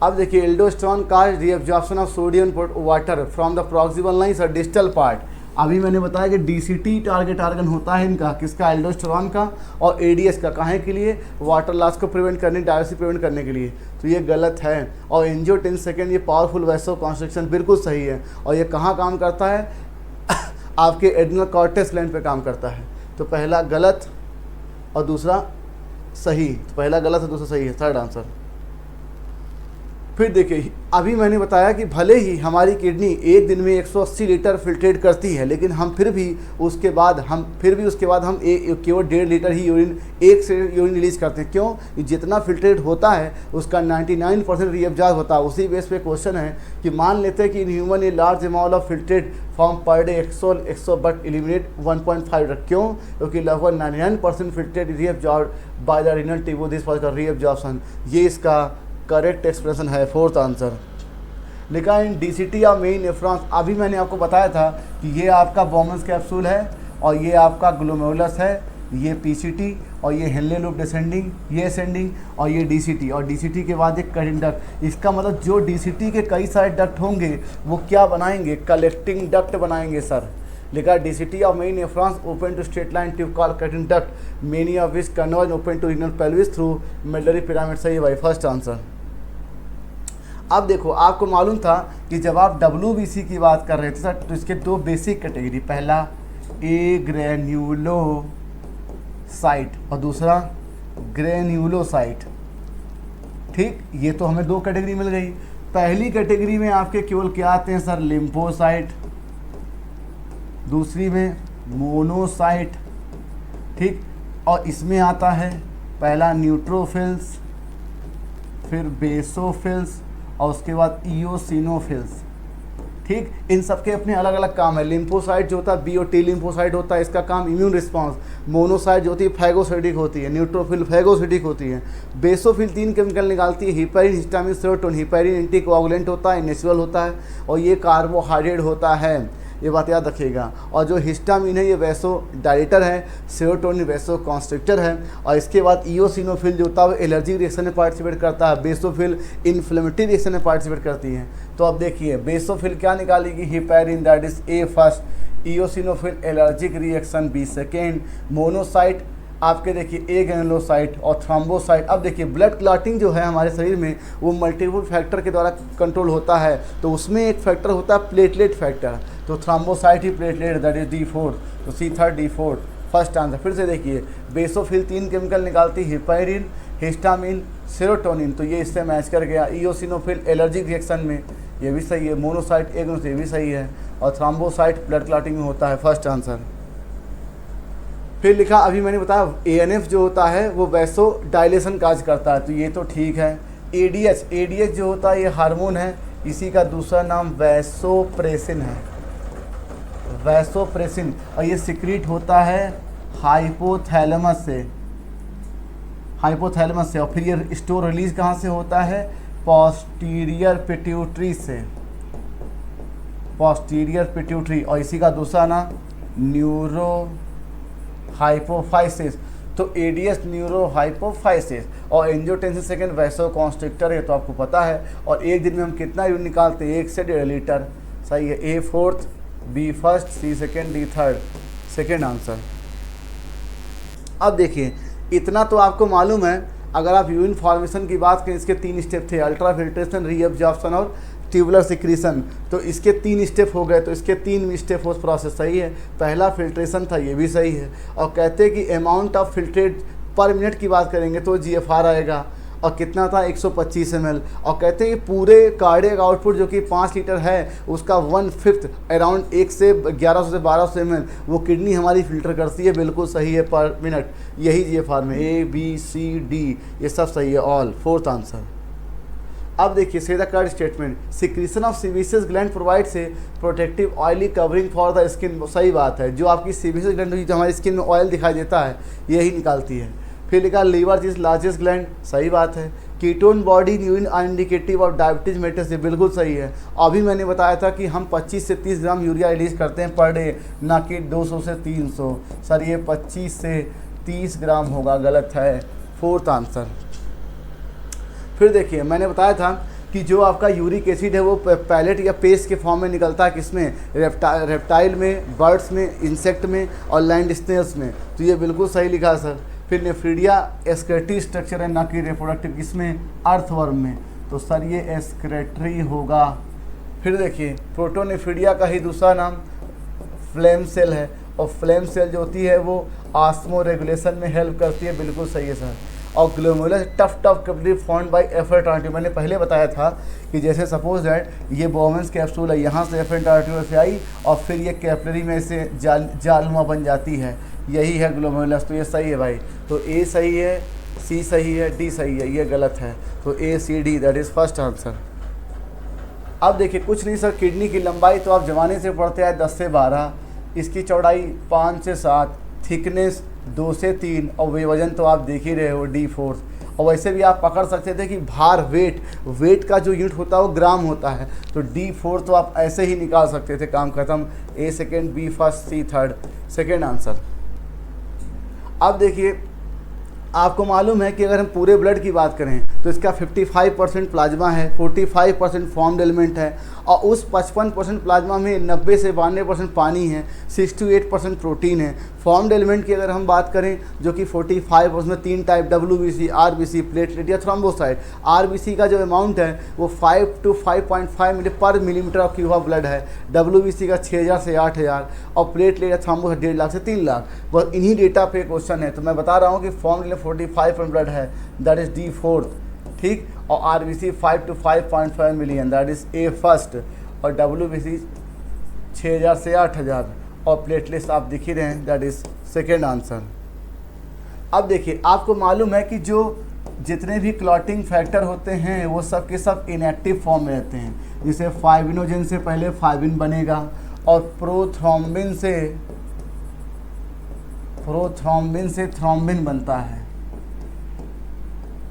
अब देखिए एल्डोस्टेरोन का reabsorption of sodium water from the proximal lines और डिस्टल पार्ट। अभी मैंने बताया कि DCT टारगेट ऑर्गन होता है इनका, किसका? एल्डोस्टेरोन का, और ADS का, काहे के लिए? वाटर लॉस को प्रिवेंट करने, डायलिसिस प्रिवेंट करने के लिए, तो ये गलत है। और एंजियोटेंसिन ये पावरफुल वैसो कॉन्स्ट्रिक्शन, बिल्कुल सही है। और ये कहाँ काम करता है? आपके एड्रिनल कॉर्टेक्स ग्लैंड पे काम करता है। तो पहला गलत और दूसरा सही, तो पहला गलत है, दूसरा सही है, थर्ड आंसर। फिर देखिए, अभी मैंने बताया कि भले ही हमारी किडनी एक दिन में 180 लीटर फिल्ट्रेट करती है, लेकिन हम फिर भी उसके बाद हम केवल 1.5 लीटर ही यूरिन रिलीज करते हैं। क्यों? जितना फिल्ट्रेट होता है उसका 99% रीअब्जॉर्ब होता है। उसी बेस पे क्वेश्चन है कि मान लेते हैं कि in human a large amount of filtrate form per day 100 but eliminate 1.5 litre. क्यों? क्योंकि लगभग 99% filtrate reabsorb by the renal tissue, this was the reabsorption. ये इसका करेक्ट एक्सप्रेशन है, फोर्थ आंसर। लिखा इन डीसीटी या मेन नेफ्रॉन्स। अभी मैंने आपको बताया था कि ये आपका बॉमन्स कैप्सूल है और ये आपका ग्लोमेरुलस है, ये पीसीटी और ये हेनले लूप डिसेंडिंग, ये असेंडिंग और ये डीसीटी, और डीसीटी के बाद एक कटिंग डक्ट। इसका मतलब जो डीसीटी के कई सारे डक्ट होंगे वो क्या बनाएंगे? कलेक्टिंग डक्ट बनाएंगे सर। लिखा DCT of main nephrons open to straight line tube called cutting duct, many of which converge open to renal pelvis through medullary pyramid. सही भाई, फर्स्ट आंसर। अब देखो, आपको मालूम था कि जब आप WBC की बात कर रहे थे सर, तो इसके दो बेसिक कैटेगरी, पहला ए ग्रेन्यूलोसाइट और दूसरा ग्रेन्यूलोसाइट। ठीक, ये तो हमें दो कैटेगरी मिल गई। पहली कैटेगरी में आपके केवल क्या आते हैं सर? लिम्फोसाइट, दूसरी में मोनोसाइट। ठीक, और इसमें आता है पहला न्यूट्रोफिल्स, फिर बेसोफिल्स और उसके बाद इओसिनोफिल्स। ठीक, इन सब के अपने अलग अलग काम है। लिम्फोसाइट जो होता है BOT लिम्फोसाइट होता है, इसका काम इम्यून रिस्पांस। मोनोसाइट जो होती है फैगोसाइटिक होती है, न्यूट्रोफिल फैगोसाइटिक होती है। बेसोफिल 3 केमिकल निकालती है, heparin, histamine, serotonin. Heparin anticoagulant होता है, नेचुरल होता है और ये कार्बोहाइड्रेट होता है, ये बात याद रखिएगा। और जो हिस्टामिन है ये वैसो डायलेटर है, सेरोटोनिन वैसो कॉन्स्ट्रिक्टर है, और इसके बाद इओसिनोफिल जो होता है वो एलर्जी रिएक्शन में पार्टिसिपेट करता है, बेसोफिल इन्फ्लेमेटरी रिएक्शन में पार्टिसिपेट करती है। तो अब देखिए, बेसोफिल क्या निकालेगी? Heparin, that is A first, eosinophil allergic reaction B second, monocyte आपके देखिए ए ग्रेनुलोसाइट और थ्रोम्बोसाइट। अब देखिए, ब्लड क्लॉटिंग जो है हमारे शरीर में वो मल्टीपल फैक्टर के द्वारा कंट्रोल होता है, तो उसमें एक फैक्टर होता है प्लेटलेट फैक्टर, तो thrombocyte he platelet, that is D4, तो C3 D4 फर्स्ट आंसर। फिर से देखिए, बेसोफिल 3 केमिकल निकालती, हिपैरिन, हिस्टामिन, सेरोटोनिन, तो ये इससे मैच कर गया। इओसिनोफिल एलर्जिक रिएक्शन में, ये भी सही है। मोनोसाइट ए ग्रेनुलोसाइट, ये भी सही है। और थ्रोम्बोसाइट ब्लड क्लॉटिंग में होता है, फर्स्ट आंसर। फिर लिखा, अभी मैंने बताया ANF जो होता है वो वैसो डायलेशन कार्य करता है, तो ये तो ठीक है। ADH जो होता है ये हार्मोन है, इसी का दूसरा नाम वैसोप्रेसिन है, वैसोप्रेसिन, और ये सिक्रीट होता है हाइपोथैलेमस से, और फिर ये स्टोर रिलीज कहाँ से होता है? पोस्टीरियर पिट्यूटरी से, पोस्टीरियर पिट्यूटरी, और इसी का दूसरा नाम न्यूरो हाइपोफाइसिस। तो ADH न्यूरो हाइपोफाइसिस और एंजियोटेंसिन सेकेंड वैसो कॉन्स्ट्रिक्टर है, तो आपको पता है। और एक दिन में हम कितना यूरिन निकालते हैं? 1 से 1.5 लीटर। सही है, A fourth, B first, C second, D third, second answer. अब देखिए, इतना तो आपको मालूम है। अगर आप यूरिन फॉर्मेशन की बात करें, इसके 3 स्टेप थे, अल्ट्रा फिल्ट्रेशन, रीअब्जॉर्प्शन और ट्यूबुलर सिक्रीशन। तो इसके 3 स्टेप हो गए, तो इसके 3 स्टेप उस प्रोसेस सही है। पहला फिल्ट्रेशन था, ये भी सही है। और कहते हैं कि अमाउंट ऑफ फिल्ट्रेट पर मिनट की बात करेंगे तो GFR आएगा, और कितना था? 125 ml। और कहते हैं कि पूरे कार्डियक आउटपुट जो कि 5 लीटर है, उसका 1/5 अराउंड 1 से 1100 से 1200 ml वो किडनी हमारी फिल्टर करती है, बिल्कुल सही है, पर मिनट। यही GFR में A B C D ये सब सही है, ऑल, फोर्थ आंसर। अब देखिए, say the correct statement, secretion of sebaceous gland provides protective oily covering for the skin. सही बात है, जो आपकी सीबेसियस ग्लैंड जो हमारी स्किन में ऑयल दिखाई देता है यही निकालती है। फिर लिखा लीवर इज लार्जेस्ट ग्लैंड, सही बात है। Ketone body urine are indicative of diabetes mellitus, ये बिल्कुल सही है। अभी मैंने बताया था कि हम 25 से 30 ग्राम यूरिया रिलीज करते हैं पर डे, ना कि 200 से 300। सर ये 25 से 30 ग्राम होगा, गलत है, फोर्थ आंसर। फिर देखिए, मैंने बताया था कि जो आपका यूरिक एसिड है वो पैलेट या पेस्ट के फॉर्म में निकलता है, किसमें? रेप्टाइल में, बर्ड्स में, इंसेक्ट में और लैंड स्नेल्स में, तो ये बिल्कुल सही लिखा सर। फिर नेफ्रीडिया एक्सक्रेटरी स्ट्रक्चर है, ना कि रिप्रोडक्टिव, किसमें? अर्थवर्म में, तो सर ये एक्सक्रेटरी होगा। फिर देखिए, प्रोटोनेफ्रीडिया का ही दूसरा नाम फ्लेम सेल है, और फ्लेम सेल जो होती है वो ऑस्मो रेगुलेशन में हेल्प करती है, बिल्कुल सही है सर। और glomerulus tuft capillary formed by efferent artery. मैंने पहले बताया था कि जैसे सपोज दैट ये बोवेंस कैप्सूल है, यहाँ से एफरेंट आर्टरी से आई और फिर ये कैपिलरी में से जालनुमा बन जाती है, यही है ग्लोमेरुलस। तो ये सही है भाई, तो ए सही है, सी सही है, डी सही है, ये गलत है। तो A C D that is first answer. अब देखिए कुछ नहीं सर, किडनी की लंबाई तो आप जमाने से पढ़ते आए 10 से 12, इसकी चौड़ाई 5 से 7, थिकनेस 2 से 3 और वजन तो आप देख ही रहे हो D4। और वैसे भी आप पकड़ सकते थे कि भार वेट का जो यूनिट होता है वो ग्राम होता है, तो D4 तो आप ऐसे ही निकाल सकते थे, काम खत्म। ए सेकेंड, बी फर्स्ट, सी थर्ड, सेकेंड आंसर। अब देखिए आपको मालूम है कि अगर हम पूरे ब्लड की बात करें तो इसका 55% प्लाज्मा है, 45% फॉर्म्ड एलिमेंट है और उस 55% प्लाज्मा में 90 से 92% पानी है, 6 to 8% प्रोटीन है। फॉर्म्ड एलिमेंट की अगर हम बात करें जो कि 45, उसमें 3 टाइप WBC, RBC, प्लेटलेट या थ्रोम्बोसाइट। RBC का जो अमाउंट है वो 5 to 5.5 मिली पर millimetre of cube of blood है, WBC का 6000 से 8000 और प्लेटलेट या थ्रोम्बोसाइट 1.5 लाख से 3 लाख। बस इन्हीं डेटा पे क्वेश्चन है, तो मैं बता रहा हूँ कि फॉर्म्ड 45% ब्लड है, दैट इज़ D4, ठीक। और RBC 5 to 5.5 million, that is a first. और WBC 6000 से 8000 और प्लेटलेट्स आप दिख ही रहे हैं, दैट इज़ सेकेंड आंसर। अब देखिए आपको मालूम है कि जो जितने भी क्लॉटिंग फैक्टर होते हैं वो सब के सब इनएक्टिव फॉर्म में रहते हैं। जैसे फाइब्रिनोजेन से पहले फाइब्रिन बनेगा और प्रोथ्रोम्बिन से थ्रोम्बिन बनता है,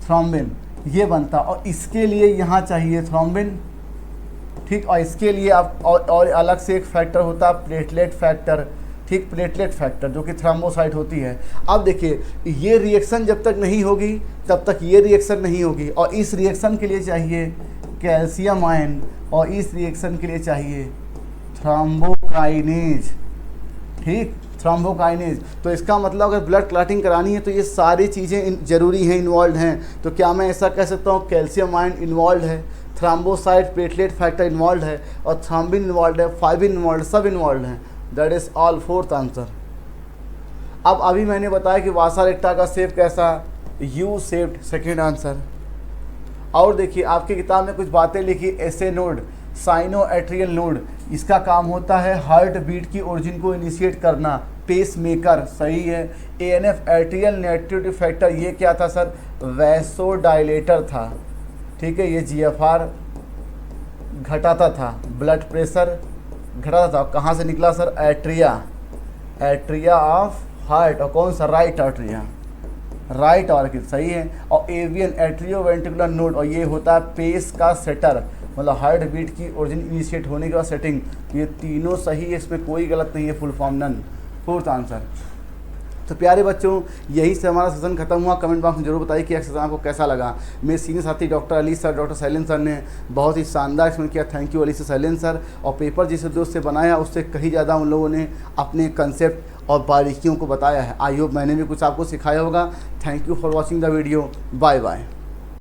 थ्रोम्बिन ये बनता, और इसके लिए यहाँ चाहिए थ्रोम्बिन, ठीक। और इसके लिए आप और अलग से एक फैक्टर होता है प्लेटलेट फैक्टर, ठीक, प्लेटलेट फैक्टर जो कि थ्रोम्बोसाइट होती है। अब देखिए ये रिएक्शन जब तक नहीं होगी तब तक ये रिएक्शन नहीं होगी, और इस रिएक्शन के लिए चाहिए कैल्शियम आयन और इस रिएक्शन के लिए चाहिए थ्रोम्बोकाइनेज, ठीक, थ्रोम्बोकाइनेज। तो इसका मतलब अगर ब्लड क्लॉटिंग करानी है तो ये सारी चीज़ें ज़रूरी हैं, इन्वॉल्व हैं। तो क्या मैं ऐसा कह सकता हूँ कैल्शियम आयन इन्वॉल्व है, थ्रोम्बोसाइट प्लेटलेट फैक्टर इन्वॉल्व है और थ्रोम्बिन इन्वॉल्व है, फाइब्रिन इन्वॉल्व, सब इन्वॉल्व हैं, that is all fourth answer. अब अभी मैंने बताया कि वासा रेक्टा का शेप कैसा, यू शेप्ड, सेकेंड आंसर। और देखिए आपकी किताब में कुछ बातें लिखी, एसे नोड, साइनो एट्रियल नोड, इसका काम होता है हार्ट बीट की ओरिजिन को इनिशिएट करना, पेस मेकर, सही है। ANF एट्रियल नेट्रिटिव फैक्टर, ये क्या था सर, वैसोडाइलेटर था, ठीक है। ये GFR घटाता था, ब्लड प्रेशर घटाता था। कहाँ से निकला सर, एट्रिया ऑफ हार्ट, और कौन सा, राइट आर्टरिया, राइट ऑर्किड, सही है। और एवियन एट्रियोवेंट्रिकुलर नोड, और ये होता है पेस का सेटर, मतलब हार्ट बीट की ओरिजिन इनिशिएट होने के बाद सेटिंग। तो ये तीनों सही है, इसमें कोई गलत नहीं है, full form none, fourth answer. तो प्यारे बच्चों यही से हमारा सेशन खत्म हुआ। कमेंट बॉक्स में जरूर बताइए कि एक्सरसाइज आपको कैसा लगा। मेरे सीनियर साथी doctor Ali sir, doctor Shailendra sir ने बहुत ही शानदार एक्सप्लेन किया, thank you Ali sir, Shailendra sir. और पेपर जिस उद्देश्य से बनाया उससे कहीं ज़्यादा उन लोगों ने अपने कंसेप्ट और बारीकियों को बताया है। आई होप मैंने भी कुछ आपको सिखाया होगा। Thank you for watching the video, bye bye.